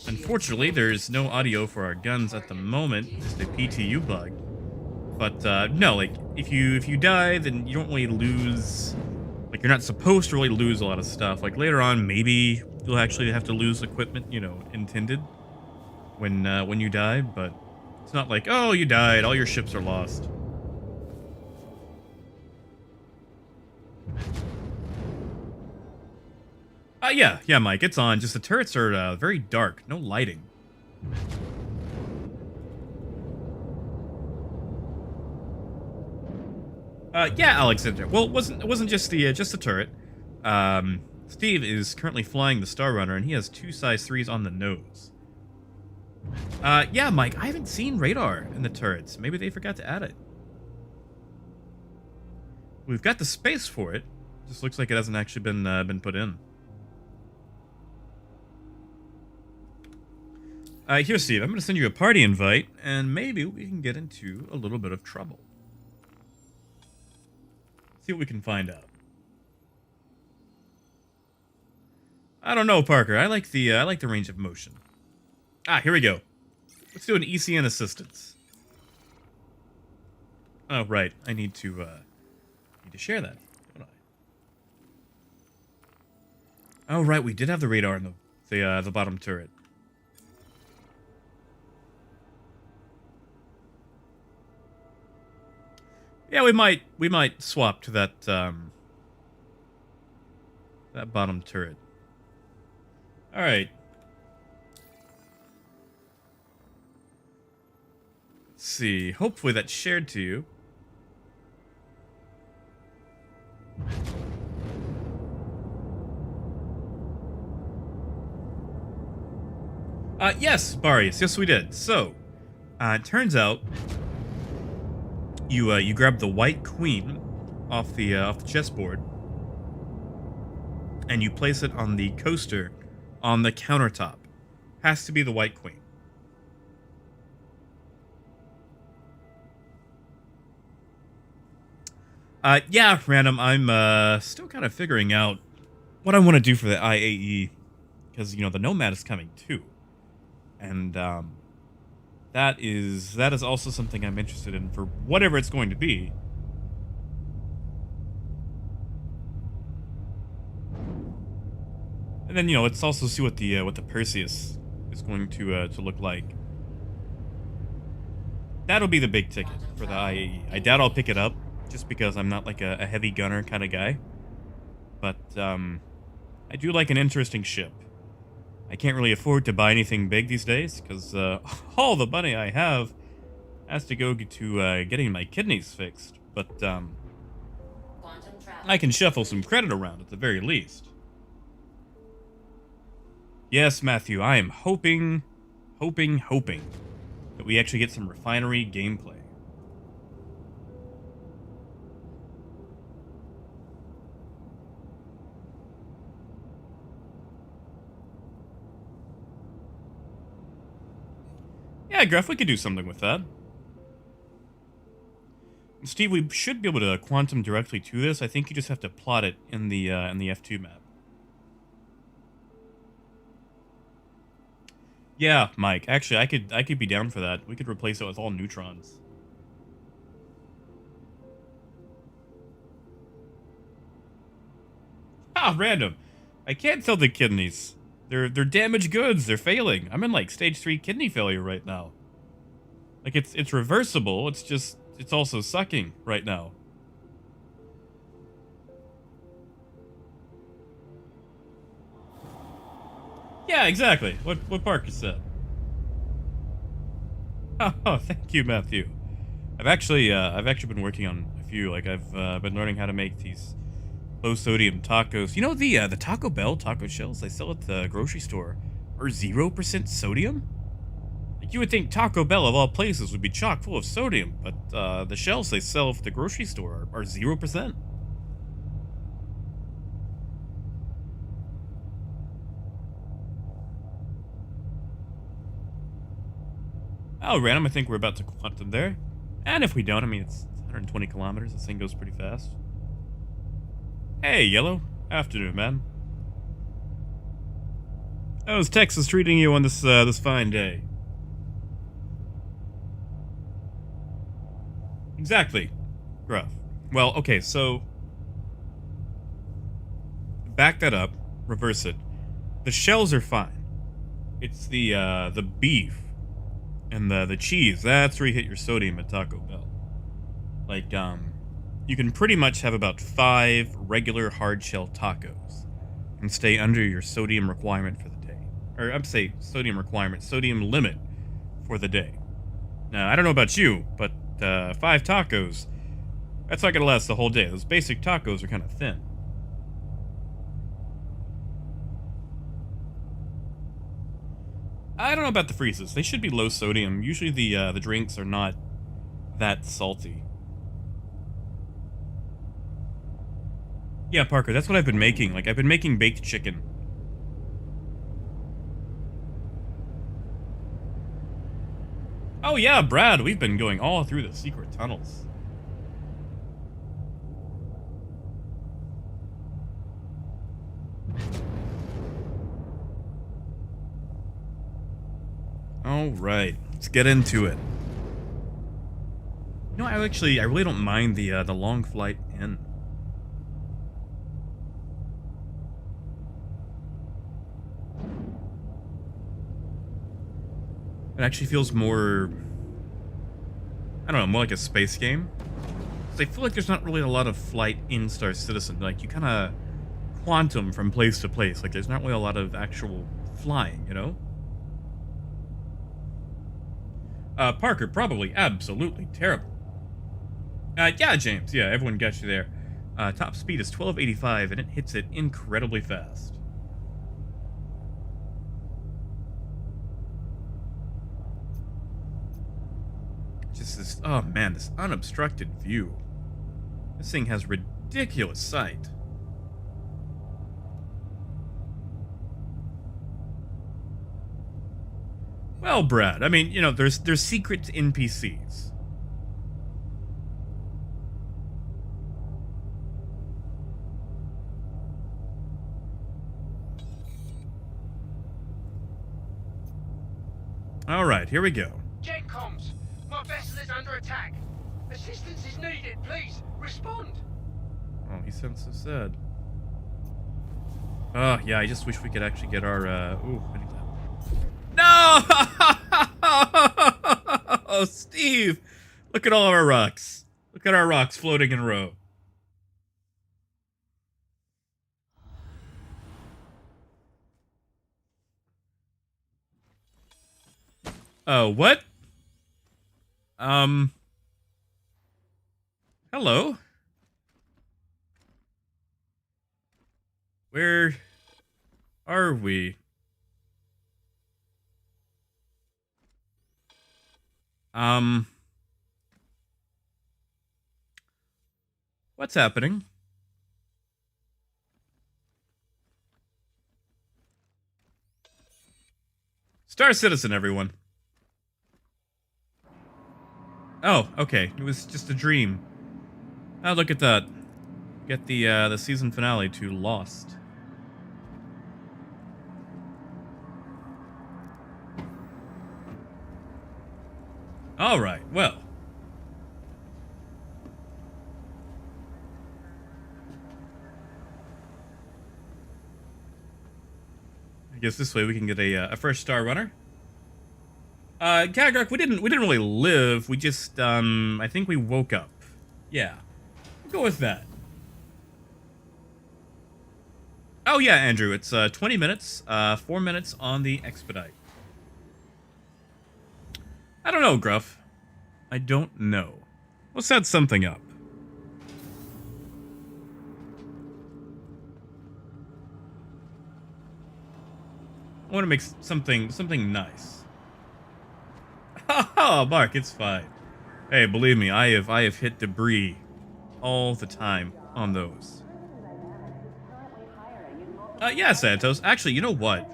A: Unfortunately, there's no audio for our guns at the moment. Just a PTU bug. But, no, like, if you die, then you don't really lose... Like, you're not supposed to really lose a lot of stuff. Like, later on, maybe you'll actually have to lose equipment, you know, intended when you die. But it's not like, oh, you died, all your ships are lost. Yeah, Mike, it's on. Just the turrets are very dark. No lighting. Yeah, Alexander. Well, it wasn't just the turret. Steve is currently flying the Star Runner, and he has 2 size 3s on the nose. Yeah, Mike, I haven't seen radar in the turrets. Maybe they forgot to add it. We've got the space for it. Just looks like it hasn't actually been put in. Here, Steve, I'm going to send you a party invite, and maybe we can get into a little bit of trouble. See what we can find out. I don't know, Parker. I like the range of motion. Ah, here we go. Let's do an ECN assistance. Oh, right. I need to share that, don't I? Oh, right. We did have the radar in the bottom turret. Yeah, we might swap to that that bottom turret. All right. Let's see. Hopefully that's shared to you. Yes, Barius. Yes, we did. So, it turns out you grab the white queen off the chessboard, and you place it on the coaster on the countertop. Has to be the white queen. Yeah, Random. I'm still kind of figuring out what I want to do for the IAE, because you know the Nomad is coming too. and that is also something I'm interested in for whatever it's going to be. And then, let's also see what the Perseus is going to look like. That'll be the big ticket for the IAE. I doubt I'll pick it up, just because I'm not like a heavy gunner kind of guy. But I do like an interesting ship. I can't really afford to buy anything big these days, because all the money I have has to go to getting my kidneys fixed. But
C: Quantum travel.
A: I can shuffle some credit around at the very least. Yes, Matthew, I am hoping that we actually get some refinery gameplay. Yeah, Graf, we could do something with that. Steve, we should be able to quantum directly to this. I think you just have to plot it in the F2 map. Yeah, Mike. Actually, I could be down for that. We could replace it with all neutrons. Ah, random. I can't sell the kidneys. They're damaged goods. They're failing. I'm in like stage 3 kidney failure right now. Like it's reversible. It's also sucking right now. Yeah, exactly. What Parker said. Oh, thank you, Matthew. I've actually been working on a few. Like I've been learning how to make these low sodium tacos. You know the Taco Bell taco shells they sell at the grocery store are 0% sodium? Like you would think Taco Bell of all places would be chock full of sodium, but the shells they sell at the grocery store are 0%. Oh, random, I think we're about to quantum there. And if we don't, I mean, it's 120 kilometers. This thing goes pretty fast. Hey, Yellow. Afternoon, man. How's Texas treating you on this fine day? Exactly, Gruff. Well, okay, so back that up, reverse it. The shells are fine. It's the beef and the cheese. That's where you hit your sodium at Taco Bell. Like, you can pretty much have about 5 regular hard shell tacos and stay under your sodium requirement for the day. Or I'm saying sodium limit for the day. Now, I don't know about you, but 5 tacos, that's not gonna last the whole day. Those basic tacos are kind of thin. I don't know about the freezes. They should be low sodium. Usually the drinks are not that salty. Yeah, Parker, that's what I've been making. Like, I've been making baked chicken. Oh yeah, Brad, we've been going all through the secret tunnels. All right, let's get into it. You know, I really don't mind the long flight in. It actually feels more, I don't know, more like a space game. 'Cause I feel like there's not really a lot of flight in Star Citizen. Like, you kind of quantum from place to place. Like, there's not really a lot of actual flying, you know? Parker, probably absolutely terrible. Yeah, James, yeah, everyone got you there. Top speed is 1285, and it hits it incredibly fast. Just this, oh man, this unobstructed view. This thing has ridiculous sight. Well, Brad, I mean, you know, there's secret NPCs. All right, here we go.
E: Gen comms, my vessel is under attack. Assistance is needed, please, respond.
A: Oh, he sounds so sad. Oh, yeah, I just wish we could actually get our, ooh, I need that. No! Oh, Steve! Look at all of our rocks. Look at our rocks floating in a row. Oh, what? Hello? Where are we? What's happening? Star Citizen, everyone. Oh, okay. It was just a dream. Oh, look at that. Get the season finale to Lost. All right. Well. I guess this way we can get a fresh star runner. Kagrok, we didn't really live. We just I think we woke up. Yeah. Go with that. Oh yeah, Andrew, it's 20 minutes, 4 minutes on the expedite. I don't know, Gruff. I don't know. We'll set something up. I want to make something nice. Oh, Mark, it's fine. Hey, believe me, I have hit debris all the time on those. Yeah, Santos. Actually, you know what?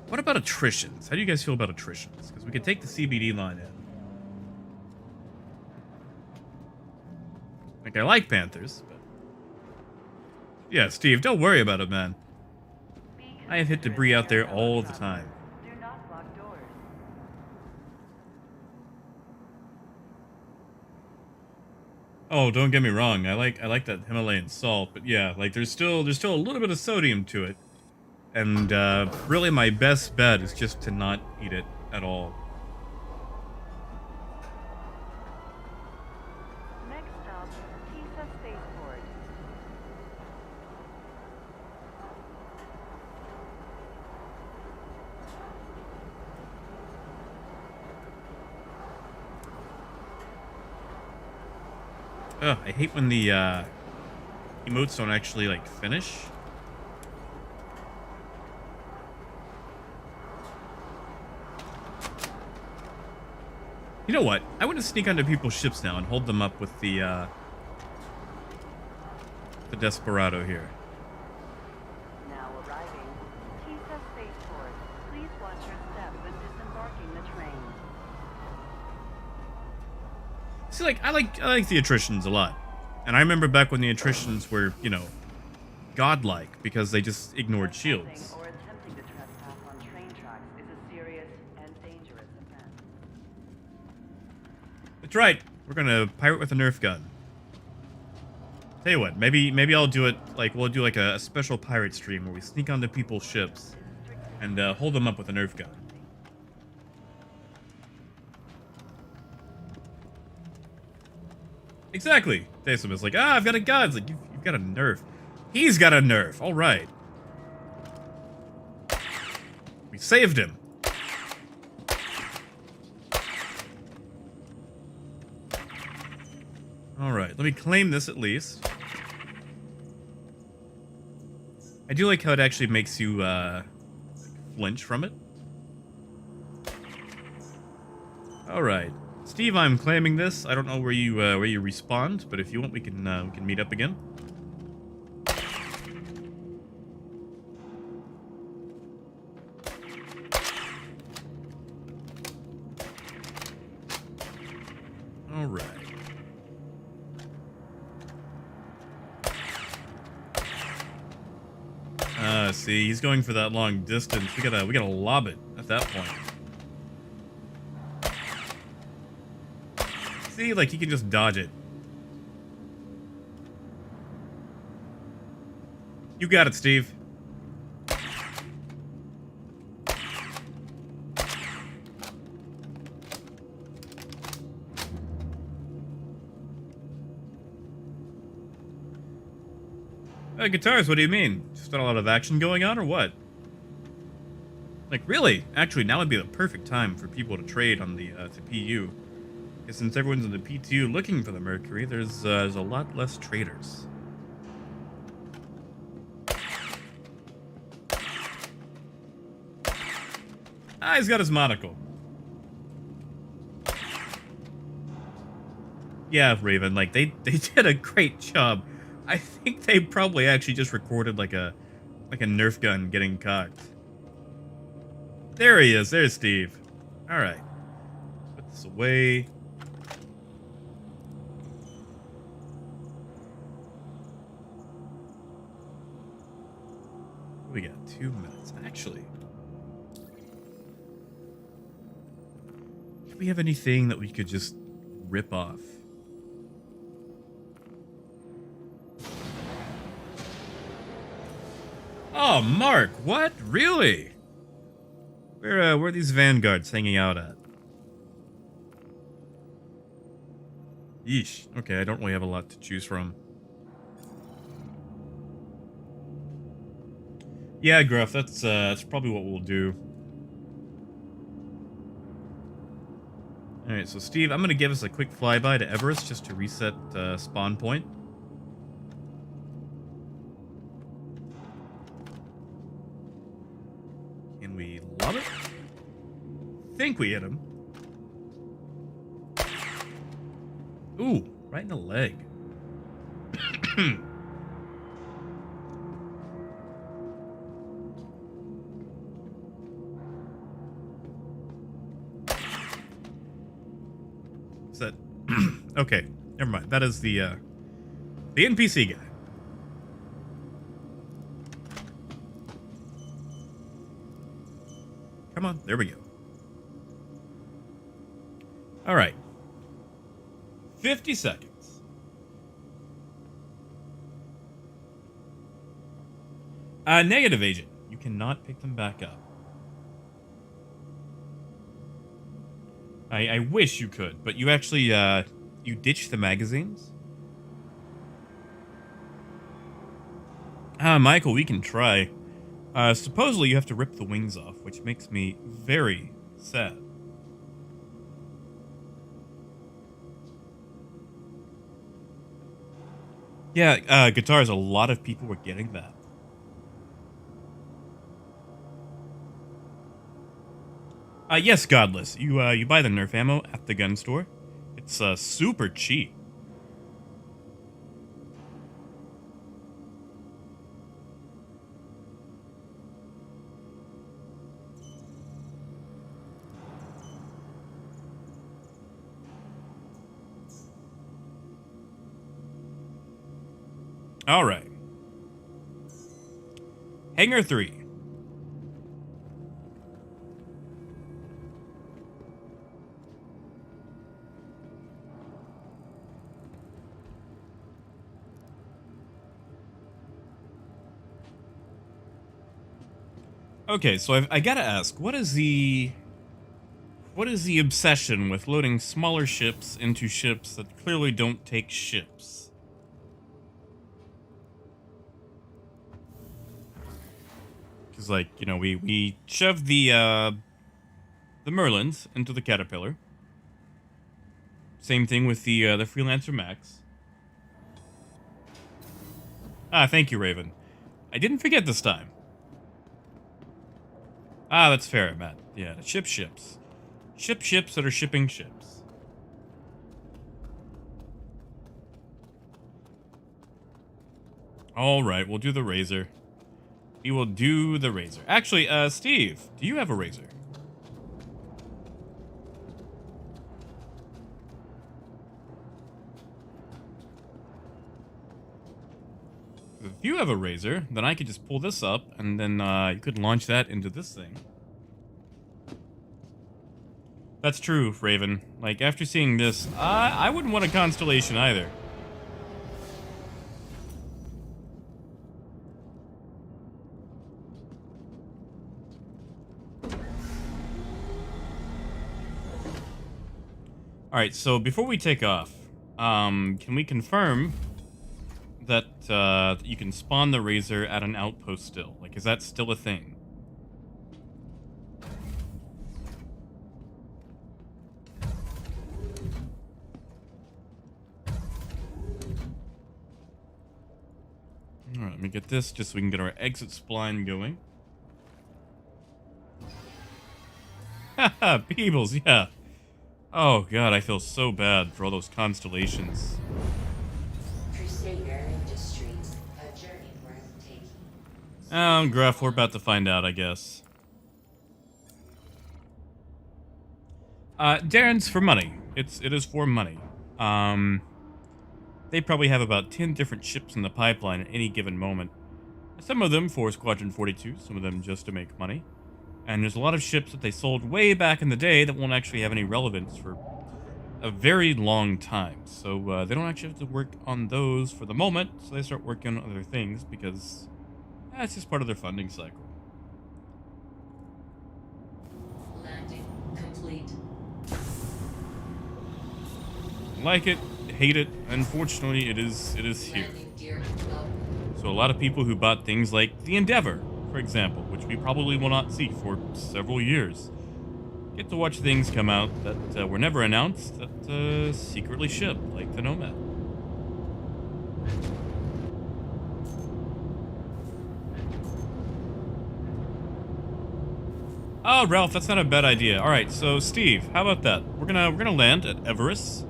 A: What about attritions? How do you guys feel about attritions? Because we could take the CBD line in. Like, I like Panthers, but... Yeah, Steve, don't worry about it, man. I have hit debris out there all the time.
B: Do not lock doors.
A: Oh, don't get me wrong. I like that Himalayan salt, but yeah, like there's still a little bit of sodium to it. And really my best bet is just to not eat it at all.
B: Next stop, Tisa Spaceport.
A: Ugh, I hate when the emotes don't actually like finish. You know what? I want to sneak onto people's ships now and hold them up with the Desperado here.
B: Now arriving, Tisa Spaceport. Please watch your step when disembarking the train.
A: See, like I like the attritions a lot, and I remember back when the attritions were, you know, godlike because they just ignored shields.
B: Or attempting to trespass on train tracks is a serious and dangerous offense.
A: That's right. We're gonna pirate with a Nerf gun. Tell you what, maybe I'll do it like we'll do like a special pirate stream where we sneak onto people's ships and hold them up with a Nerf gun. Exactly. Decimus like, I've got a gun. It's like, you've got a Nerf. He's got a Nerf. All right. We saved him. All right. Let me claim this at least. I do like how it actually makes you flinch from it. All right. Steve, I'm claiming this. I don't know where you respawned, but if you want, we can meet up again. All right. Yeah, see, he's going for that long distance. We gotta lob it at that point. See, like he can just dodge it. You got it, Steve. Guitars, what do you mean? Just not a lot of action going on, or what? Like, really? Actually, now would be the perfect time for people to trade on the PU. Because since everyone's in the P2 looking for the Mercury, there's a lot less traders. Ah, he's got his monocle. Yeah, Raven, like, they did a great job. I think they probably actually just recorded like a Nerf gun getting cocked. There he is. There's Steve. All right. Put this away. We got 2 minutes. Actually, do we have anything that we could just rip off? Oh, Mark, what? Really? Where are these vanguards hanging out at? Yeesh. Okay, I don't really have a lot to choose from. Yeah, Gruff, that's probably what we'll do. Alright, so Steve, I'm gonna give us a quick flyby to Everest just to reset spawn point. Can we lob it? Think we hit him. Ooh, right in the leg. Is that okay? Never mind. That is the NPC guy. Come on, there we go. All right. 50 seconds. Negative agent. You cannot pick them back up. I wish you could, but you actually, you ditched the magazines? Michael, we can try. Supposedly you have to rip the wings off, which makes me very sad. Yeah, guitars, a lot of people were getting that. Yes, Godless. You buy the Nerf ammo at the gun store. It's, super cheap. All right. Hangar 3. Okay, so I gotta ask, what is the obsession with loading smaller ships into ships that clearly don't take ships? Because, like, you know, we shoved the Merlins into the Caterpillar. Same thing with the Freelancer Max. Ah, thank you, Raven. I didn't forget this time. Ah, that's fair, Matt. Yeah, ships. Ships that are shipping ships. Alright, we'll do the Razor. We will do the Razor. Actually, Steve, do you have a Razor? If you have a razor, then I could just pull this up, and then you could launch that into this thing. That's true, Raven. Like, after seeing this, I wouldn't want a constellation either. Alright, so before we take off, can we confirm that you can spawn the razor at an outpost still? Like, is that still a thing? Alright, let me get this just so we can get our exit spline going. Haha, Peebles, yeah. Oh god, I feel so bad for all those constellations.
C: Crusader Industries, a journey breathtaking.
A: Gruff, we're about to find out, I guess. Darren's for money. It is for money. They probably have about 10 different ships in the pipeline at any given moment. Some of them for Squadron 42, some of them just to make money. And there's a lot of ships that they sold way back in the day that won't actually have any relevance for a very long time. So they don't actually have to work on those for the moment, so they start working on other things because that's just part of their funding cycle.
C: Landing complete.
A: Like it, hate it, unfortunately it is here.
C: Landing gear up.
A: So a lot of people who bought things like the Endeavor, for example, which we probably will not see for several years, get to watch things come out that were never announced that secretly ship, like the Nomad. Oh, Ralph, that's not a bad idea. All right, so Steve, how about that? We're gonna land at Everest.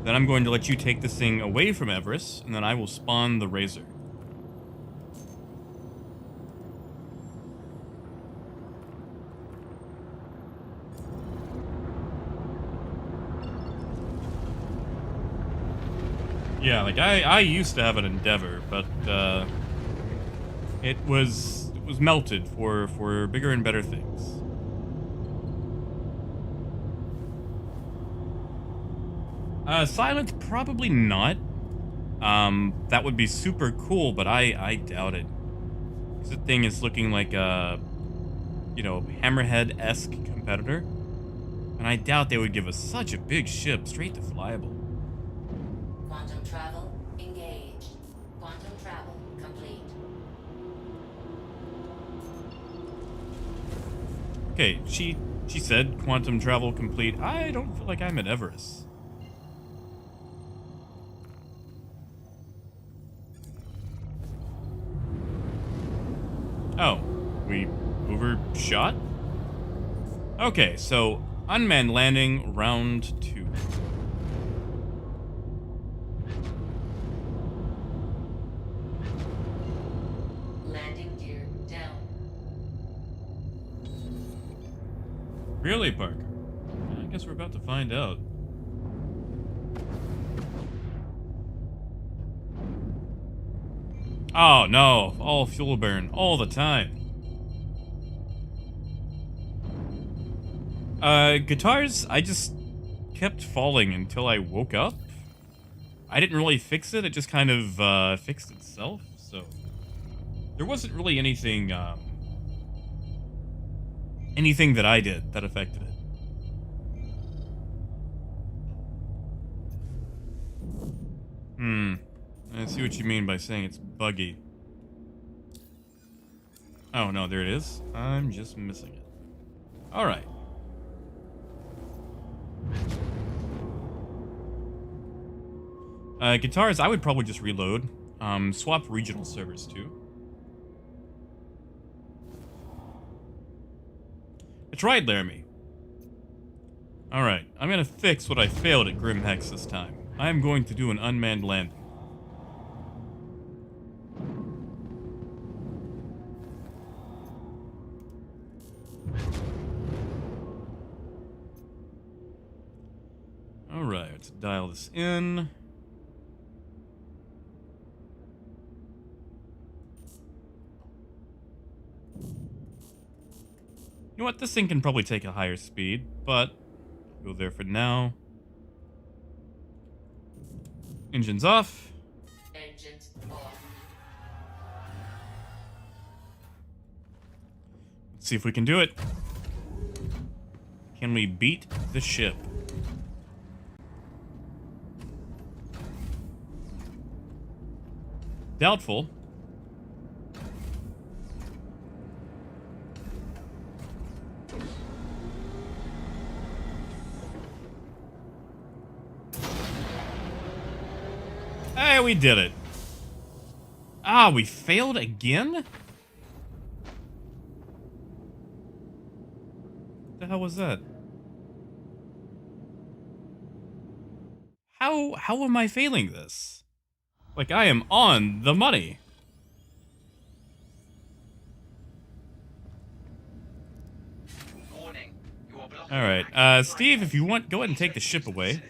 A: Then I'm going to let you take this thing away from Everest, and then I will spawn the Razor. Yeah, like I used to have an Endeavor, but it was melted for bigger and better things. Silent, probably not. That would be super cool, but I doubt it. This thing is looking like a, Hammerhead-esque competitor, and I doubt they would give us such a big ship straight to flyable.
C: Quantum travel engaged. Quantum travel complete.
A: Okay, she said quantum travel complete. I don't feel like I'm at Everest. Oh, we overshot? Okay, so unmanned landing round 2.
C: Landing gear down.
A: Really, Parker? I guess we're about to find out. Oh no, all fuel burn all the time. Guitars, I just kept falling until I woke up. I didn't really fix it, it just kind of fixed itself, so there wasn't really anything that I did that affected it. I see what you mean by saying it's buggy. Oh, no, there it is. I'm just missing it. Alright. Guitars, I would probably just reload. Swap regional servers, too. That's right, Laramie. Alright, I'm gonna fix what I failed at Grim Hex this time. I am going to do an unmanned landing. Alright, let's dial this in. know what? This thing can probably take a higher speed, but go there for now. Engines off.
C: Engines off.
A: Let's see if we can do it. Can we beat the ship? Doubtful. Hey, we did it. Ah, we failed again? What the hell was that? How am I failing this? Like, I am on the money.
E: Warning. You are blocking
A: Alright, Steve, if you want, go ahead and take the ship away.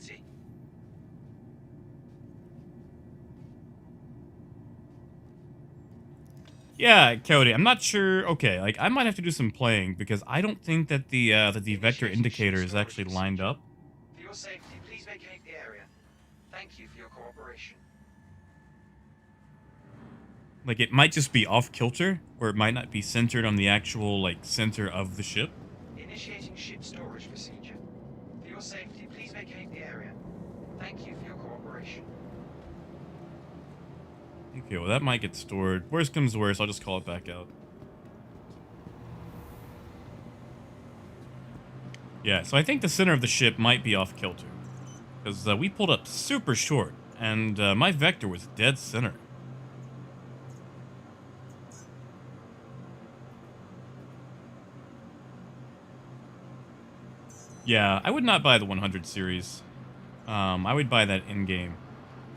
A: Yeah, Cody, I'm not sure. Okay, like, I might have to do some playing because I don't think that the vector indicator is actually lined up.
E: For your safety, please vacate the area. Thank you for your cooperation.
A: Like, it might just be off kilter, or it might not be centered on the actual, like, center of the ship.
E: Initiating ship storage procedure. For your safety, please vacate the area. Thank you for your cooperation.
A: Okay, well, that might get stored. Worst comes to worst, I'll just call it back out. Yeah, so I think the center of the ship might be off kilter. Because we pulled up super short, and my vector was dead center. Yeah, I would not buy the 100 series. I would buy that in-game.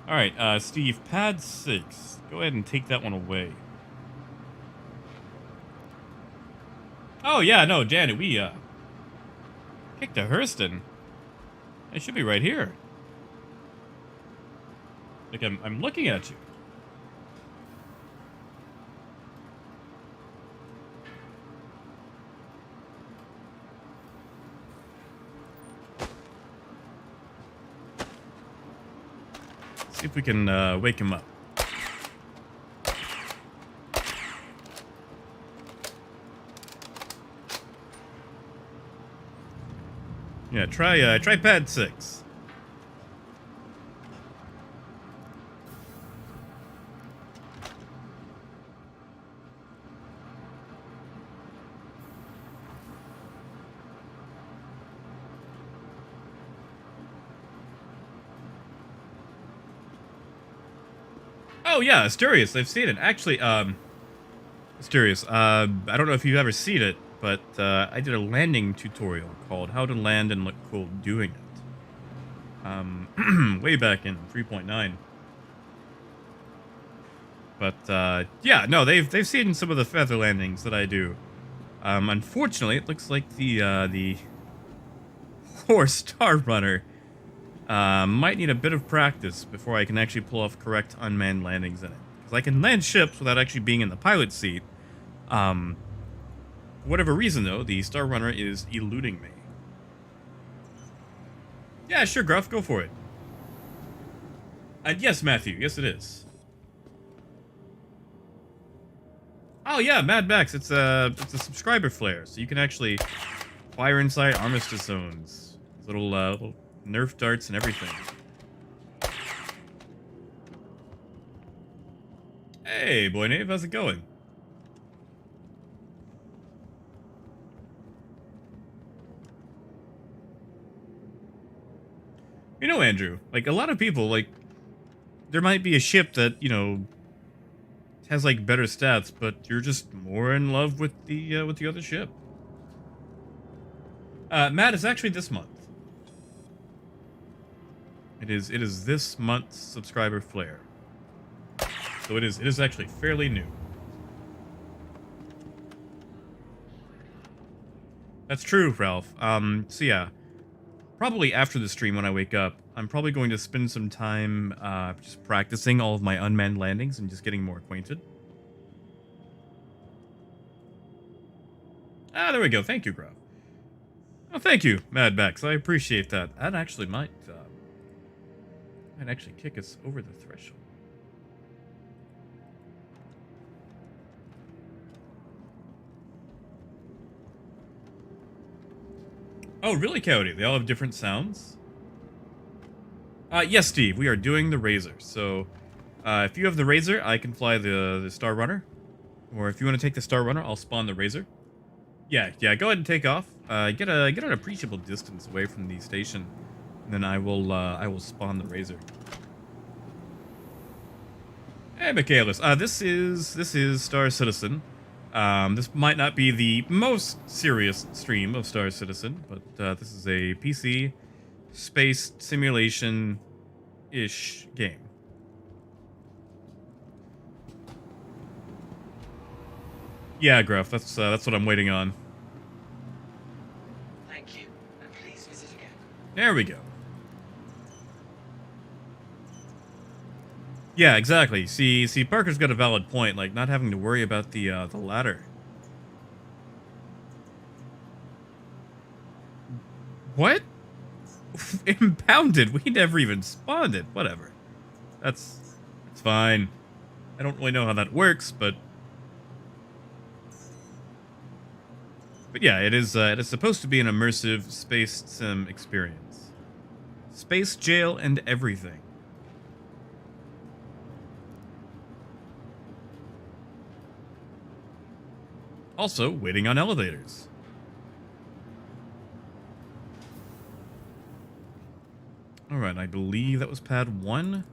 A: Alright, Steve, pad 6. Go ahead and take that one away. Oh, yeah, no, Janet, we, kicked a Hurston. It should be right here. Like, I'm looking at you. See if we can wake him up. Yeah, try pad 6. Oh yeah, Asturias, I've seen it. Actually, Asturias, I don't know if you've ever seen it, but I did a landing tutorial called How to Land and Look Cool Doing It. Way back in 3.9. But yeah, no, they've seen some of the feather landings that I do. Unfortunately, it looks like the poor Star Runner might need a bit of practice before I can actually pull off correct unmanned landings in it. Because I can land ships without actually being in the pilot seat. For whatever reason, though, the Star Runner is eluding me. Yeah, sure, Gruff, go for it. Yes, Matthew, yes it is. Oh yeah, Mad Max, it's a subscriber flare, so you can actually fire inside armistice zones. Little Nerf darts and everything. Hey, Boy Nave, how's it going? You know, Andrew, like, a lot of people, like, there might be a ship that, you know, has, like, better stats, but you're just more in love with the other ship. Matt, it's actually this month. It is this month's subscriber flare. So it is actually fairly new. That's true, Ralph. So yeah, probably after the stream when I wake up, I'm probably going to spend some time just practicing all of my unmanned landings and just getting more acquainted. Ah, there we go. Thank you, Graf. Oh, thank you, Mad Max. I appreciate that. That actually might actually kick us over the threshold. Oh, really, Coyote? They all have different sounds? Yes, Steve. We are doing the Razor. So, if you have the Razor, I can fly the Star Runner. Or if you want to take the Star Runner, I'll spawn the Razor. Yeah, go ahead and take off. Get an appreciable distance away from the station, and then I will spawn the Razor. Hey, Michaelis. This is Star Citizen. This might not be the most serious stream of Star Citizen, but this is a PC space simulation-ish game. Yeah, Graf, that's what I'm waiting on.
E: Thank you, and please visit again.
A: There we go. Yeah, exactly. See, Parker's got a valid point, like not having to worry about the ladder. What? Impounded? We never even spawned it. Whatever. It's fine. I don't really know how that works, but yeah, it is supposed to be an immersive space sim experience. Space jail and everything. Also, waiting on elevators. Alright, I believe that was pad 1.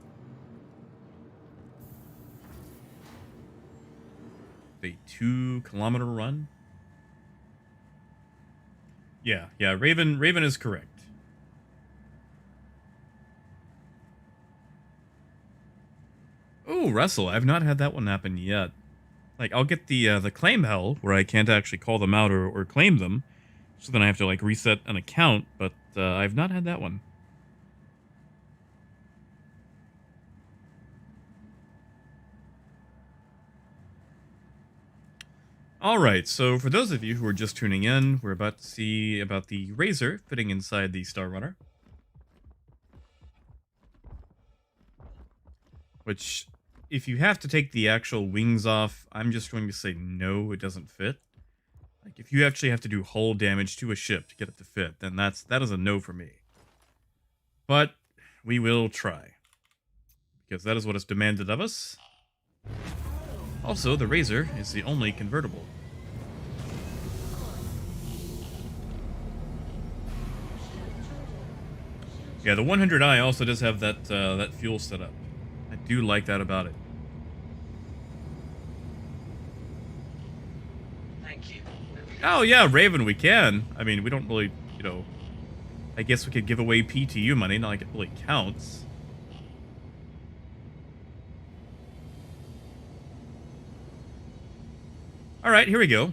A: A 2-kilometer run. Yeah, Raven is correct. Oh, Russell, I've not had that one happen yet. Like, I'll get the claim hell, where I can't actually call them out or claim them, so then I have to, like, reset an account, but I've not had that one. Alright, so for those of you who are just tuning in, we're about to see about the Razor fitting inside the Star Runner. Which, if you have to take the actual wings off, I'm just going to say no, it doesn't fit. Like, if you actually have to do hull damage to a ship to get it to fit, then that is a no for me. But we will try, because that is what is demanded of us. Also, the Razor is the only convertible. Yeah, the 100i also does have that fuel setup. I do like that about it.
E: Thank you.
A: Oh yeah, Raven, we can. I mean, we don't really, I guess we could give away PTU money, not like it really counts. Alright, here we go.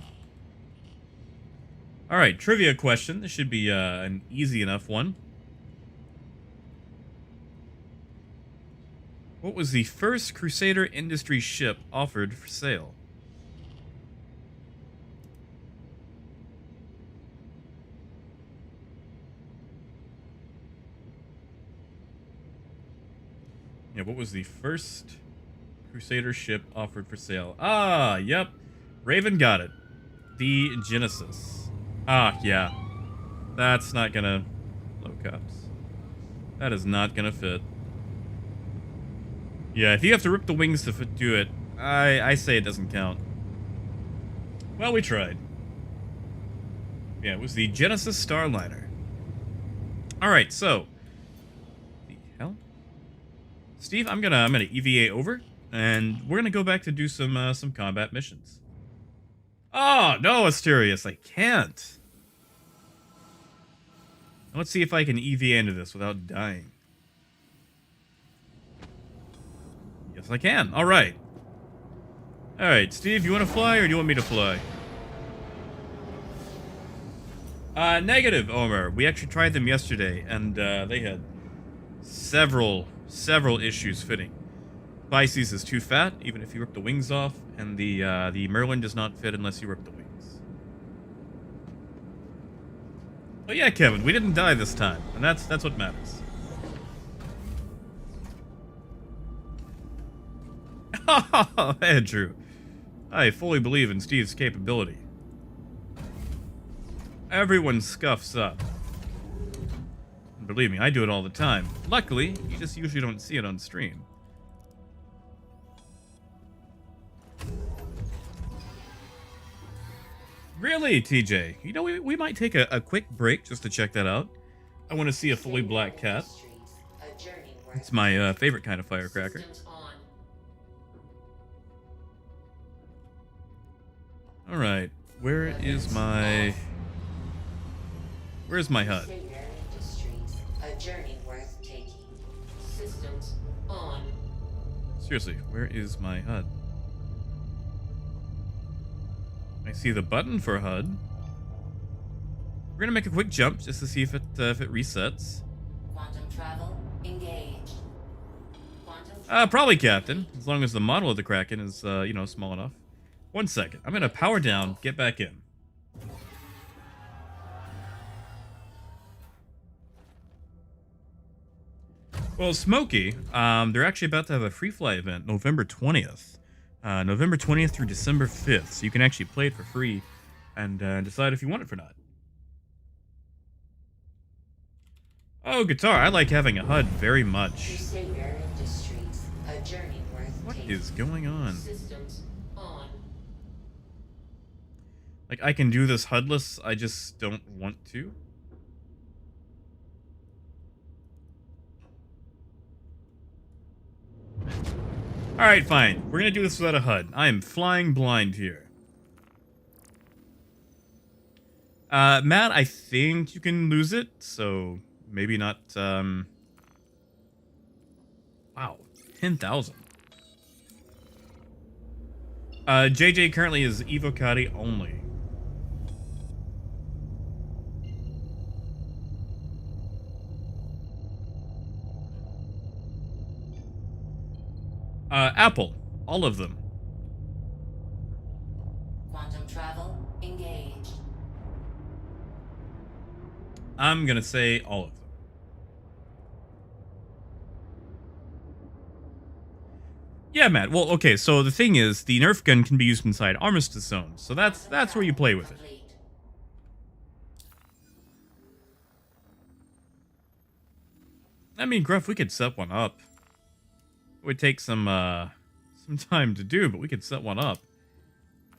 A: Alright, trivia question. This should be an easy enough one. What was the first Crusader Industry ship offered for sale? Yeah, what was the first Crusader ship offered for sale? Ah, yep. Raven got it. The Genesis. Ah, yeah. That's not gonna... Low caps. That is not gonna fit. Yeah, if you have to rip the wings to do it, I say it doesn't count. Well, we tried. Yeah, it was the Genesis Starliner. Alright, so... The hell? Steve, I'm gonna EVA over, and we're gonna go back to do some combat missions. Oh, no, Asterius, I can't. Let's see if I can EVA into this without dying. Yes, I can. All right. All right, Steve, you want to fly or do you want me to fly? Negative, Omer. We actually tried them yesterday, and they had several issues fitting. Pisces is too fat, even if you rip the wings off, and the Merlin does not fit unless you rip the wings. But yeah, Kevin, we didn't die this time, and that's what matters. Andrew, I fully believe in Steve's capability. Everyone scuffs up. And believe me, I do it all the time. Luckily, you just usually don't see it on stream. Really, TJ? You know, we might take a quick break just to check that out. I want to see a fully black cat. It's my favorite kind of firecracker.
C: Systems on.
A: Alright, where's my HUD?
C: Savior Industries, a journey worth taking. Systems on.
A: Seriously, where is my HUD? I see the button for HUD. We're gonna make a quick jump just to see if it resets.
C: Quantum travel engaged. Quantum
A: Probably Captain, as long as the model of the Kraken is, you know, small enough. 1 second. I'm gonna power down, get back in. Well, Smokey, they're actually about to have a free fly event November 20th. November 20th through December 5th, so you can actually play it for free and decide if you want it or not. Oh, guitar, I like having a HUD very much.
C: Savior Industries, a journey worth
A: What
C: taking.
A: is going on?
C: Systems on.
A: Like, I can do this HUDless, I just don't want to. Alright, fine. We're gonna do this without a HUD. I am flying blind here. Matt, I think you can lose it, so maybe not, Wow, 10,000. JJ currently is Evocati only. Apple. All of them.
C: Quantum travel engaged.
A: I'm gonna say all of them. Yeah, Matt. Well, okay, so the thing is, the Nerf gun can be used inside armistice zones, so that's where you play with it.
C: Complete.
A: I mean, Gruff, we could set one up. It would take some time to do, but we could set one up.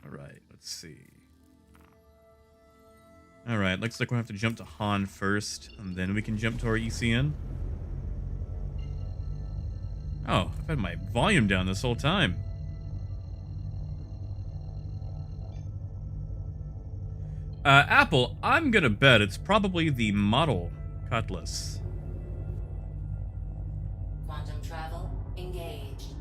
A: Alright, let's see. Alright, looks like we'll have to jump to Han first, and then we can jump to our ECN. Oh, I've had my volume down this whole time. Apple, I'm gonna bet it's probably the model Cutlass.
C: Quantum travel engaged.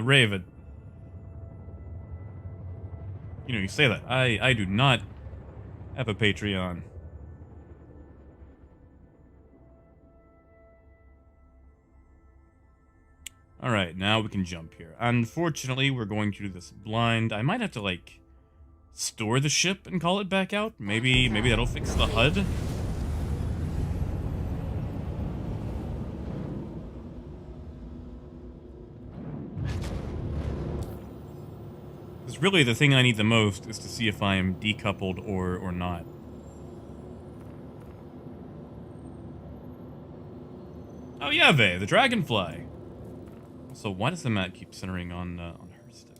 A: Raven. You know, you say that. I do not have a Patreon. Alright, now we can jump here. Unfortunately, we're going to do this blind. I might have to, like, store the ship and call it back out. Maybe that'll fix the HUD. Because really the thing I need the most is to see if I am decoupled or not. Oh yeah, Vey, the dragonfly. So why does the map keep centering on Hurston?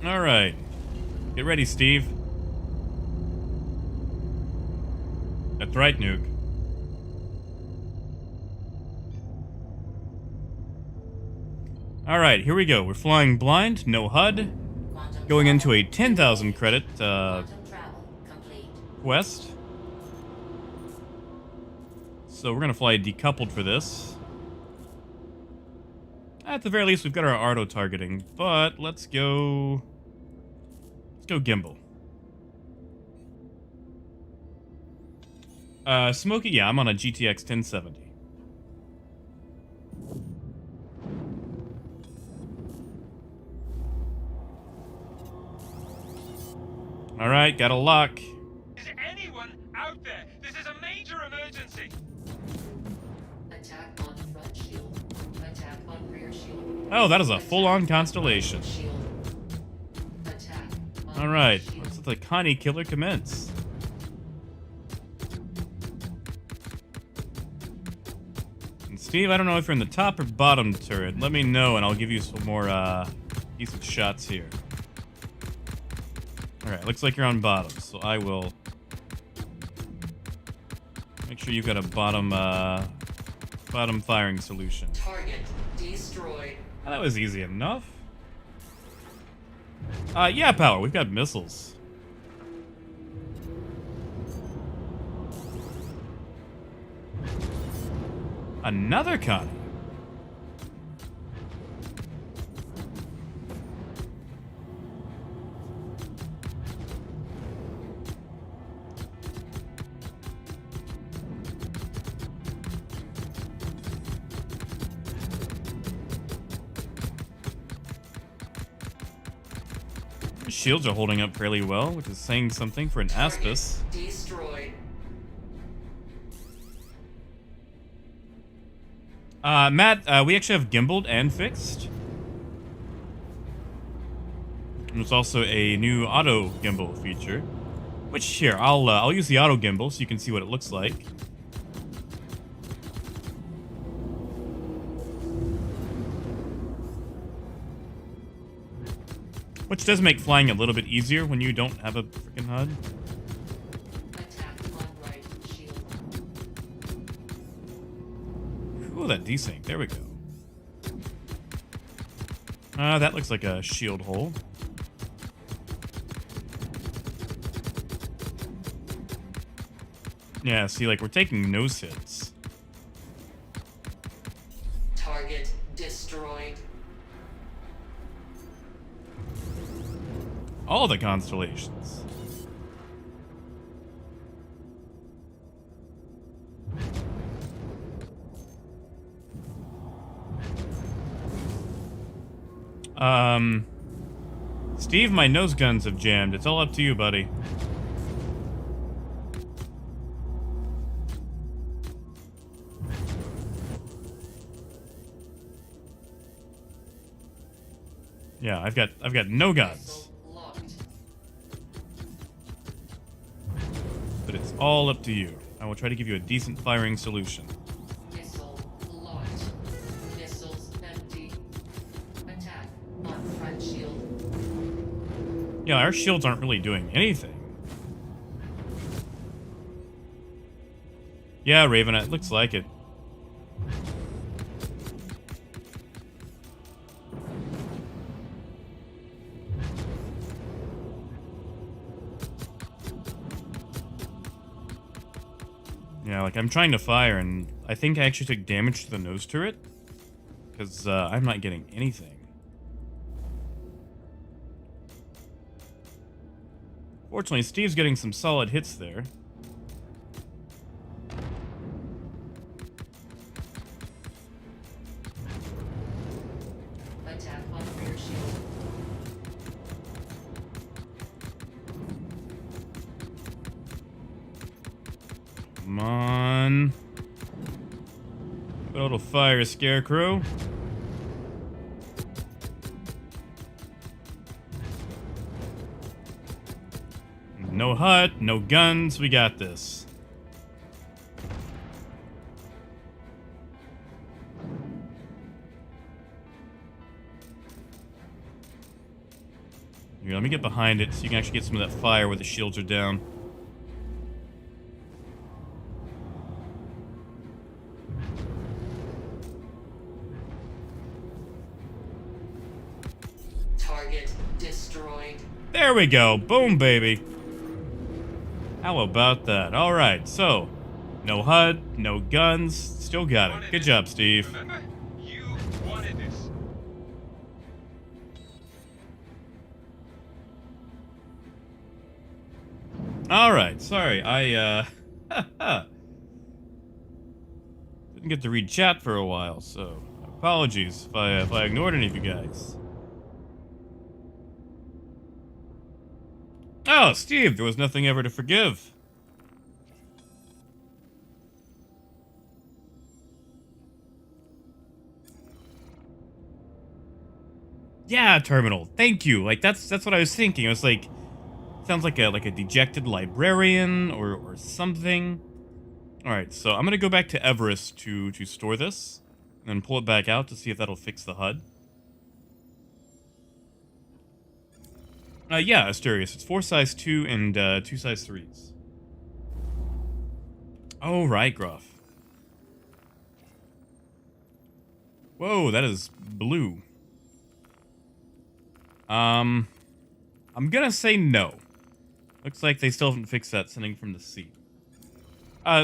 A: All right, get ready, Steve. That's right, Nuke. All right, here we go. We're flying blind, no HUD.
C: Quantum
A: Going into
C: travel
A: a 10,000 credit
C: Quantum travel complete.
A: quest. So we're gonna fly decoupled for this. At the very least, we've got our auto targeting, but let's go gimbal. Smokey, yeah, I'm on a GTX 1070. Alright, got a lock.
E: Is anyone out there? This is a major emergency.
C: Attack on front shield. Attack on rear shield.
A: Oh, that is a full-on constellation.
C: Shield. Attack on
A: Alright,
C: shield.
A: let's let the Connie killer commence. And Steve, I don't know if you're in the top or bottom turret. Let me know and I'll give you some more, decent shots here. Alright, looks like you're on bottom, so I will make sure you've got a bottom firing solution.
C: Target destroyed.
A: Oh, that was easy enough. Yeah, Power, we've got missiles. Another Connie. Shields are holding up fairly well, which is saying something for an Aspis.
C: Destroyed.
A: Matt, we actually have gimbaled and fixed. And there's also a new auto gimbal feature. Which here, I'll use the auto gimbal so you can see what it looks like. Which does make flying a little bit easier when you don't have a freaking HUD.
C: Attack on right shield.
A: Ooh, that desync. There we go. That looks like a shield hole. Yeah, see, like, we're taking nose hits.
C: Target destroyed.
A: All the constellations. Steve, my nose guns have jammed. It's all up to you, buddy. Yeah, I've got no guns.
C: Missile locked.
A: But it's all up to you. I will try to give you a decent firing solution.
C: Missile locked. Missiles empty. Attack on front shield.
A: Yeah, our shields aren't really doing anything. Yeah, Raven, it looks like it. Yeah, like, I'm trying to fire, and I think I actually took damage to the nose turret. Because, I'm not getting anything. Fortunately, Steve's getting some solid hits there.
C: Attack on rear shield.
A: Come on. Good little fire, Scarecrow. No hut, no guns, we got this. Here, let me get behind it so you can actually get some of that fire where the shields are down.
C: Target destroyed.
A: There we go. Boom, baby. How about that? All right, so no HUD, no guns, still got it. Good job, Steve.
E: Remember? You wanted this.
A: All right, sorry, I Didn't get to read chat for a while, so apologies if I ignored any of you guys. Oh, Steve, there was nothing ever to forgive. Yeah, Terminal. Thank you. Like that's what I was thinking. I was like, sounds like a dejected librarian or something. All right, so I'm gonna go back to Everest to store this, and then pull it back out to see if that'll fix the HUD. Yeah, Asterius. It's 4 size 2 and 2 size 3s. Oh, right, Gruff. Whoa, that is blue. I'm gonna say no. Looks like they still haven't fixed that sending from the sea.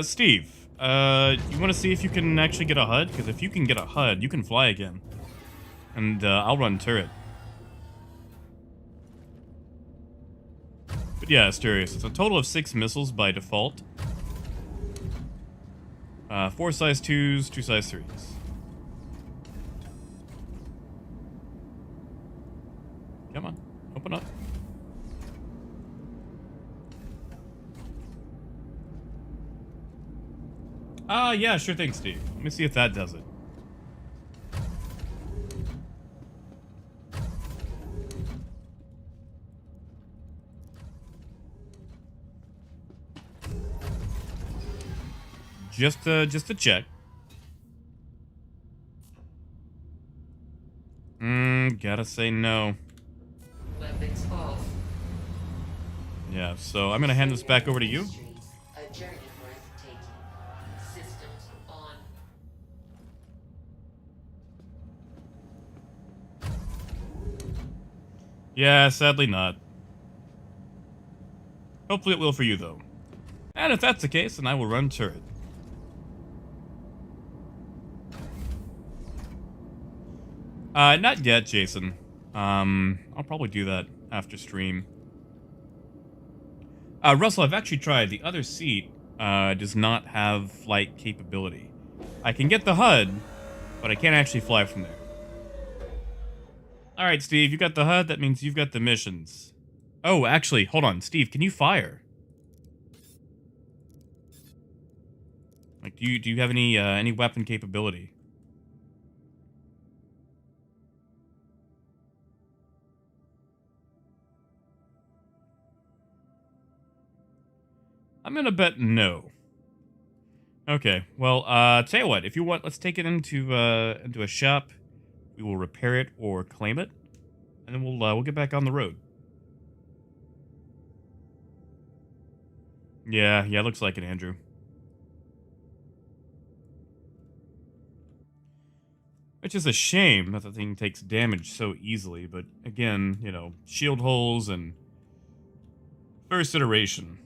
A: Steve, you want to see if you can actually get a HUD? Because if you can get a HUD, you can fly again. And, I'll run turret. But yeah, Asterius, it's a total of 6 missiles by default. 4 size 2s, 2 size 3s. Come on, open up. Yeah, sure thing, Steve. Let me see if that does it. Just to check. Gotta say no.
C: Weapons off.
A: Yeah, so I'm gonna hand this back over to you.
C: A journey worth taking. Systems on.
A: Yeah, sadly not. Hopefully it will for you, though. And if that's the case, then I will run turret. Not yet, Jason. I'll probably do that after stream. Russell, I've actually tried. The other seat, does not have flight capability. I can get the HUD, but I can't actually fly from there. Alright, Steve, you got the HUD, that means you've got the missions. Oh, actually, hold on. Steve, can you fire? Like, do you have any weapon capability? I'm gonna bet no. Okay, well, tell you what, if you want, let's take it into a shop. We will repair it or claim it, and then we'll get back on the road. Yeah, looks like it, Andrew. Which is a shame that the thing takes damage so easily, but again, you know, shield holes and first iteration.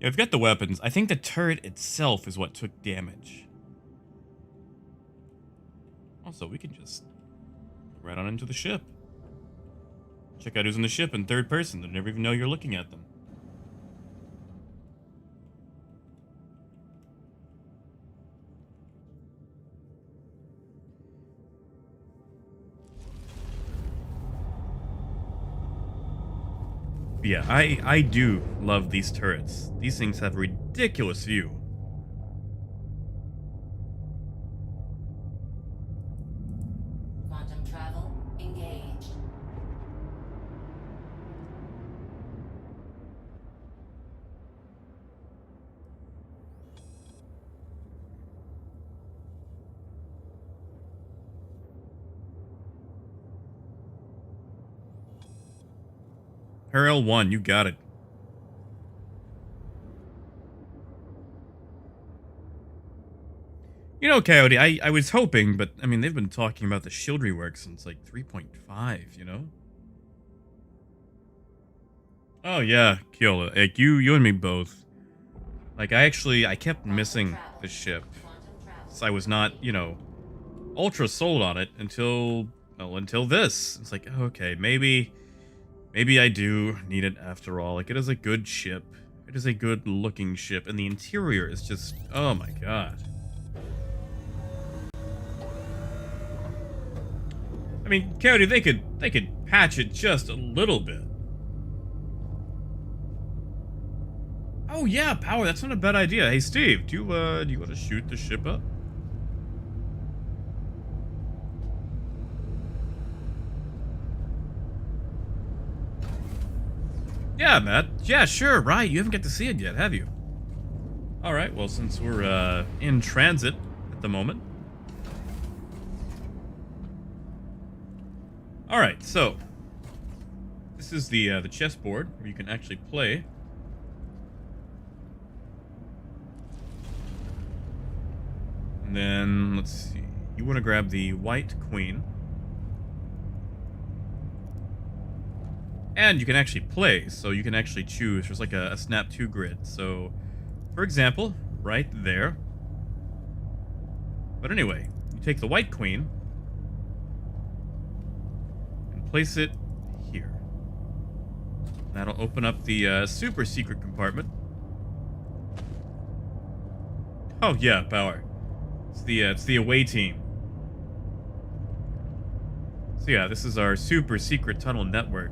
A: Yeah, I've got the weapons. I think the turret itself is what took damage. Also, we can just go right on into the ship. Check out who's in the ship in third person. They never even know you're looking at them. Yeah, I do love these turrets. These things have a ridiculous view.
C: Quantum travel engaged.
A: Her L1, you got it. You know, Coyote, I was hoping, but, I mean, they've been talking about the shield rework since, like, 3.5, you know? Oh, yeah, Kyola. Like, you and me both. Like, I kept missing the ship. So I was not, you know, ultra sold on it until this. It's like, okay, maybe Maybe I do need it after all. Like, it is a good ship. It is a good looking ship, and the interior is just, oh my god. I mean, Cody, they could patch it just a little bit. Oh yeah, power, that's not a bad idea. Hey Steve, do you want to shoot the ship up? Yeah, Matt. Yeah, sure, right. You haven't got to see it yet, have you? Alright, well, since we're in transit at the moment. Alright, so this is the chessboard where you can actually play. And then, let's see. You want to grab the white queen. And you can actually play, so you can actually choose. There's like a snap 2 grid. So, for example, right there. But anyway, you take the white queen and place it here. That'll open up the super secret compartment. Oh yeah, power. It's the away team. So yeah, this is our super secret tunnel network,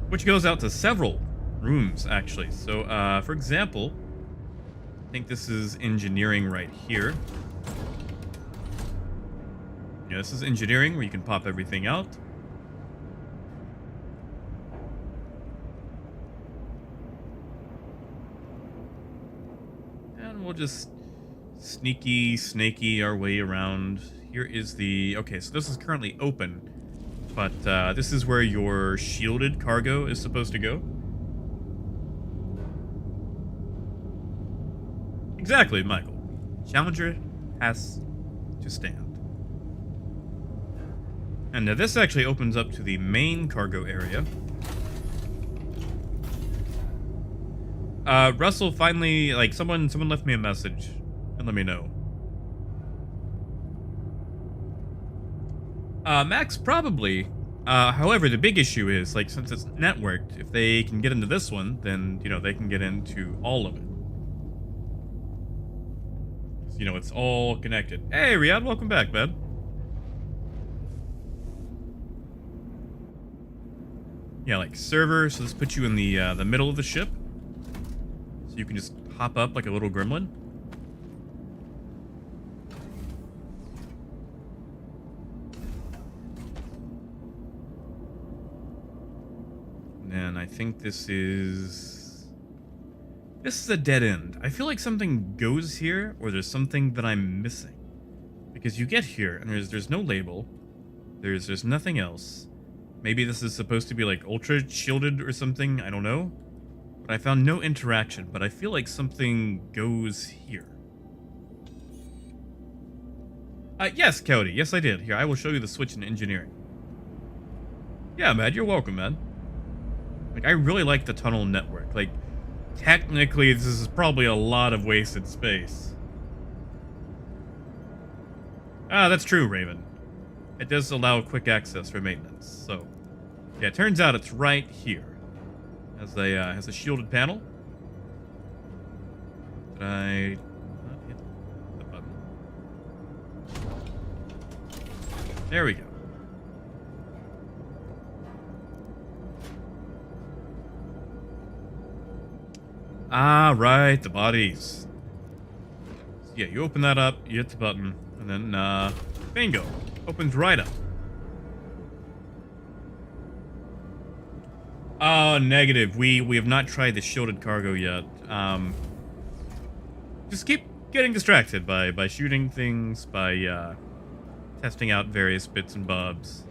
A: which goes out to several rooms, actually. So, for example, I think this is engineering right here. Yeah, this is engineering, where you can pop everything out. And we'll just snaky our way around. Here is the... Okay, so this is currently open. But this is where your shielded cargo is supposed to go. Exactly, Michael. Challenger has to stand. And now this actually opens up to the main cargo area. Russell finally, like, someone left me a message and let me know. Max, probably. However, the big issue is, like, since it's networked, if they can get into this one, then, you know, they can get into all of it. You know, it's all connected. Hey, Riyadh, welcome back, bud. Yeah, like, server, so this puts you in the middle of the ship. So you can just hop up like a little gremlin. And I think this is a dead end. I feel like something goes here, or there's something that I'm missing. Because you get here, and there's no label. There's nothing else. Maybe this is supposed to be like ultra shielded or something, I don't know. But I found no interaction, but I feel like something goes here. Yes, Cody, yes I did. Here, I will show you the switch in engineering. Yeah, man, you're welcome, man. Like, I really like the tunnel network. Like, technically, this is probably a lot of wasted space. Ah, that's true, Raven. It does allow quick access for maintenance, so... Yeah, it turns out it's right here. Has a shielded panel. Did I not hit the button? There we go. Ah, right, the bodies. So yeah, you open that up, you hit the button, and then, bingo. Opens right up. Oh, negative. We have not tried the shielded cargo yet. Just keep getting distracted by shooting things, by, testing out various bits and bobs.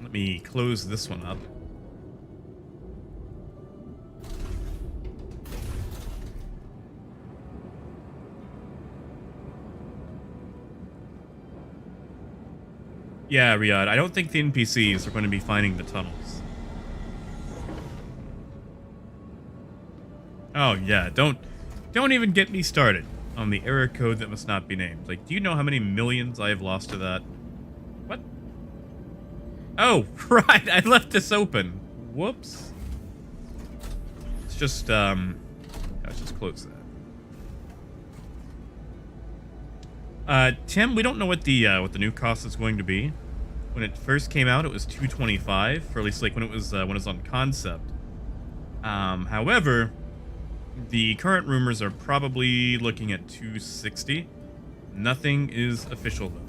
A: Let me close this one up. Yeah, Riyadh, I don't think the NPCs are going to be finding the tunnels. Oh, yeah, don't even get me started on the error code that must not be named. Like, do you know how many millions I have lost to that? What? Oh, right. I left this open. Whoops. Let's just, let's just close that. Tim, we don't know what the new cost is going to be. When it first came out, it was $225, or at least like when it was on concept. However, the current rumors are probably looking at $260. Nothing is official though.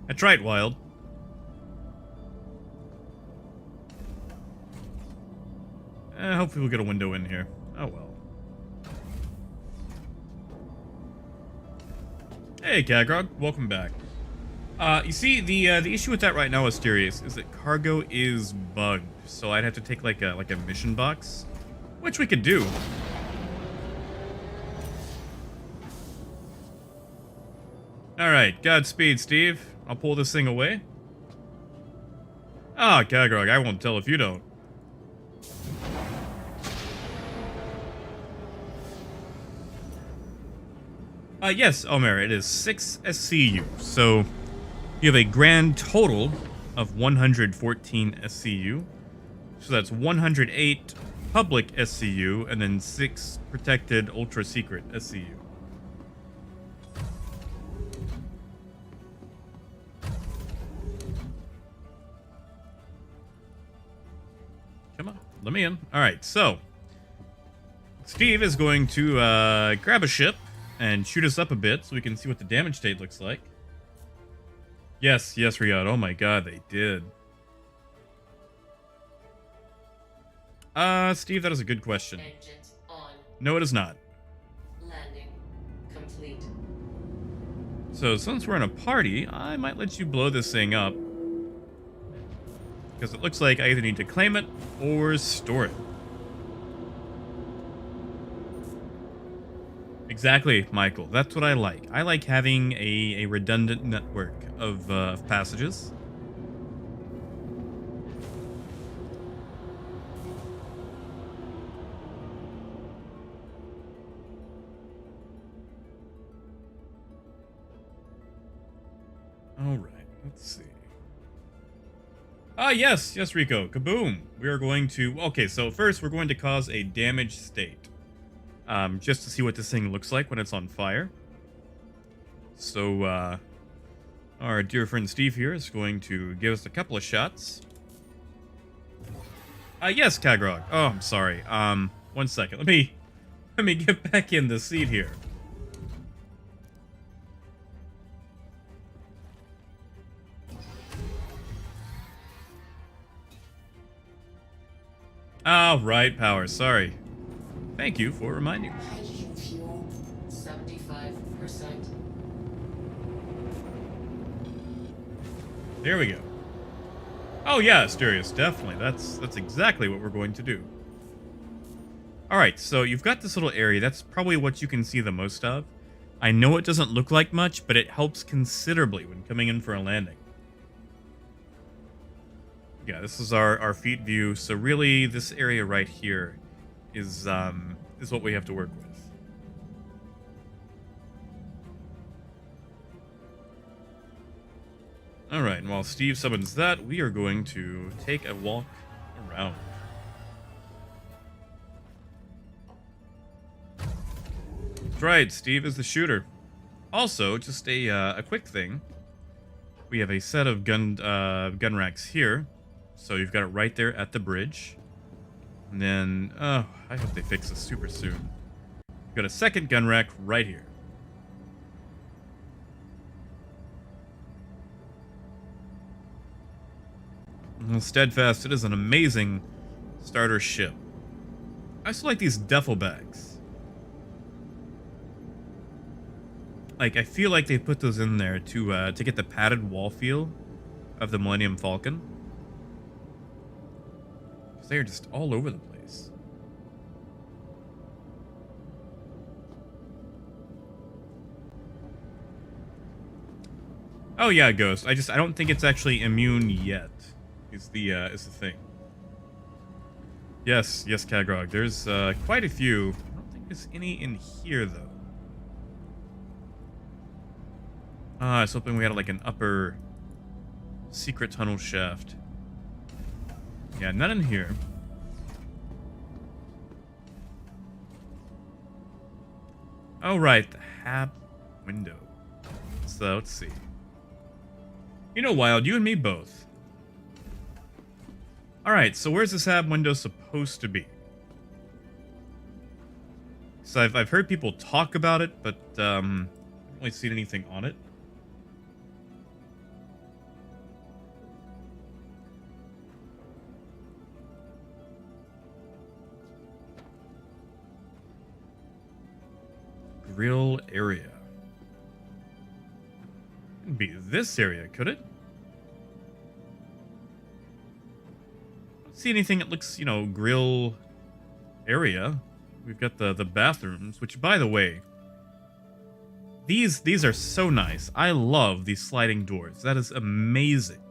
A: That's right, Wild. Hopefully we'll get a window in here. Oh well. Hey, Cagrog, welcome back. You see, the issue with that right now, Asterius, is that cargo is bugged. So I'd have to take like a mission box, which we could do. All right, Godspeed, Steve. I'll pull this thing away. Ah, Cagrog, I won't tell if you don't. Yes, Omer, it is 6 SCU. So you have a grand total of 114 SCU. So that's 108 public SCU and then 6 protected ultra secret SCU. Come on, let me in. All right, so Steve is going to grab a ship and shoot us up a bit so we can see what the damage state looks like. Yes, Riyadh. Oh my god, they did. Steve, that is a good question.
C: Engines on.
A: No, it is not.
C: Landing complete.
A: So since we're in a party, I might let you blow this thing up. Because it looks like I either need to claim it or store it. Exactly, Michael. That's what I like. I like having a redundant network of passages. All right, let's see. Ah, yes, Rico. Kaboom. We are going to... Okay, so first we're going to cause a damaged state. Just to see what this thing looks like when it's on fire. So, our dear friend Steve here is going to give us a couple of shots. Yes, Kagrog. Oh, I'm sorry. 1 second. Let me get back in the seat here. Oh, right, power. Sorry. Thank you for reminding me.
C: Hydrogen fuel, 75%.
A: There we go. Oh yeah, Asterius, definitely. That's exactly what we're going to do. Alright, so you've got this little area. That's probably what you can see the most of. I know it doesn't look like much, but it helps considerably when coming in for a landing. Yeah, this is our feet view. So really, this area right here is what we have to work with. All right, and while Steve summons that, we are going to take a walk around. That's right, Steve is the shooter. Also, just a quick thing. We have a set of gun racks here. So you've got it right there at the bridge. And then, oh, I hope they fix this super soon. We've got a second gun rack right here. Well, Steadfast, it is an amazing starter ship. I also like these duffel bags. Like, I feel like they put those in there to get the padded wall feel of the Millennium Falcon. They are just all over the place. Oh yeah, Ghost. I don't think it's actually immune yet. Is the thing. Yes, Kagrog. There's quite a few. I don't think there's any in here though. I was hoping we had like an upper secret tunnel shaft. Yeah, none in here. Oh, right, the hab window. So, let's see. You know, Wild, you and me both. Alright, so where's this hab window supposed to be? So I've heard people talk about it, but I haven't really seen anything on it. Grill area. Couldn't be this area, could it? Don't see anything that looks, you know, grill area. We've got the bathrooms, which, by the way, these are so nice. I love these sliding doors. That is amazing.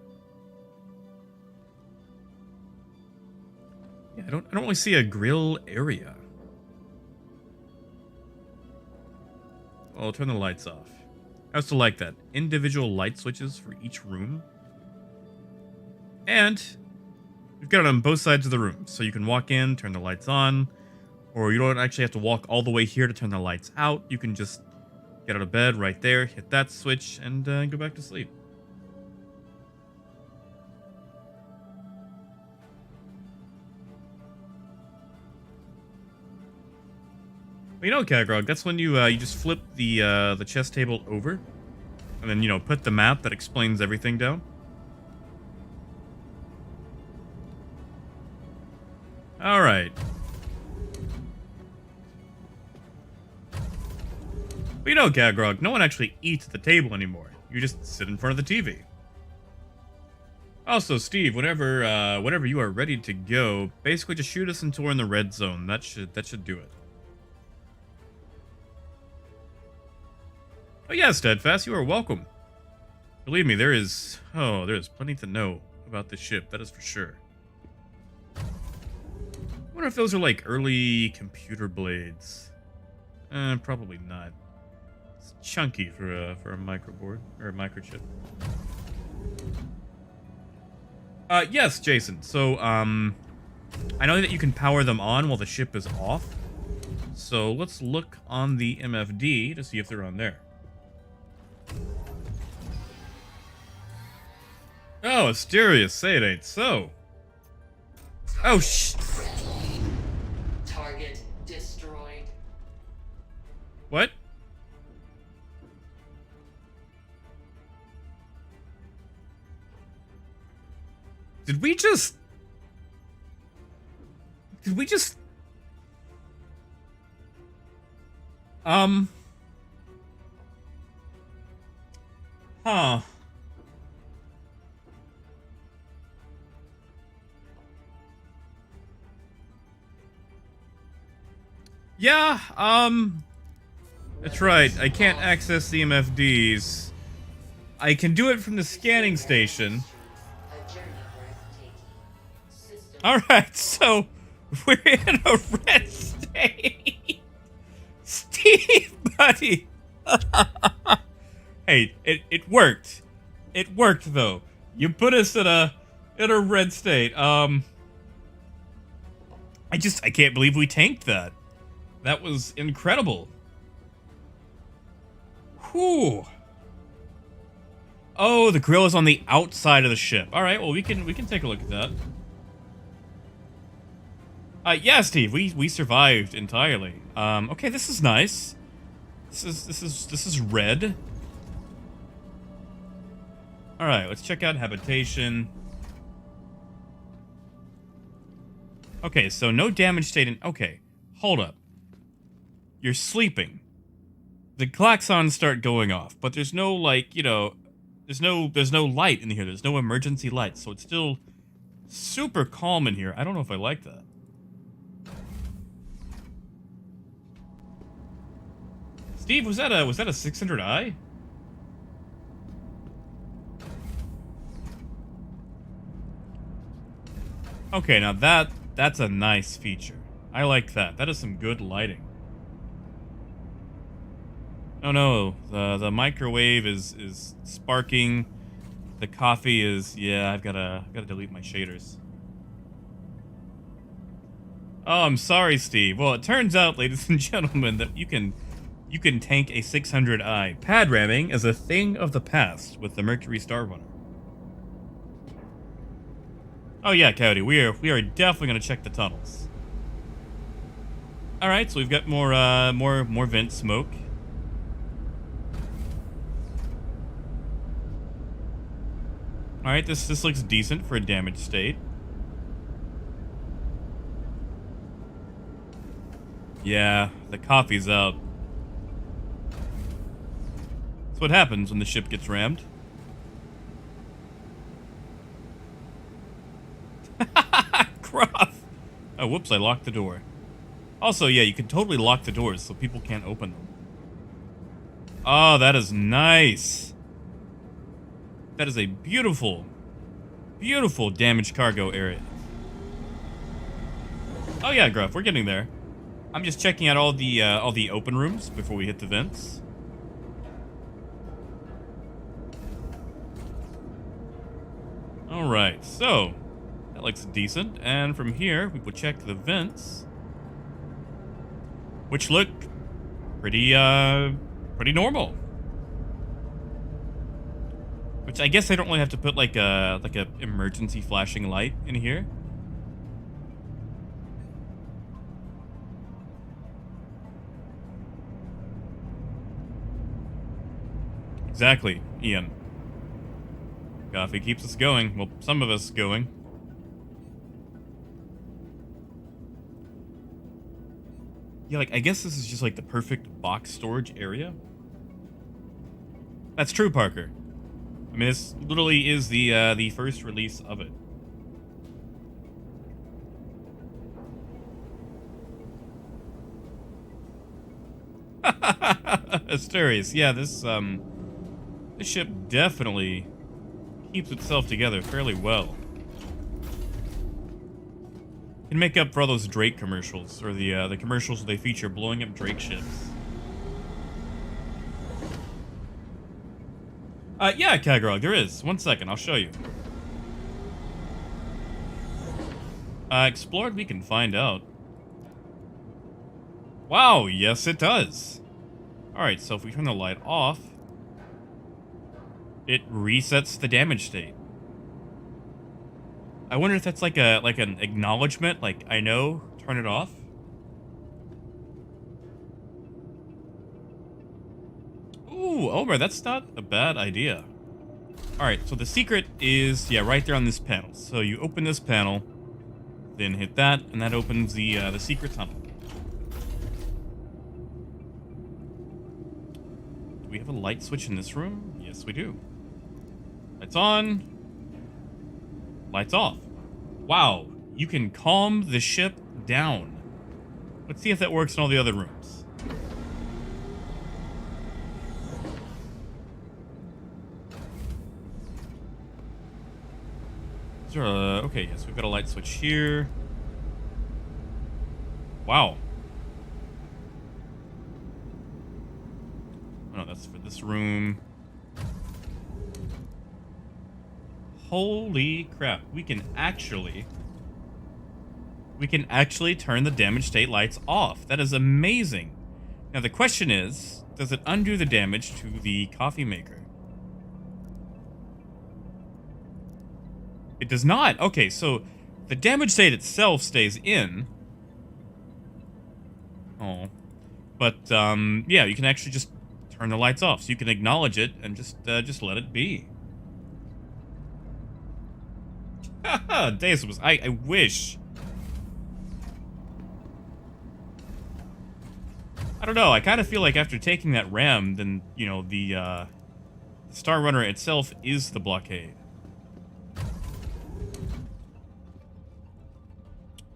A: Yeah, I don't really see a grill area. I'll turn the lights off. I also like that. Individual light switches for each room. And we've got it on both sides of the room. So you can walk in, turn the lights on, or you don't actually have to walk all the way here to turn the lights out. You can just get out of bed right there, hit that switch, and go back to sleep. Well, you know, Cagrog, that's when you just flip the chess table over, and then, you know, put the map that explains everything down. All right. But you know, Cagrog, no one actually eats at the table anymore. You just sit in front of the TV. Also, Steve, whenever you are ready to go, basically just shoot us until we're in the red zone. That should do it. Oh yeah, Steadfast, you are welcome. Believe me, there is plenty to know about this ship, that is for sure. I wonder if those are like early computer blades. Probably not. It's chunky for a microboard or a microchip. Yes, Jason. So, I know that you can power them on while the ship is off. So let's look on the MFD to see if they're on there. Oh, Asterius, say it ain't so. Oh,
C: Target destroyed.
A: What? Did we just... Huh. Yeah, that's right. I can't access the MFDs. I can do it from the scanning station.
C: A journey worth taking. System
A: Alright, so we're in a red state. Steve, buddy. Hey, it worked. It worked though. You put us in a red state. I can't believe we tanked that. That was incredible. Whew. Oh, the grill is on the outside of the ship. All right, well we can take a look at that. Yeah, Steve, we survived entirely. Okay, this is nice. This is red. All right, let's check out Habitation. Okay, so no damage state in. Okay, hold up. You're sleeping. The klaxons start going off, but there's no, like, you know, there's no light in here. There's no emergency light, so it's still super calm in here. I don't know if I like that. Steve, was that a 600i? Okay, now that's a nice feature. I like that. That is some good lighting. Oh no, the microwave is sparking. The coffee is, yeah, I've gotta delete my shaders. Oh, I'm sorry, Steve. Well, it turns out, ladies and gentlemen, that you can tank a 600i. Pad ramming is a thing of the past with the Mercury Star Runner. Oh yeah, Coyote, we are definitely gonna check the tunnels. All right, so we've got more vent smoke. All right, this looks decent for a damaged state. Yeah, the coffee's out. That's what happens when the ship gets rammed. Gruff. Oh, whoops, I locked the door. Also, yeah, you can totally lock the doors so people can't open them. Oh, that is nice. That is a beautiful, beautiful damaged cargo area. Oh yeah, Gruff, we're getting there. I'm just checking out all the open rooms before we hit the vents. All right, so that looks decent, and from here we will check the vents, which look pretty normal. Which I guess I don't really have to put like a emergency flashing light in here. Exactly, Ian. Coffee keeps us going. Well, some of us going. Yeah, like I guess this is just like the perfect box storage area. That's true, Parker. I mean, this literally is the first release of it. Asterius, yeah, this ship definitely keeps itself together fairly well. Can make up for all those Drake commercials, or the commercials where they feature blowing up Drake ships. Yeah, Kagrog, there is. 1 second, I'll show you. Explored, we can find out. Wow, yes it does. Alright, so if we turn the light off, it resets the damage state. I wonder if that's like an acknowledgement, like, I know, turn it off. Ooh, Omer, that's not a bad idea. Alright, so the secret is, yeah, right there on this panel. So you open this panel, then hit that, and that opens the secret tunnel. Do we have a light switch in this room? Yes, we do. Lights on. Lights off. Wow, you can calm the ship down. Let's see if that works in all the other rooms. Is there a... Okay, yes, we've got a light switch here. Wow. Oh, that's for this room. Holy crap. We can actually turn the damage state lights off. That is amazing. Now the question is, does it undo the damage to the coffee maker? It does not. Okay, so the damage state itself stays in. Oh. But yeah, you can actually just turn the lights off. So you can acknowledge it and just let it be. Deus was. I wish. I don't know. I kind of feel like after taking that ram, then you know the Star Runner itself is the blockade.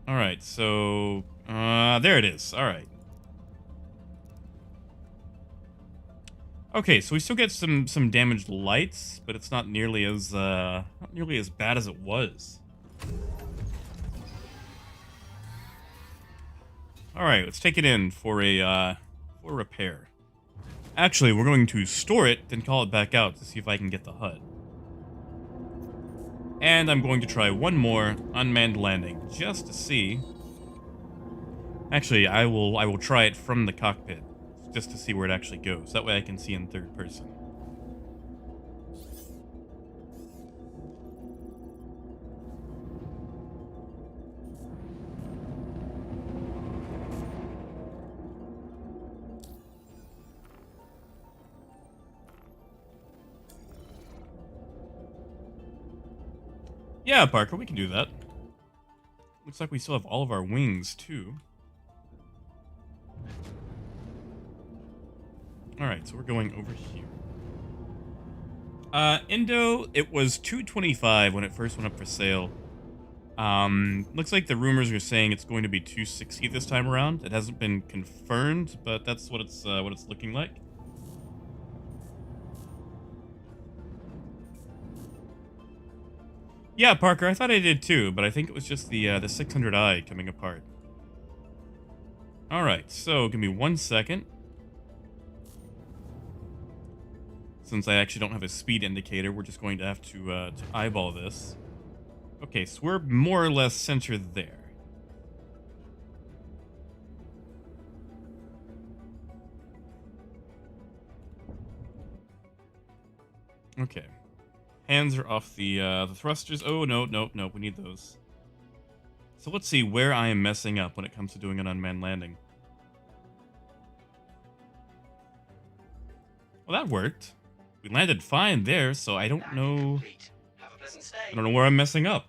A: All right, so there it is. All right. Okay, so we still get some damaged lights, but it's not nearly as bad as it was. All right, let's take it in for a repair. Actually, we're going to store it, then call it back out to see if I can get the HUD. And I'm going to try one more unmanned landing, just to see. Actually, I will try it from the cockpit, just to see where it actually goes. That way I can see in third person. Yeah, Parker, we can do that. Looks like we still have all of our wings, too. Alright, so we're going over here. Indo, it was $225 when it first went up for sale. Looks like the rumors are saying it's going to be $260 this time around. It hasn't been confirmed, but that's what it's looking like. Yeah, Parker, I thought I did too, but I think it was just the 600i coming apart. Alright, so give me 1 second. Since I actually don't have a speed indicator, we're just going to have to eyeball this. Okay, so we're more or less centered there. Okay. Hands are off the thrusters. Oh, no, we need those. So let's see where I am messing up when it comes to doing an unmanned landing. Well, that worked. We landed fine there, so I don't know...
E: Have a pleasant stay.
A: I don't know where I'm messing up.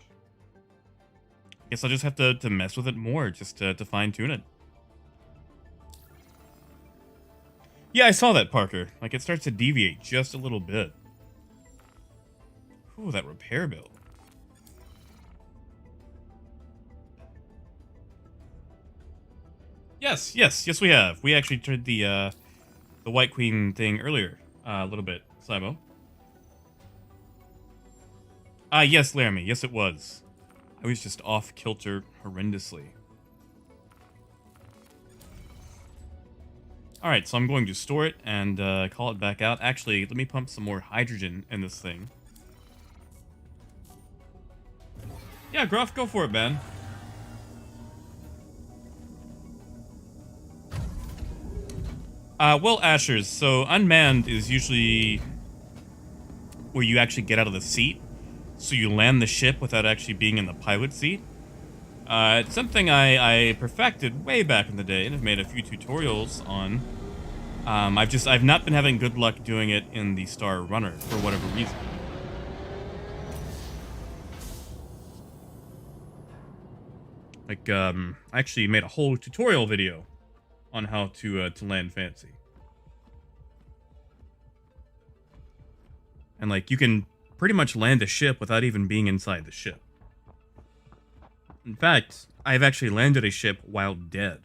A: Guess I'll just have to mess with it more, just to fine-tune it. Yeah, I saw that, Parker. Like, it starts to deviate just a little bit. Ooh, that repair bill. Yes, we have. We actually tried the White Queen thing earlier, a little bit, Simo. Yes, Laramie, yes it was. I was just off kilter horrendously. Alright, so I'm going to store it and call it back out. Actually, let me pump some more hydrogen in this thing. Yeah, Groff, go for it, man. Well, Ashers, so Unmanned is usually where you actually get out of the seat. So you land the ship without actually being in the pilot seat. It's something I perfected way back in the day and have made a few tutorials on. I've not been having good luck doing it in the Star Runner for whatever reason. Like, I actually made a whole tutorial video on how to land fancy. And, like, you can pretty much land a ship without even being inside the ship. In fact, I've actually landed a ship while dead.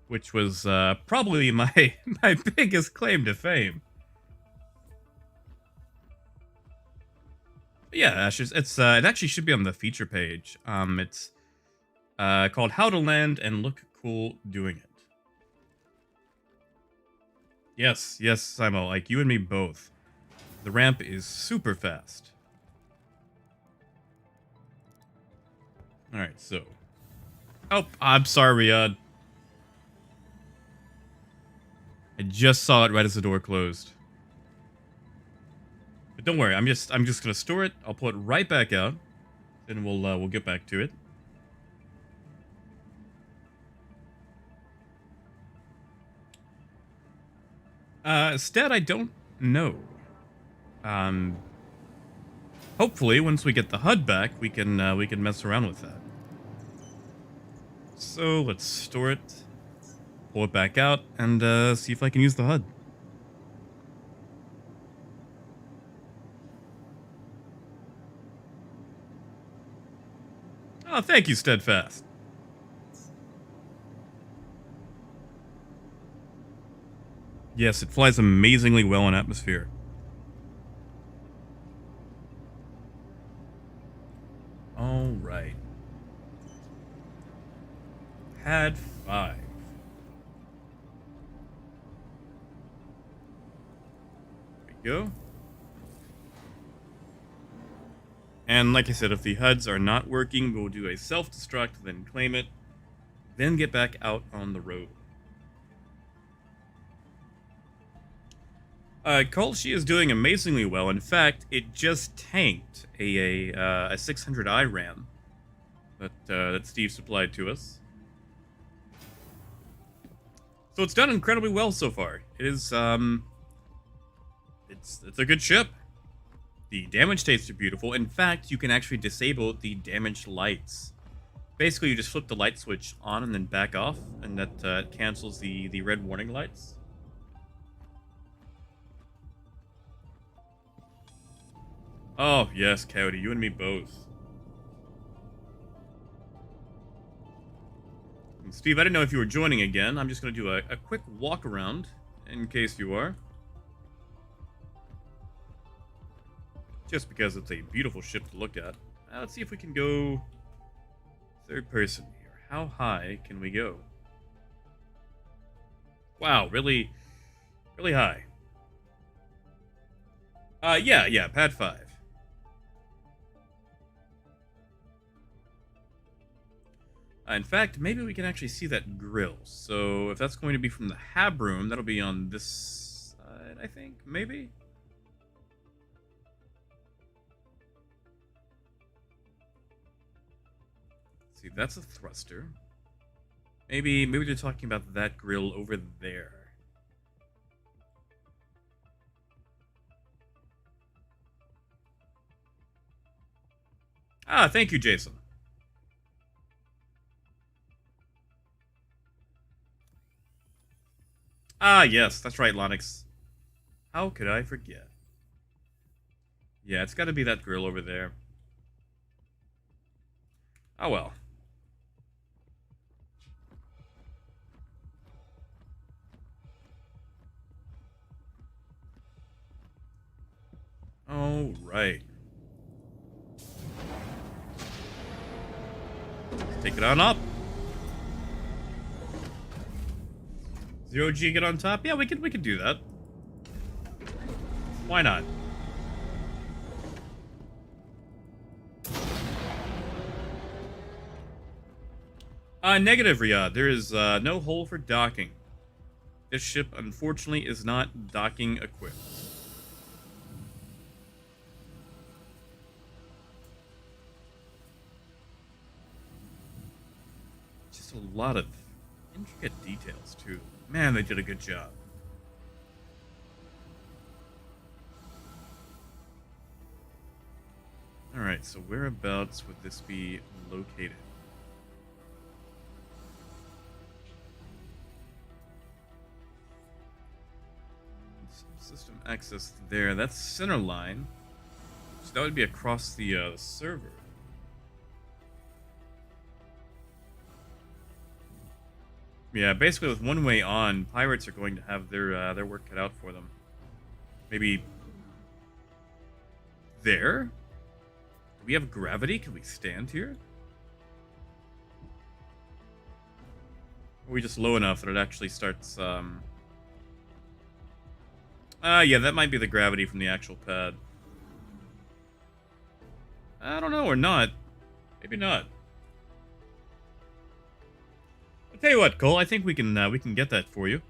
A: Which was, probably my biggest claim to fame. But yeah, Ashes, it actually should be on the feature page. It's called How to Land and Look Cool Doing It. Yes, Simo, like you and me both. The ramp is super fast. Alright, so. Oh, I'm sorry, Riyadh. I just saw it right as the door closed. But don't worry, I'm just gonna store it. I'll pull it right back out. Then we'll get back to it. Instead, I don't know. Hopefully, once we get the HUD back, we can mess around with that. So let's store it, pull it back out, and see if I can use the HUD. Oh, thank you, Steadfast. Yes, it flies amazingly well in atmosphere. All right. Pad 5. Go. And like I said, if the HUDs are not working, we'll do a self-destruct, then claim it, then get back out on the road. Kolshi is doing amazingly well. In fact, it just tanked a 600 IRAM that Steve supplied to us. So it's done incredibly well so far. It is, it's a good ship. The damage states are beautiful. In fact, you can actually disable the damaged lights. Basically, you just flip the light switch on and then back off, and that cancels the red warning lights. Oh, yes, Coyote, you and me both. And Steve, I didn't know if you were joining again. I'm just going to do a quick walk around, in case you are. Just because it's a beautiful ship to look at. Let's see if we can go third person here. How high can we go? Wow, really, really high. Yeah, pad 5. In fact, maybe we can actually see that grill. So if that's going to be from the hab room, that'll be on this side, I think, maybe? Let's see, that's a thruster. Maybe they're talking about that grill over there. Ah, thank you, Jason. Ah, yes, that's right, Lonix. How could I forget? Yeah, it's got to be that grill over there. Oh, well. All right. Let's take it on up. 0G get on top? Yeah, we could do that. Why not? Negative, Riyadh. There is no hole for docking. This ship, unfortunately, is not docking equipped. Just a lot of intricate details, too. Man, they did a good job. Alright, so whereabouts would this be located? System access there. That's center line. So that would be across the server. Yeah, basically with one way on, pirates are going to have their work cut out for them. Maybe there? Do we have gravity? Can we stand here? Or are we just low enough that it actually starts, yeah, that might be the gravity from the actual pad. I don't know, or not. Maybe not. I'll tell you what, Cole, I think we can get that for you.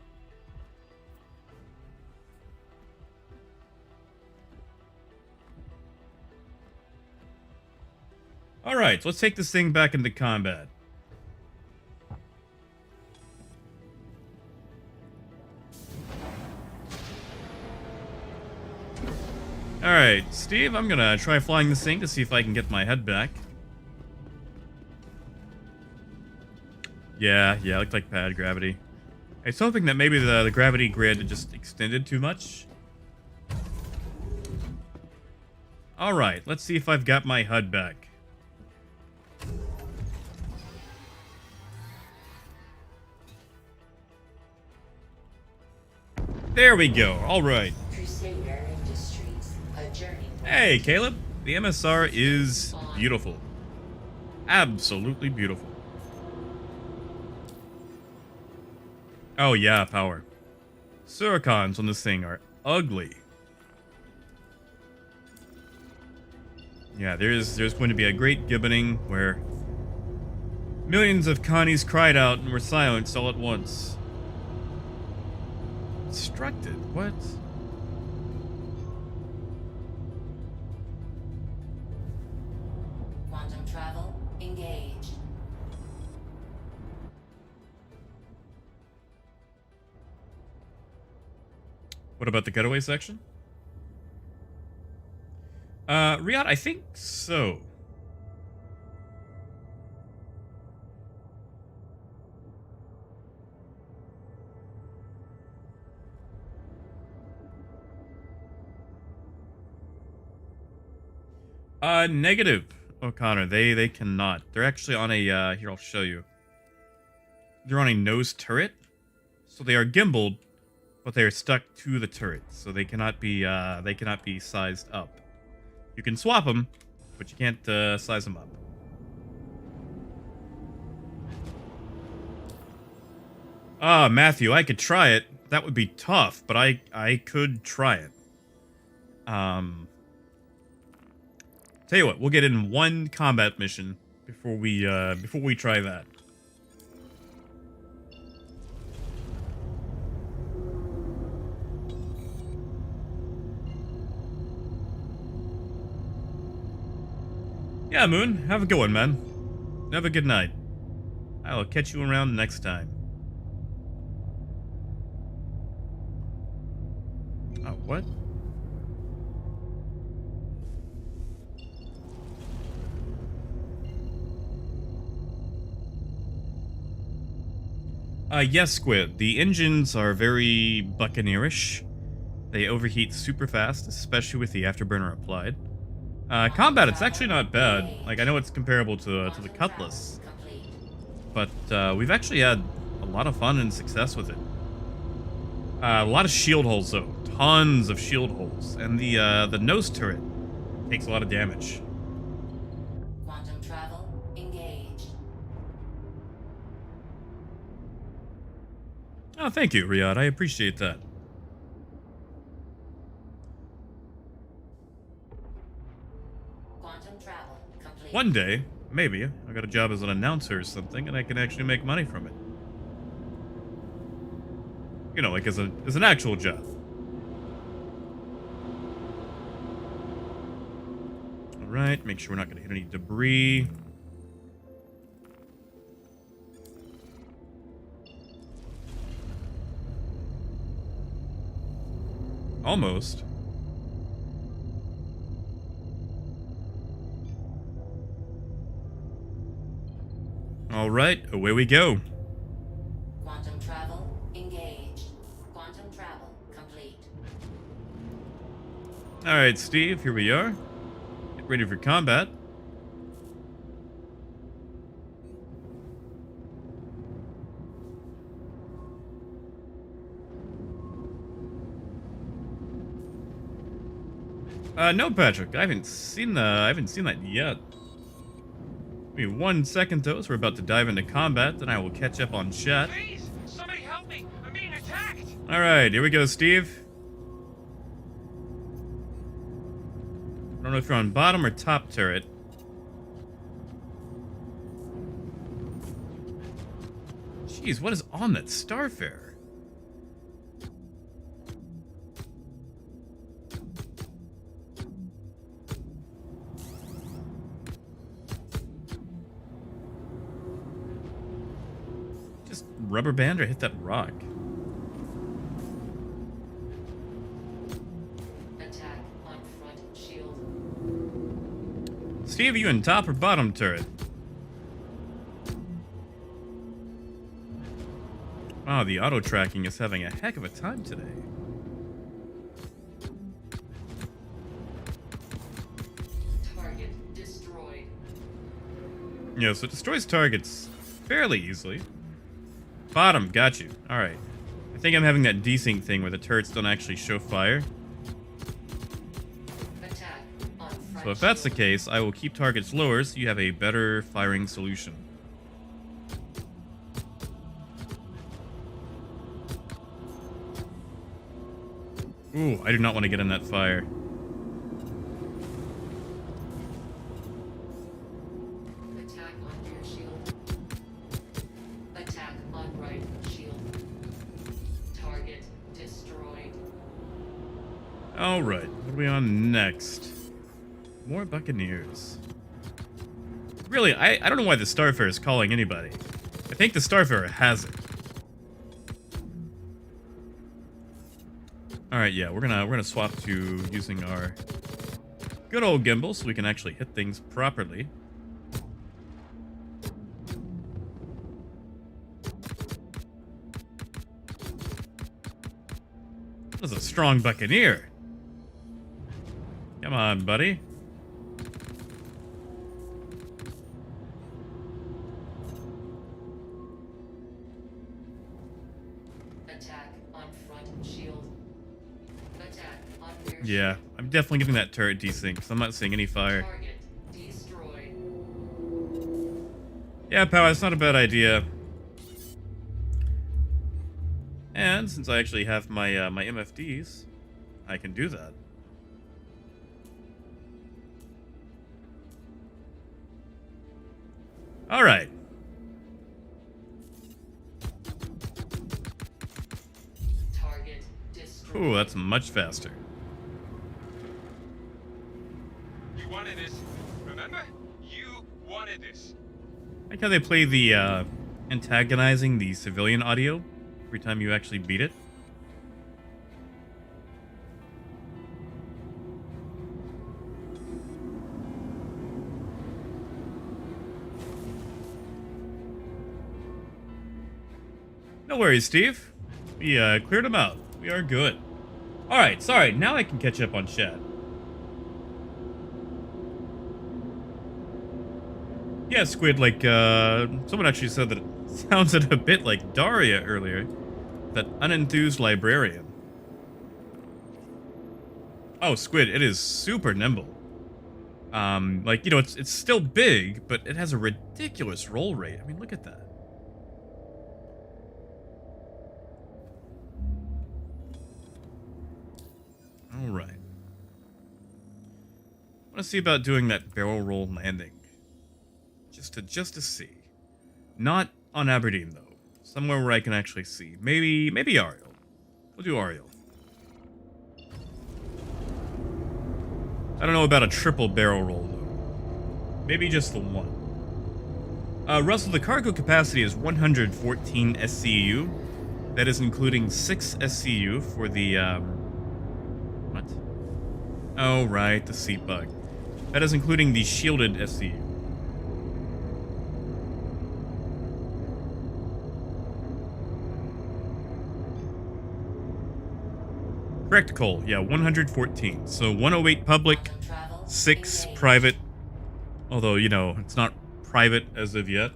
A: Alright, let's take this thing back into combat. Alright, Steve, I'm gonna try flying this thing to see if I can get my head back. Yeah, looked like pad gravity. I was hoping that maybe the gravity grid just extended too much. Alright, let's see if I've got my HUD back. There we go, alright. Hey, Caleb. The MSR is beautiful. Absolutely beautiful. Oh yeah, power. Suricons on this thing are ugly. Yeah, there's going to be a great gibbening where millions of Connies cried out and were silenced all at once. Instructed? What?
C: Quantum travel engaged.
A: What about the getaway section? Riyadh, I think so. Negative, O'Connor. They cannot. They're actually on a, here, I'll show you. They're on a nose turret. So they are gimbaled, but they are stuck to the turret. So they cannot be sized up. You can swap them, but you can't, size them up. Matthew, I could try it. That would be tough, but I could try it. Tell you what, we'll get in one combat mission before we try that. Yeah, Moon, have a good one, man. Have a good night. I will catch you around next time. Oh, what? Yes, Squid. The engines are very buccaneerish. They overheat super fast, especially with the afterburner applied. Combat, it's actually not bad. Like, I know it's comparable to the Cutlass, but we've actually had a lot of fun and success with it. A lot of shield holes, though. Tons of shield holes. And the nose turret takes a lot of damage.
C: Quantum travel engaged.
A: Oh, thank you, Riyadh. I appreciate that.
C: Quantum travel complete.
A: One day, maybe, I got a job as an announcer or something, and I can actually make money from it. You know, like as an actual job. Alright, make sure we're not going to hit any debris. Almost. Alright, away we go.
C: Quantum travel engaged. Quantum travel complete.
A: Alright, Steve, here we are. Get ready for combat. No, Patrick, I haven't seen that yet. Give me 1 second, though, so we're about to dive into combat, then I will catch up on chat.
E: Please, somebody help me! I'm being attacked!
A: Alright, here we go, Steve. I don't know if you're on bottom or top turret. Jeez, what is on that Starfarer? Just rubber band or hit that rock?
C: Attack on front shield.
A: Steve, are you in top or bottom turret? Wow, the auto tracking is having a heck of a time today.
C: Target destroyed.
A: Yeah, so it destroys targets fairly easily. Bottom, got you. Alright. I think I'm having that desync thing where the turrets don't actually show fire.
C: Attack on front
A: So if that's the
C: shield.
A: case, I will keep targets lower so you have a better firing solution. Ooh, I do not want to get in that fire. All right, what are we on next? More Buccaneers. Really, I don't know why the Starfarer is calling anybody. I think the Starfarer has it. All right, yeah, we're gonna swap to using our good old gimbal so we can actually hit things properly. That's a strong Buccaneer. Come on, buddy.
C: Attack on front shield. Attack on rear
A: Yeah,
C: shield.
A: I'm definitely getting that turret desync because I'm not seeing any fire.
C: Target destroyed.
A: Yeah, pal, it's not a bad idea. And since I actually have my my MFDs, I can do that. All right.
C: Target destroyed.
A: Ooh, that's much faster.
E: You wanted this. Remember? You wanted this.
A: I like how they play the antagonizing the civilian audio every time you actually beat it. No worries, Steve. We cleared them out. We are good. Alright, sorry, now I can catch up on chat. Yeah, Squid, like, someone actually said that it sounded a bit like Daria earlier. That unenthused librarian. Oh, Squid, it is super nimble. Like, you know, it's still big, but it has a ridiculous roll rate. I mean, look at that. All right. I want to see about doing that barrel roll landing. Just to see. Not on Aberdeen though. Somewhere where I can actually see. Maybe Ariel. We'll do Ariel. I don't know about a triple barrel roll though. Maybe just the one. Russell, the cargo capacity is 114 SCU. That is including 6 SCU for the what? Oh right, the seat bug. That is including the shielded SCU. Correct, Cole. Yeah, 114. So 108 public,
C: Quantum travel
A: 6
C: engaged.
A: private. Although, you know, it's not private as of yet.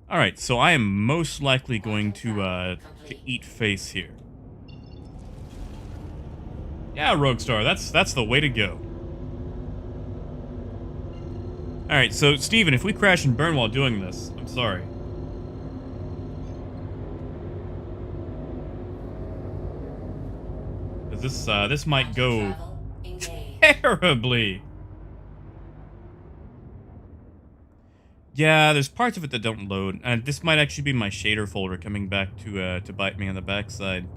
A: Alright, so I am most likely going to eat face here. Yeah, Roguestar, that's the way to go. Alright, so Steven, if we crash and burn while doing this, I'm sorry. This might go
C: Travel engaged.
A: terribly. Yeah, there's parts of it that don't load, and this might actually be my shader folder coming back to bite me on the backside,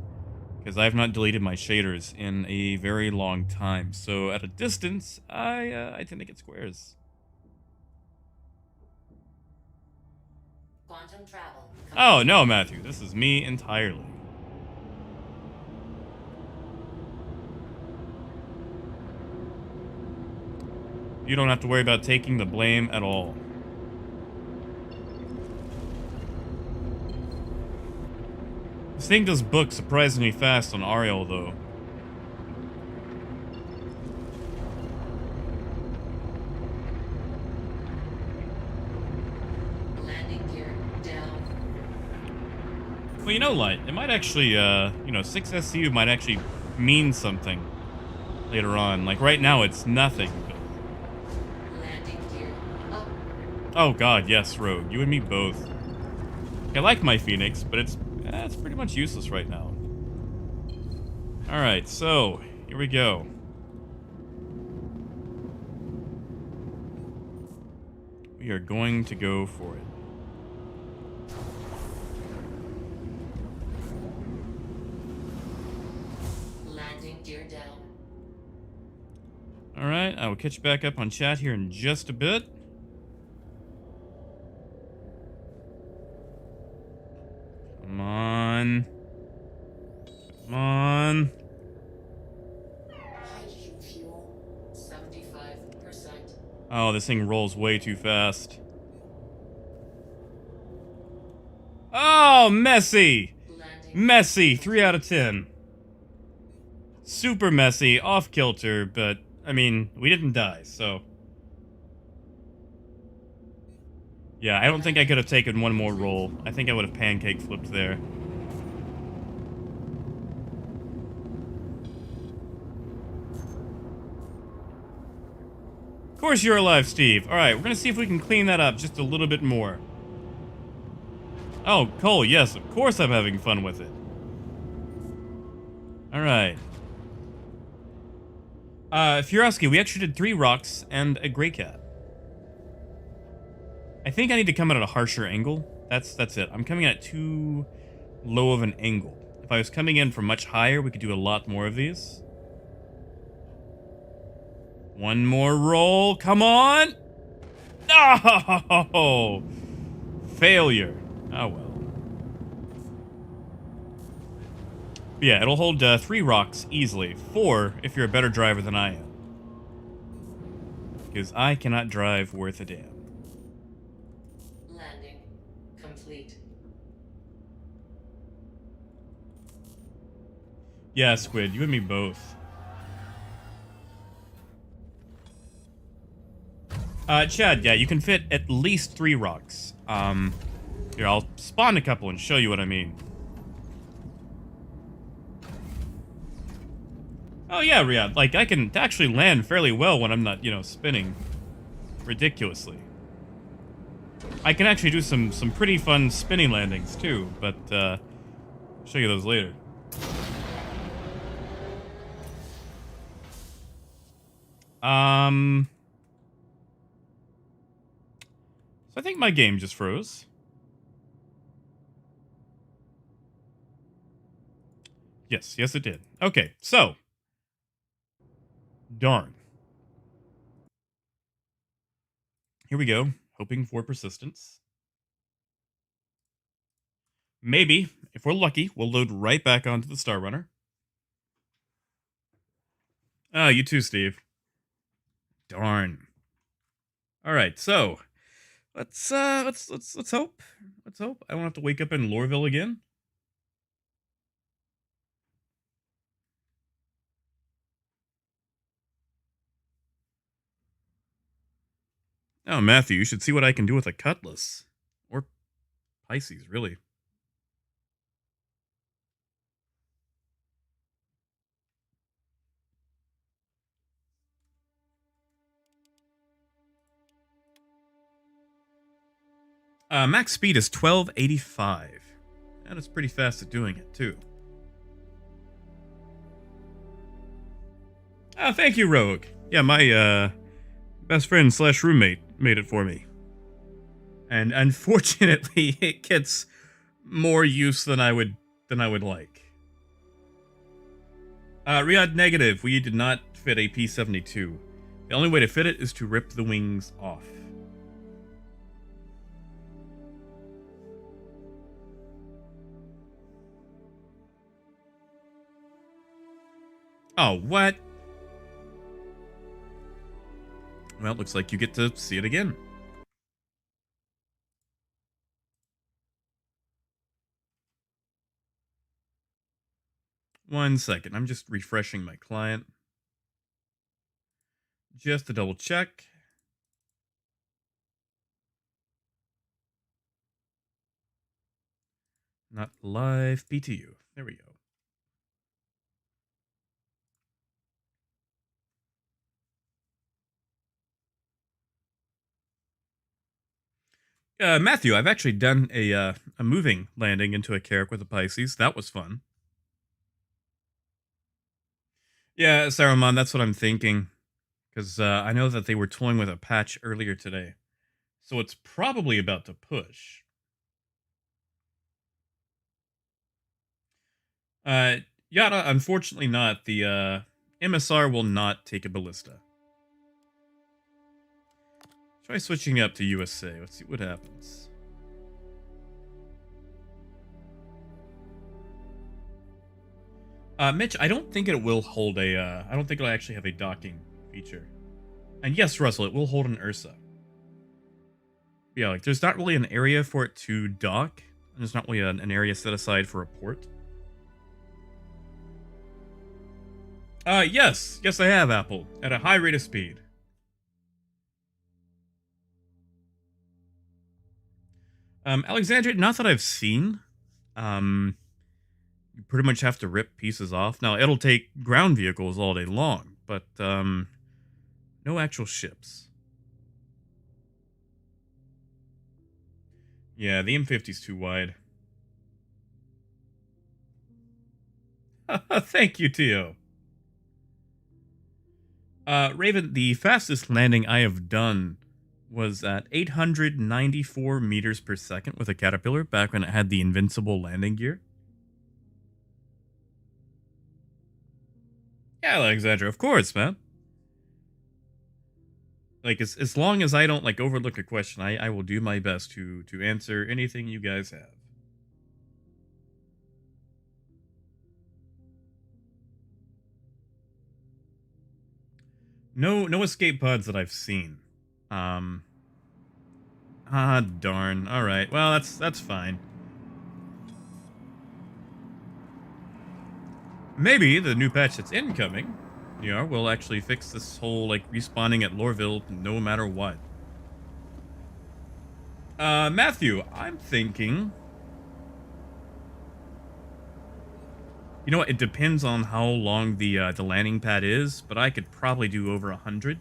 A: because I have not deleted my shaders in a very long time. So at a distance, I tend to get squares.
C: Quantum travel.
A: Oh no, Matthew, this is me entirely. You don't have to worry about taking the blame at all. This thing does book surprisingly fast on Ariel, though.
C: Landing gear down.
A: Well, you know, Light, it might actually, you know, 6 SCU might actually mean something later on. Like, right now, it's nothing. But...
C: Landing gear up.
A: Oh, God, yes, Rogue. You and me both. I like my Phoenix, but it's pretty much useless right now. Alright, so, here we go. We are going to go for it.
C: Gear down.
A: All right, I will catch you back up on chat here in just a bit. Come on. Come on.
C: Hydrogen fuel, 75%.
A: Oh, this thing rolls way too fast. Oh, messy.
C: Landing.
A: Messy, 3 out of 10. Super messy, off kilter, but, I mean, we didn't die, so. Yeah, I don't think I could have taken one more roll. I think I would have pancake flipped there. Of course you're alive, Steve. Alright, we're gonna see if we can clean that up just a little bit more. Oh, Cole, yes, of course I'm having fun with it. Alright. Furowski, we actually did 3 rocks and a gray cat. I think I need to come in at a harsher angle. That's it. I'm coming in at too low of an angle. If I was coming in from much higher, we could do a lot more of these. One more roll. Come on. No! Failure. Oh, well. But yeah, it'll hold 3 rocks easily. 4 if you're a better driver than I am. Because I cannot drive worth a damn.
C: Landing. Complete.
A: Yeah, Squid, you and me both. Chad, yeah, you can fit at least 3 rocks. Here, I'll spawn a couple and show you what I mean. Oh yeah, Riyadh, like, I can actually land fairly well when I'm not, you know, spinning ridiculously. I can actually do some pretty fun spinning landings, too, but, I'll show you those later. So I think my game just froze. Yes, it did. Okay, so. Darn. Here we go. Hoping for persistence. Maybe, if we're lucky, we'll load right back onto the Star Runner. Ah, you too, Steve. Darn. All right, so let's hope. Let's hope I won't have to wake up in Lorville again. Oh, Matthew, you should see what I can do with a cutlass. Or Pisces, really. Max speed is 1285. And it's pretty fast at doing it, too. Oh, thank you, Rogue. Yeah, my, best friend / roommate made it for me. And unfortunately, it gets more use than I would like. Riyadh negative. We did not fit a P-72. The only way to fit it is to rip the wings off. Oh, what? Well, it looks like you get to see it again. One second, I'm just refreshing my client. Just to double check. Not live BTU. There we go. Matthew, I've actually done a moving landing into a Carrack with a Pisces. That was fun. Yeah, Saruman, that's what I'm thinking. Because I know that they were toying with a patch earlier today. So it's probably about to push. Yada, unfortunately not. The MSR will not take a ballista. Try switching up to USA. Let's see what happens. Mitch, I don't think it will hold a, I don't think it'll actually have a docking feature. And yes, Russell, it will hold an Ursa. Yeah, like, there's not really an area for it to dock. There's not really an area set aside for a port. Yes. Yes, I have, Apple. At a high rate of speed. Alexandria, not that I've seen. You pretty much have to rip pieces off. Now, it'll take ground vehicles all day long, but, no actual ships. Yeah, the M50's too wide. Thank you, Tio. Raven, the fastest landing I have done was at 894 meters per second with a Caterpillar back when it had the invincible landing gear. Yeah, Alexandra, of course, man. Like, as long as I don't, like, overlook a question, I will do my best to answer anything you guys have. No escape pods that I've seen. Darn. Alright, well, that's fine. Maybe the new patch that's incoming, will actually fix this whole, like, respawning at Lorville no matter what. Matthew, I'm thinking... You know what, it depends on how long the landing pad is, but I could probably do over 100.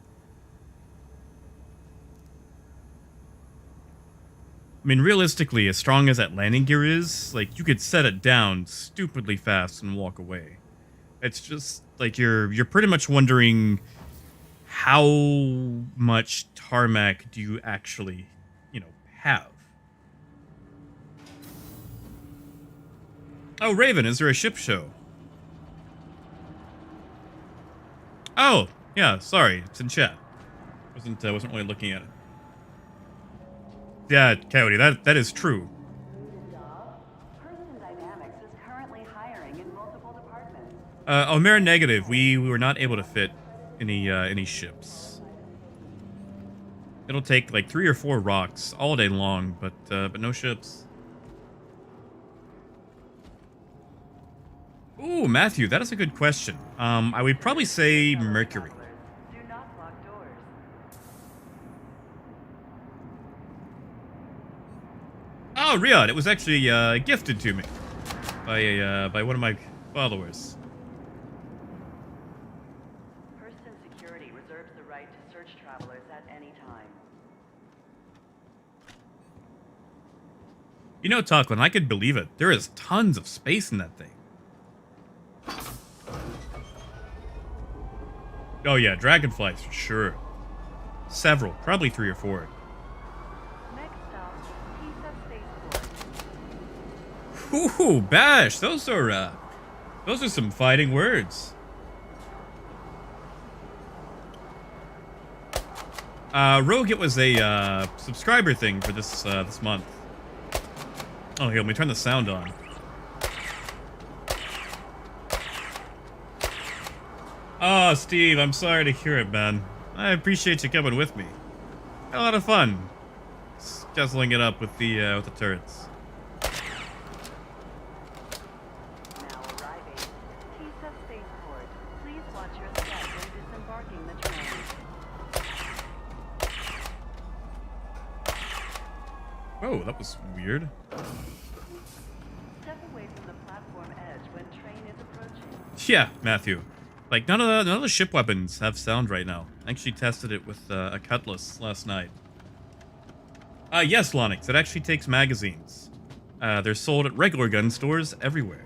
A: I mean, realistically, as strong as that landing gear is, like, you could set it down stupidly fast and walk away. It's just, like, you're pretty much wondering how much tarmac do you actually, have. Oh, Raven, is there a ship show? Oh, yeah, sorry, it's in chat. Wasn't really looking at it. Yeah, Coyote, that is true.
B: Person Dynamics is currently hiring in multiple departments.
A: Omer negative. We were not able to fit any ships. It'll take like 3 or 4 rocks all day long, but no ships. Ooh, Matthew, that is a good question. I would probably say Mercury.
B: Do not lock doors.
A: Oh, Riyadh, it was actually gifted to me by one of my followers.
B: Person security reserves the right to search travelers at any time.
A: You know, Tucklin, I could believe it. There is tons of space in that thing. Oh yeah, dragonflies for sure. Several, probably 3 or 4.
B: Next stop, Pisa Spaceport.
A: Ooh, Bash, those are some fighting words. Rogue, it was a subscriber thing for this month. Oh, here, let me turn the sound on. Oh, Steve, I'm sorry to hear it, man. I appreciate you coming with me. Had a lot of fun, guzzling it up with the turrets.
B: Now arriving, Pisa Spaceport. Please watch your step when disembarking the train.
A: Oh, that was weird.
B: Step away from the platform edge when train is approaching.
A: Yeah, Matthew. Like, none of the ship weapons have sound right now. I actually tested it with a cutlass last night. Yes, Lonix, it actually takes magazines. They're sold at regular gun stores everywhere.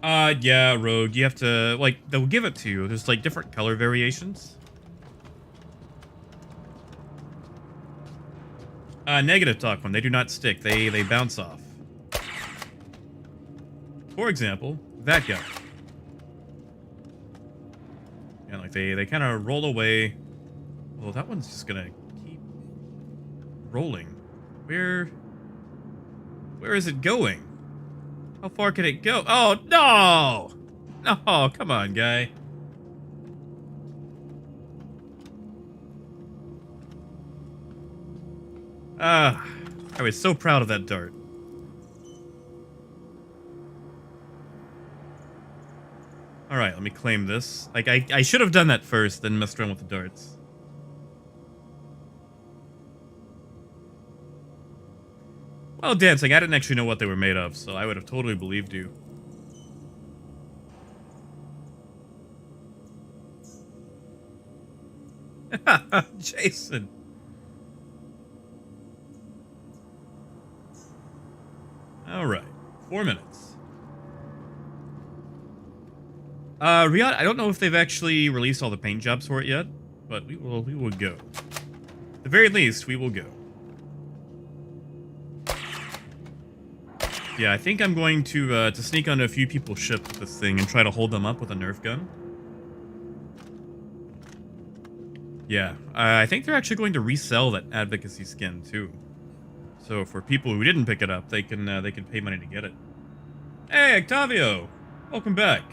A: Yeah, Rogue, you have to, like, they'll give it to you. There's, like, different color variations. Negative talk one. They do not stick. They bounce off. for example, that guy. Yeah, like they kind of roll away. Well, that one's just gonna keep rolling. Where is it going? How far can it go? Oh, no! No, come on, guy. I was so proud of that dart. Alright, let me claim this. Like, I should have done that first, then messed around with the darts. Well, dancing, I didn't actually know what they were made of, so I would have totally believed you. Jason. Alright, 4 minutes. Riyadh, I don't know if they've actually released all the paint jobs for it yet, but we will go. At the very least, we will go. Yeah, I think I'm going to sneak onto a few people's ships with this thing and try to hold them up with a Nerf gun. Yeah, I think they're actually going to resell that advocacy skin too. So for people who didn't pick it up, they can pay money to get it. Hey, Octavio, welcome back.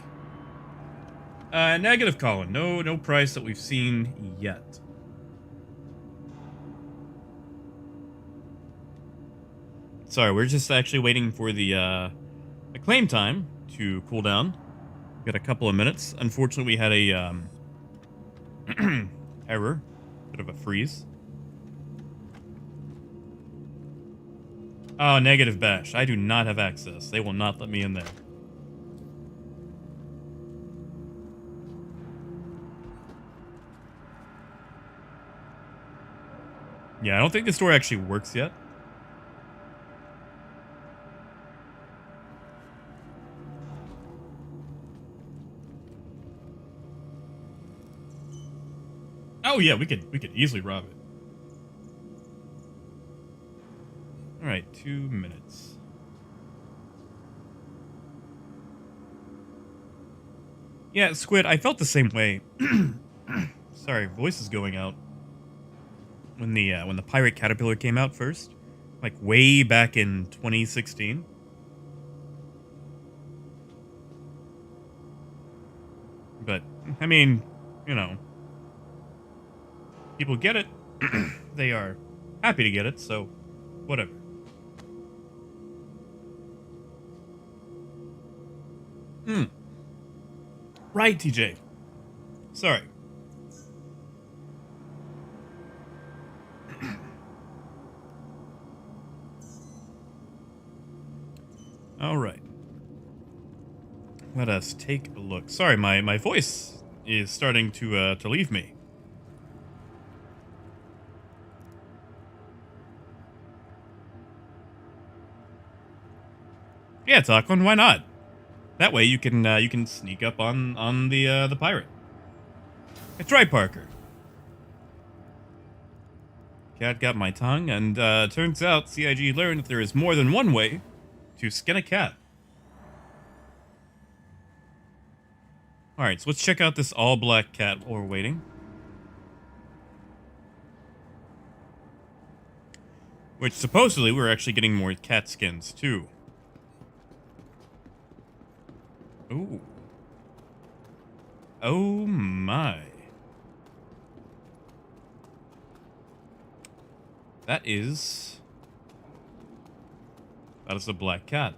A: Negative, Colin. No price that we've seen yet. Sorry, we're just actually waiting for the claim time to cool down. We've got a couple of minutes. Unfortunately, we had a error, bit of a freeze. Oh, negative bash. I do not have access. They will not let me in there. Yeah, I don't think the store actually works yet. Oh yeah, we could easily rob it. All right, 2 minutes. Yeah, Squid, I felt the same way. Sorry, voice is going out. When the Pirate Caterpillar came out first, like way back in 2016. But I mean, you know, people get it. They are happy to get it, so whatever. Right, TJ. Sorry. All right. Let us take a look. Sorry, my voice is starting to leave me. Yeah, Talkland, why not? That way you can sneak up on the pirate. That's right, Parker. Cat got my tongue, and turns out CIG learned that there is more than one way to skin a cat. Alright, so let's check out this all-black cat while we're waiting. Which, supposedly, we're actually getting more cat skins, too. Ooh. Oh, my. That is a black cat.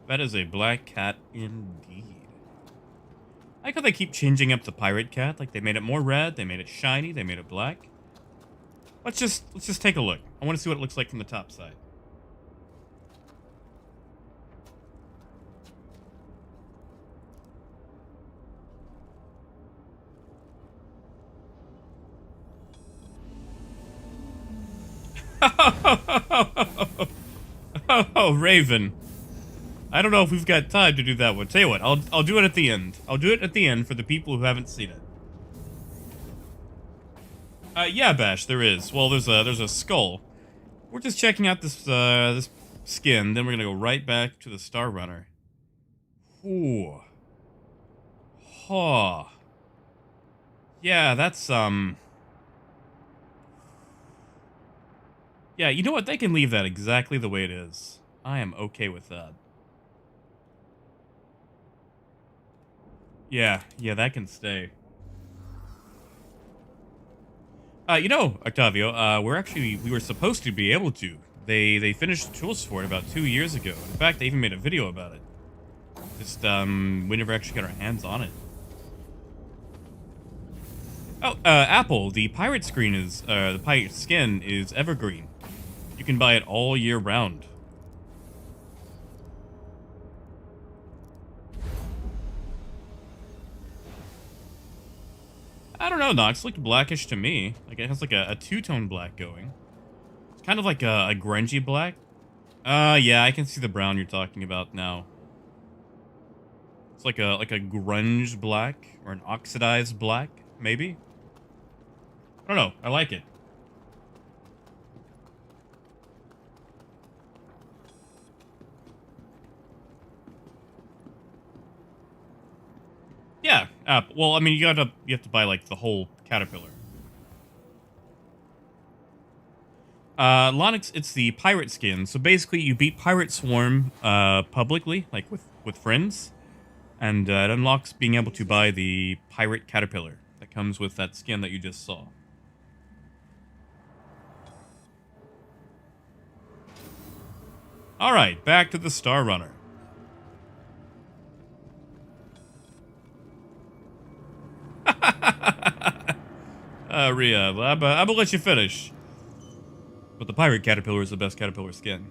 A: That is a black cat indeed. I like how they keep changing up the pirate cat. Like they made it more red, they made it shiny, they made it black. Let's just take a look. I want to see what it looks like from the top side. Oh, Raven. I don't know if we've got time to do that one. Tell you what, I'll do it at the end. I'll do it at the end for the people who haven't seen it. Yeah, Bash, there is. Well, there's a skull. We're just checking out this skin, then we're gonna go right back to the Star Runner. Ooh. Huh. Yeah, that's yeah, you know what? They can leave that exactly the way it is. I am okay with that. Yeah, that can stay. You know, Octavio, we were supposed to be able to. They finished the tools for it about 2 years ago. In fact, they even made a video about it. Just, we never actually got our hands on it. Oh, Apple, the pirate the pirate skin is evergreen. You can buy it all year round. I don't know, Nox. It looked blackish to me. Like, it has like a two-tone black going. It's kind of like a grungy black. Yeah, I can see the brown you're talking about now. It's like a grunge black or an oxidized black, maybe. I don't know. I like it. Yeah, well, I mean, you have to buy like the whole caterpillar. Lonix, it's the pirate skin. So basically, you beat Pirate Swarm publicly, like with friends, and it unlocks being able to buy the pirate caterpillar that comes with that skin that you just saw. All right, back to the Star Runner. Rhea, I'm gonna let you finish. But the pirate caterpillar is the best caterpillar skin.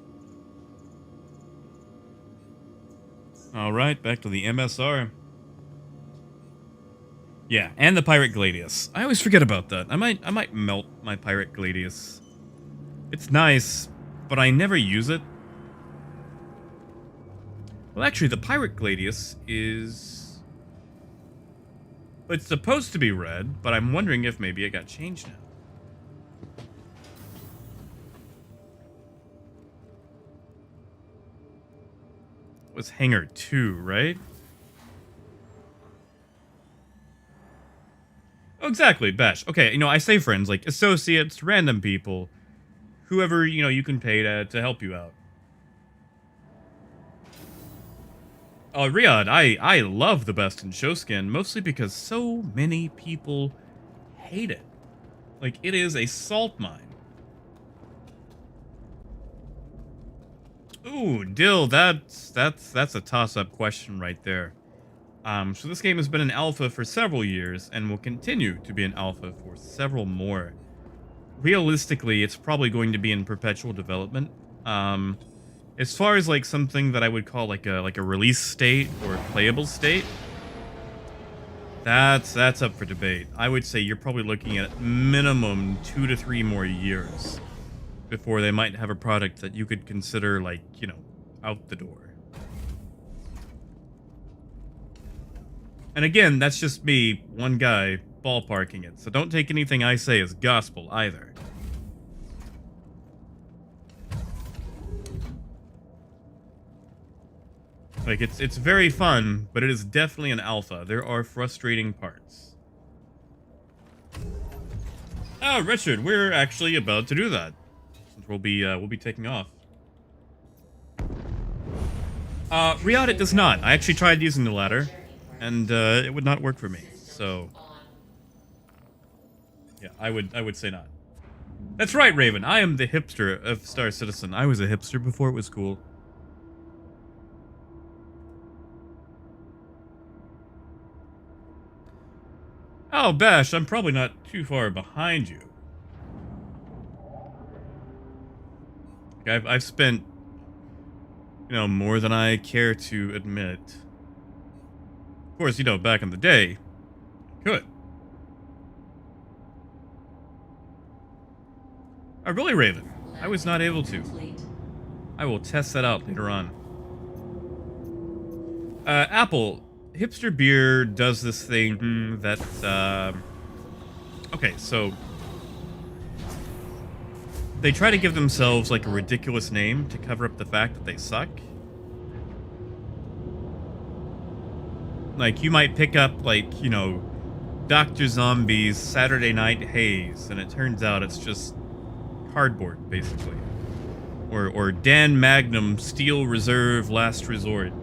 A: Alright, back to the MSR. Yeah, and the pirate gladius. I always forget about that. I might melt my pirate gladius. It's nice, but I never use it. Well, actually, the pirate gladius is... It's supposed to be red, but I'm wondering if maybe it got changed now. It was Hangar 2, right? Oh, exactly, Bash. Okay, you know, I say friends, like associates, random people, whoever, you know, you can pay to help you out. Oh, Riyadh, I love the Best in Show skin, mostly because so many people hate it. Like, it is a salt mine. Ooh, Dill, that's a toss-up question right there. So this game has been an alpha for several years, and will continue to be an alpha for several more. Realistically, it's probably going to be in perpetual development. As far as like something that I would call like a release state or a playable state, that's up for debate. I would say you're probably looking at minimum 2 to 3 more years before they might have a product that you could consider like, you know, out the door. And again, that's just me, one guy, ballparking it, so don't take anything I say as gospel either. Like, it's very fun, but it is definitely an alpha. There are frustrating parts. Oh, Richard, we're actually about to do that. Since we'll be taking off. Riyadh, it does not. I actually tried using the ladder, and it would not work for me. So, yeah, I would say not. That's right, Raven. I am the hipster of Star Citizen. I was a hipster before it was cool. Oh, Bash, I'm probably not too far behind you. Like, I've spent, you know, more than I care to admit. Of course, you know, back in the day, I could. Oh, really, Raven? I was not able to. I will test that out later on. Apple, hipster beer does this thing that, okay, so they try to give themselves like a ridiculous name to cover up the fact that they suck. Like, you might pick up, like, you know, Dr. Zombie's Saturday Night Haze, and it turns out it's just cardboard, basically. Or Dan Magnum Steel Reserve Last Resort.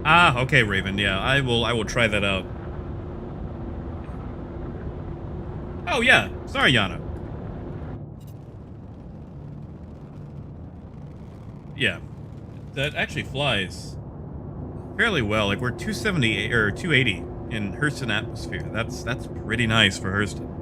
A: Ah, okay, Raven. Yeah, I will try that out. Oh yeah, sorry, Yana. Yeah, that actually flies fairly well. Like, we're 278 or 280 in Hurston atmosphere. That's pretty nice for Hurston.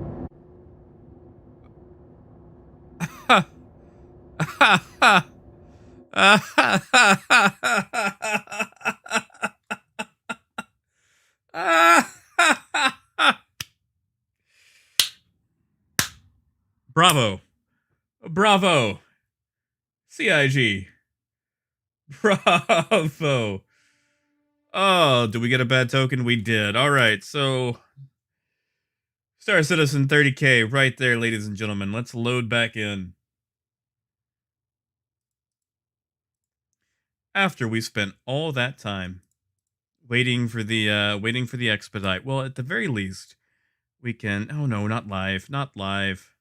A: Bravo. Bravo. CIG. Bravo. Oh, did we get a bad token? We did. All right, so Star Citizen 30K right there, ladies and gentlemen. Let's load back in. After we spent all that time waiting for the expedite. Well, at the very least, we can. Oh no, not live, not live.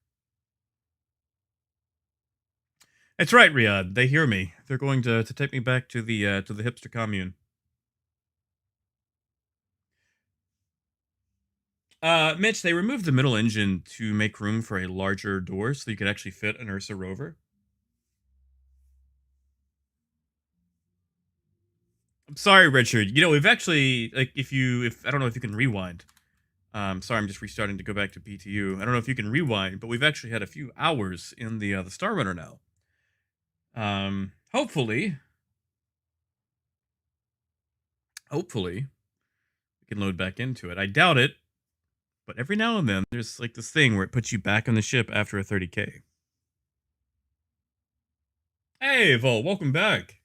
A: That's right, Riyadh. They hear me. They're going to take me back to the hipster commune. Mitch, they removed the middle engine to make room for a larger door so you could actually fit an Ursa rover. I'm sorry, Richard. You know, we've actually, like, if I don't know if you can rewind. Sorry, I'm just restarting to go back to PTU. I don't know if you can rewind, but we've actually had a few hours in the Star Runner now. Hopefully, we can load back into it. I doubt it, but every now and then there's like this thing where it puts you back on the ship after a 30K. Hey, Vol, welcome back.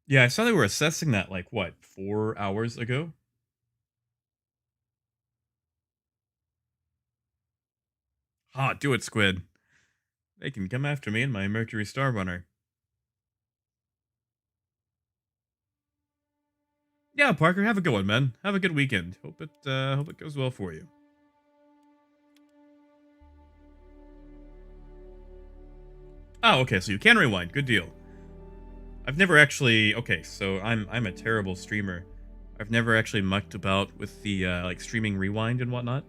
A: Yeah, I saw they were assessing that, like, what, 4 hours ago? Ah, do it, Squid. They can come after me in my Mercury Star Runner. Yeah, Parker, have a good one, man. Have a good weekend. Hope it goes well for you. Oh, okay, so you can rewind. Good deal. I've never actually. Okay, so I'm a terrible streamer. I've never actually mucked about with the like streaming rewind and whatnot.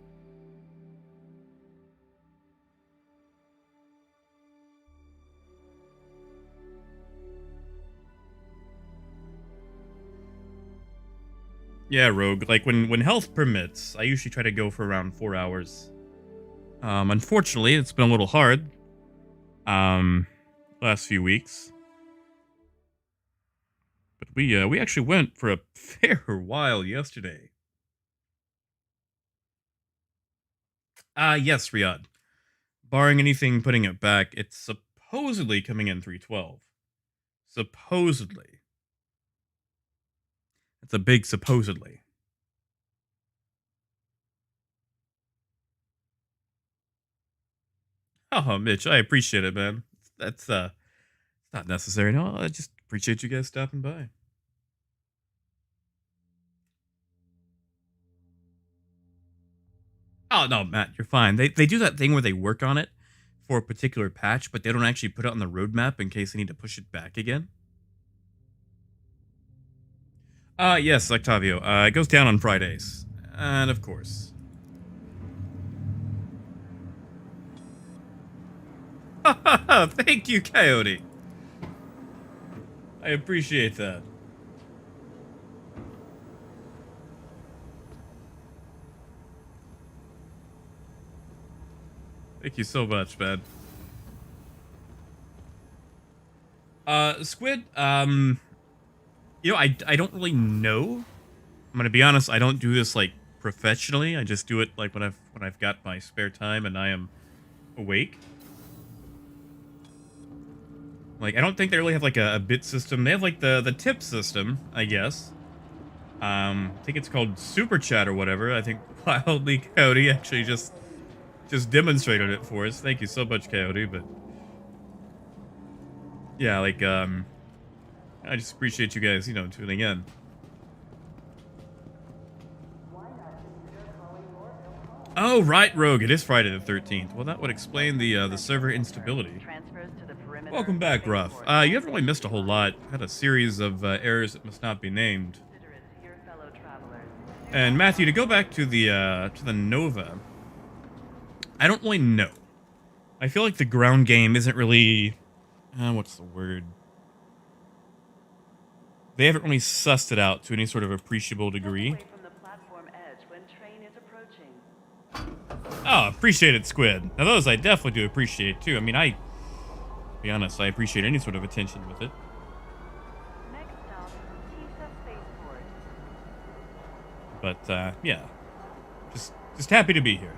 A: Yeah, Rogue. Like, when health permits, I usually try to go for around 4 hours. Unfortunately, it's been a little hard. Last few weeks. But we actually went for a fair while yesterday. Yes, Riyadh. Barring anything putting it back, it's supposedly coming in 312. Supposedly. It's a big supposedly. Oh, Mitch, I appreciate it, man. That's not necessary. No, I just appreciate you guys stopping by. Oh no, Matt, you're fine. They do that thing where they work on it for a particular patch, but they don't actually put it on the roadmap in case they need to push it back again. Yes, Octavio. It goes down on Fridays. And of course. Thank you, Coyote. I appreciate that. Thank you so much, man. Squid, you know, I don't really know. I'm gonna be honest, I don't do this like professionally. I just do it like when I've got my spare time and I am awake. Like, I don't think they really have like a bit system. They have like the tip system, I guess. I think it's called Super Chat or whatever. I think Wildly Coyote actually just demonstrated it for us. Thank you so much, Coyote. But yeah, like I just appreciate you guys, tuning in. Oh, right, Rogue. It is Friday the 13th. Well, that would explain the server instability.
B: Transfers to the perimeter.
A: Welcome back, Ruff. You haven't really missed a whole lot. Had a series of errors that must not be named.
B: Consider it to your fellow travelers.
A: And Matthew, to go back to the Nova, I don't really know. I feel like the ground game isn't really, what's the word? They haven't really sussed it out to any sort of appreciable degree.
B: Away from the platform edge when train is approaching.
A: Oh, appreciate it, Squid. Now those I definitely do appreciate too. I mean, to be honest, I appreciate any sort of attention with it.
B: Next stop, Tisa Spaceport.
A: But yeah, just happy to be here,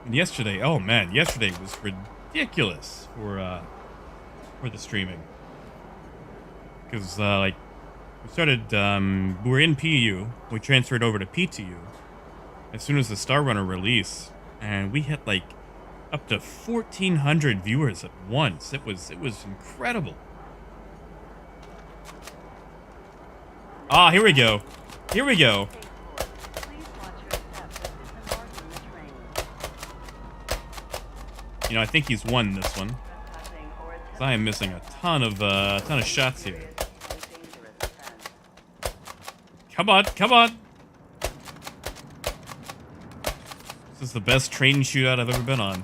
A: And yesterday, oh man, yesterday was ridiculous for the streaming, because like we started, we were in PU, we transferred over to PTU as soon as the Star Runner release, and we hit like up to 1,400 viewers at once. It was incredible. Ah, here we go. Here we go.
B: Spaceport. Please watch your steps as disembark from the train.
A: I think he's won this one.
B: Trespassing or
A: 'Cause I am missing a ton of shots here.
B: dangerous offense.
A: Come on, come on. This is the best train shootout I've ever been on.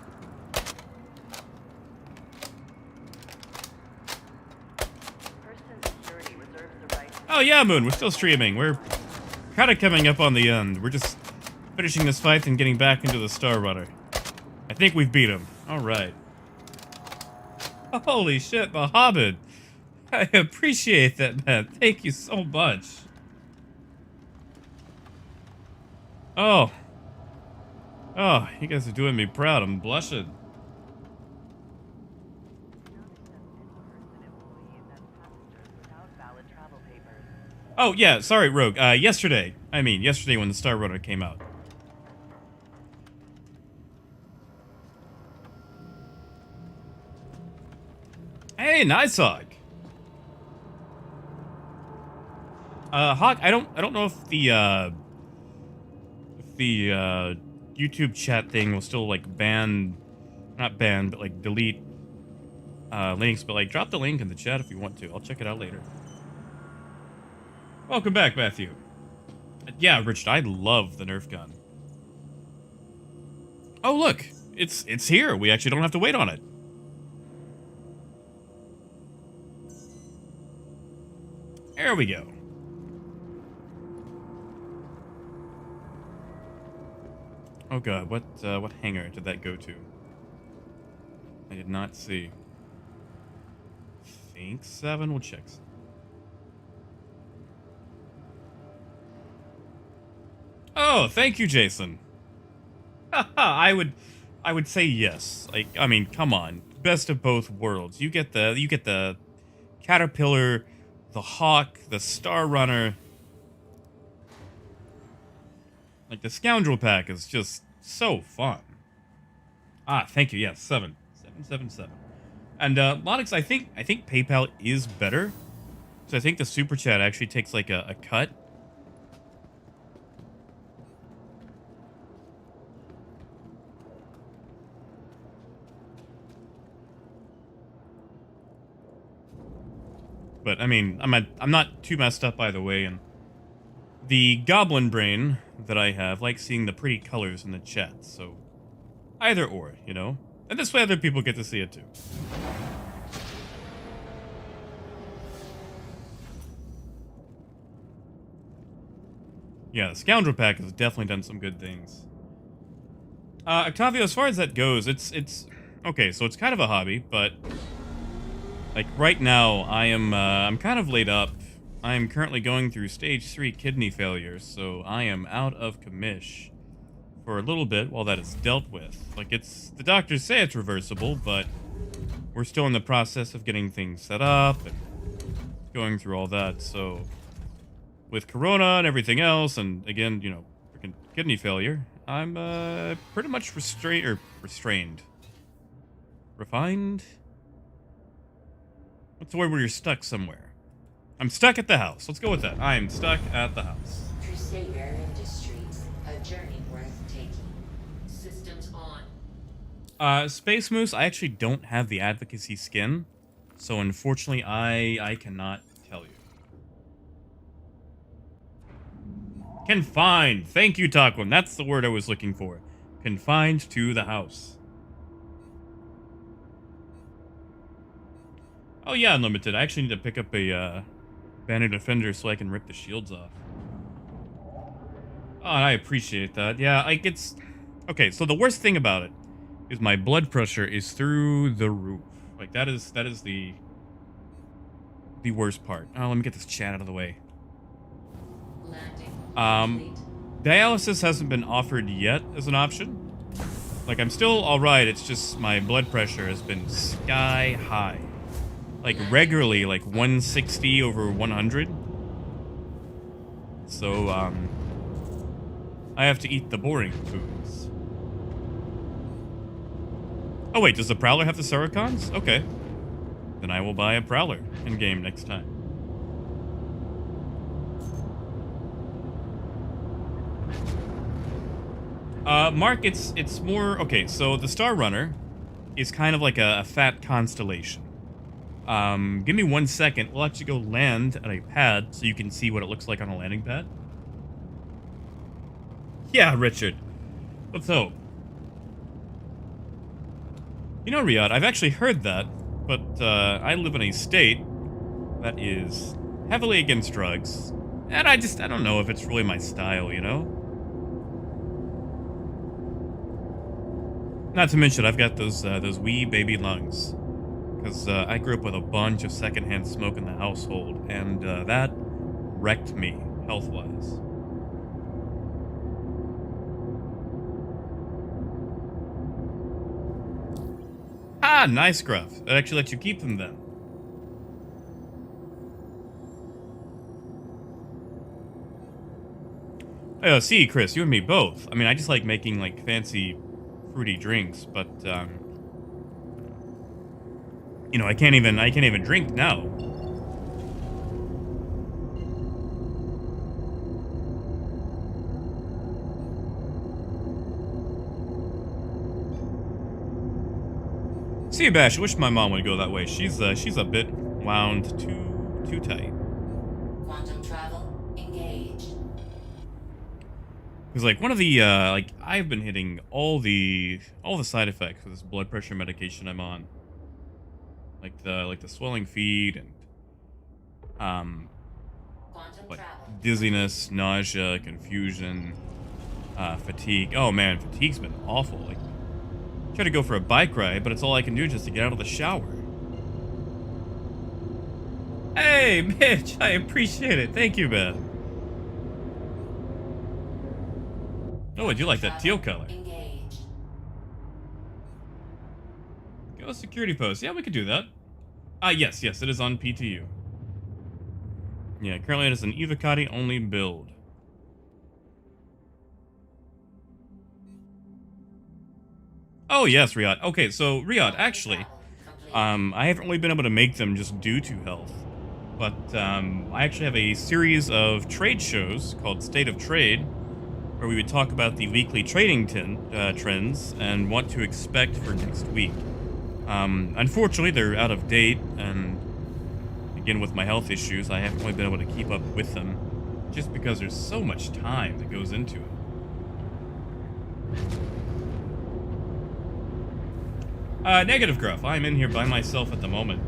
B: Person security reserves the right to
A: Oh yeah, Moon, we're still streaming. We're kind of coming up on the end. We're just finishing this fight and getting back into the Star Runner. I think we've beat him. All right. Holy shit, the Hobbit. I appreciate that, man. Thank you so much. Oh. Oh, you guys are doing me proud. I'm blushing.
B: employees and passengers without valid travel papers.
A: Oh, yeah, sorry, Rogue. Yesterday when the Star Runner came out. Hey, nice Hawk. Hawk, I don't know if the YouTube chat thing will still like not ban, but like delete links, but like drop the link in the chat if you want to. I'll check it out later. Welcome back, Matthew. Yeah, Richard, I love the Nerf gun. Oh, look, it's here. We actually don't have to wait on it. There we go. Oh god, what hangar did that go to? I did not see. I think 7. We'll check. Oh, thank you, Jason. I would say yes. Like, I mean, come on. Best of both worlds. You get the Caterpillar, the Hawk, the Star Runner. Like, the Scoundrel Pack is just so fun. Ah, thank you. Yes, 777. And Monix, I think PayPal is better. So I think the Super Chat actually takes like a cut. But I mean, I'm not too messed up either way, and the goblin brain that I have likes seeing the pretty colors in the chat, so either or, And this way other people get to see it too. Yeah, the Scoundrel Pack has definitely done some good things. Octavio, as far as that goes, it's okay, so it's kind of a hobby, but like right now I'm kind of laid up. I am currently going through stage 3 kidney failure, so I am out of commish for a little bit while that is dealt with. Like, the doctors say it's reversible, but we're still in the process of getting things set up and going through all that. So with Corona and everything else, and again, freaking kidney failure, I'm pretty much restrained. Refined? What's the word where you're stuck somewhere? I'm stuck at the house. Let's go with that. I'm stuck at the house.
C: Crusader Industries, a journey worth taking. Systems on.
A: Space Moose, I actually don't have the advocacy skin, so unfortunately I cannot tell you. Confined. Thank you, Taquin. That's the word I was looking for. Confined to the house. Oh yeah, Unlimited. I actually need to pick up a Banner Defender so I can rip the shields off. Oh, I appreciate that. Yeah, it's... Okay, so the worst thing about it is my blood pressure is through the roof. Like, that is the worst part. Oh, let me get this chat out of the way.
C: Landing.
A: Dialysis hasn't been offered yet as an option. Like, I'm still alright, it's just my blood pressure has been sky high. Like, regularly, like 160 over 100. So, I have to eat the boring foods. Oh wait, does the Prowler have the Saracons? Okay. Then I will buy a Prowler in-game next time. Mark, it's more... Okay, so the Star Runner is kind of like a fat constellation. Give me 1 second. We'll actually go land at a pad so you can see what it looks like on a landing pad. Yeah, Richard. Let's hope. You know, Riyadh, I've actually heard that, but I live in a state that is heavily against drugs, and I don't know if it's really my style, you know? Not to mention, I've got those wee baby lungs. Because I grew up with a bunch of secondhand smoke in the household, and that wrecked me, health-wise. Ah, nice, Gruff. That actually lets you keep them then. See, Chris, you and me both. I mean, I just like making, like, fancy, fruity drinks, but, I can't even drink now. See, Bash, I wish my mom would go that way. She's a bit wound too tight.
C: Quantum travel engaged.
A: Because, like, one of the, I've been hitting all the side effects of this blood pressure medication I'm on. Like the swelling feet and, like, dizziness, nausea, confusion, fatigue. Oh, man, fatigue's been awful. Like, try to go for a bike ride, but it's all I can do just to get out of the shower. Hey, Mitch, I appreciate it. Thank you, man. Oh, would you like that teal color? Go security post. Yeah, we could do that. Yes, it is on PTU. Yeah, currently it is an Evocati only build. Oh, yes, Riyadh. Okay, so, Riyadh, actually, I haven't really been able to make them just due to health. But, I actually have a series of trade shows called State of Trade, where we would talk about the weekly trading trends and what to expect for next week. Unfortunately, they're out of date, and again, with my health issues, I haven't really been able to keep up with them, just because there's so much time that goes into it. Negative Gruff. I'm in here by myself at the moment.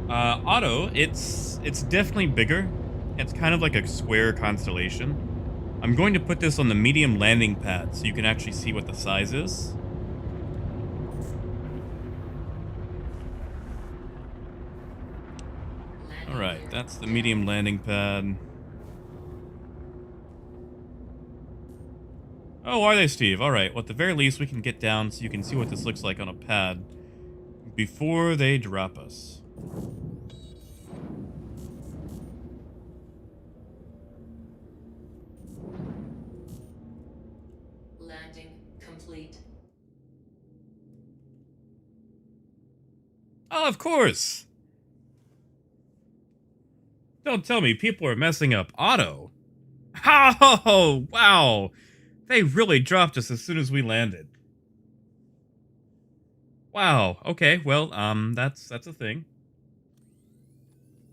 A: Otto, it's definitely bigger. It's kind of like a square constellation. I'm going to put this on the medium landing pad so you can actually see what the size is. Alright, that's the medium landing pad. Oh, are they, Steve? Alright, well, at the very least, we can get down so you can see what this looks like on a pad before they drop us. Oh, of course. Don't tell me people are messing up Otto. Oh, wow. They really dropped us as soon as we landed. Wow. Okay. Well, that's a thing.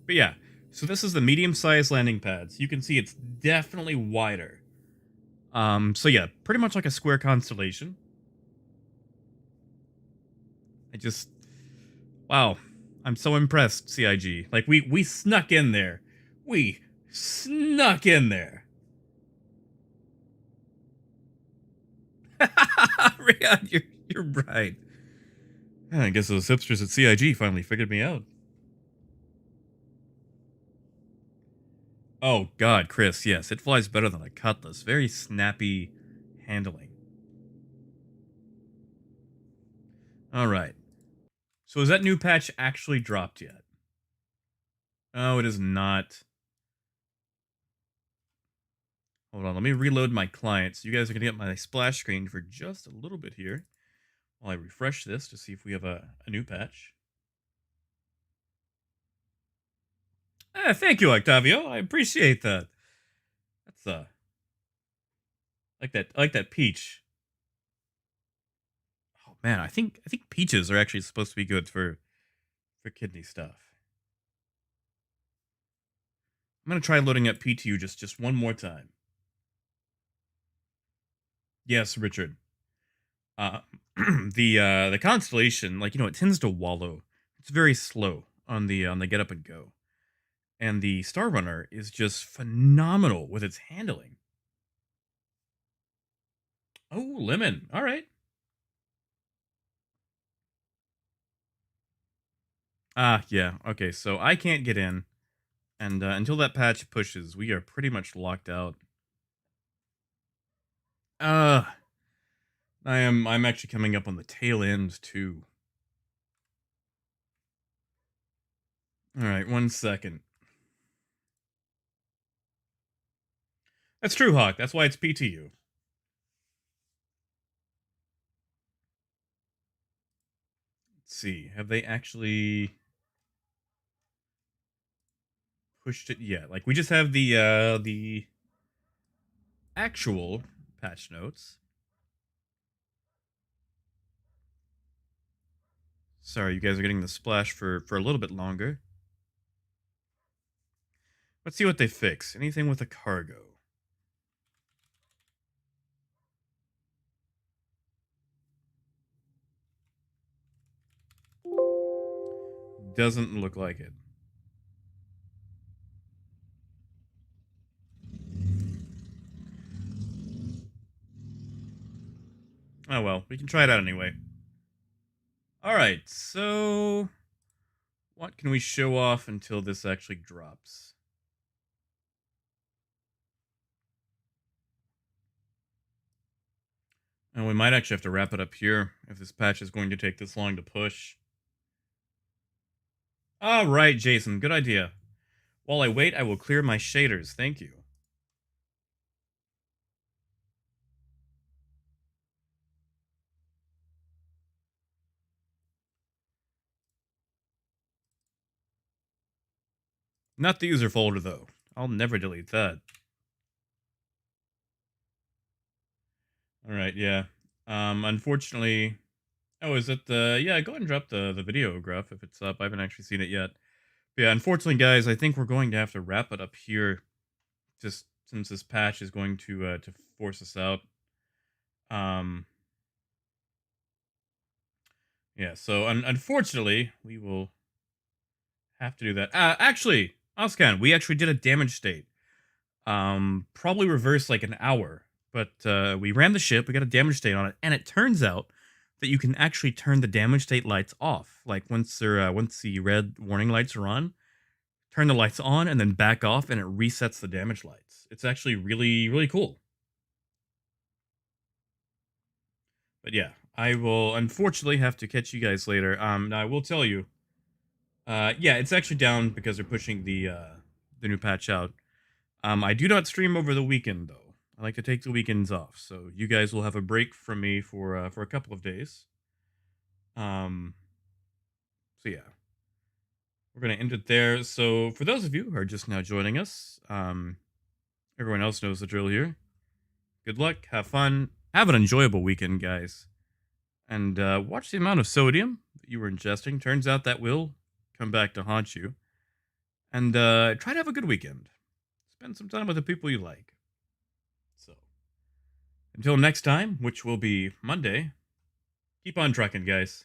A: But yeah, so this is the medium-sized landing pads. You can see it's definitely wider. So yeah, pretty much like a square constellation. Wow, I'm so impressed, CIG. Like we snuck in there. We snuck in there. Yeah, you're right. Yeah, I guess those hipsters at CIG finally figured me out. Oh God, Chris, yes, it flies better than a Cutlass. Very snappy handling. All right. So has that new patch actually dropped yet? Oh, it is not. Hold on, let me reload my client. So you guys are going to get my splash screen for just a little bit here while I refresh this to see if we have a new patch. Thank you, Octavio. I appreciate that. That's I like that peach. Oh man, I think peaches are actually supposed to be good for kidney stuff. I'm gonna try loading up PTU just one more time. Yes, Richard. Uh, the constellation, like it tends to wallow. It's very slow on the get up and go, and the Star Runner is just phenomenal with its handling. Oh, lemon. All right. Yeah. Okay. So I can't get in, and until that patch pushes, we are pretty much locked out. Uh, I'm actually coming up on the tail end too. All right, 1 second. That's true, Hawk. That's why it's PTU. Let's see. Have they actually pushed it yet? Like we just have the actual patch notes. Sorry, you guys are getting the splash for a little bit longer. Let's see what they fix. Anything with a cargo. Doesn't look like it. Oh well, we can try it out anyway. Alright, so what can we show off until this actually drops? And we might actually have to wrap it up here if this patch is going to take this long to push. Alright, Jason, good idea. While I wait, I will clear my shaders. Thank you. Not the user folder, though. I'll never delete that. Alright, yeah. Unfortunately... Oh, is it the... Yeah, go ahead and drop the video, Gruff, if it's up. I haven't actually seen it yet. But yeah, unfortunately, guys, I think we're going to have to wrap it up here. Just since this patch is going to force us out. Yeah, so unfortunately, we will have to do that. Actually, Oscan, we actually did a damage state. Probably reversed like an hour, but we ran the ship. We got a damage state on it, and it turns out that you can actually turn the damage state lights off. Like once the red warning lights are on, turn the lights on and then back off, and it resets the damage lights. It's actually really cool. But yeah, I will unfortunately have to catch you guys later. Now I will tell you. Yeah, it's actually down because they're pushing the new patch out. I do not stream over the weekend though. I like to take the weekends off, so you guys will have a break from me for a couple of days. So yeah, we're gonna end it there. So for those of you who are just now joining us, everyone else knows the drill here. Good luck, have fun, have an enjoyable weekend, guys, and watch the amount of sodium that you were ingesting. Turns out that will come back to haunt you. And try to have a good weekend. Spend some time with the people you like. So, until next time, which will be Monday, keep on trucking, guys.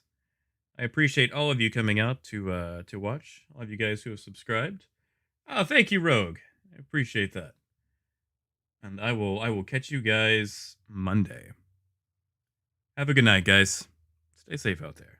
A: I appreciate all of you coming out to watch. All of you guys who have subscribed. Oh, thank you, Rogue. I appreciate that. And I will catch you guys Monday. Have a good night, guys. Stay safe out there.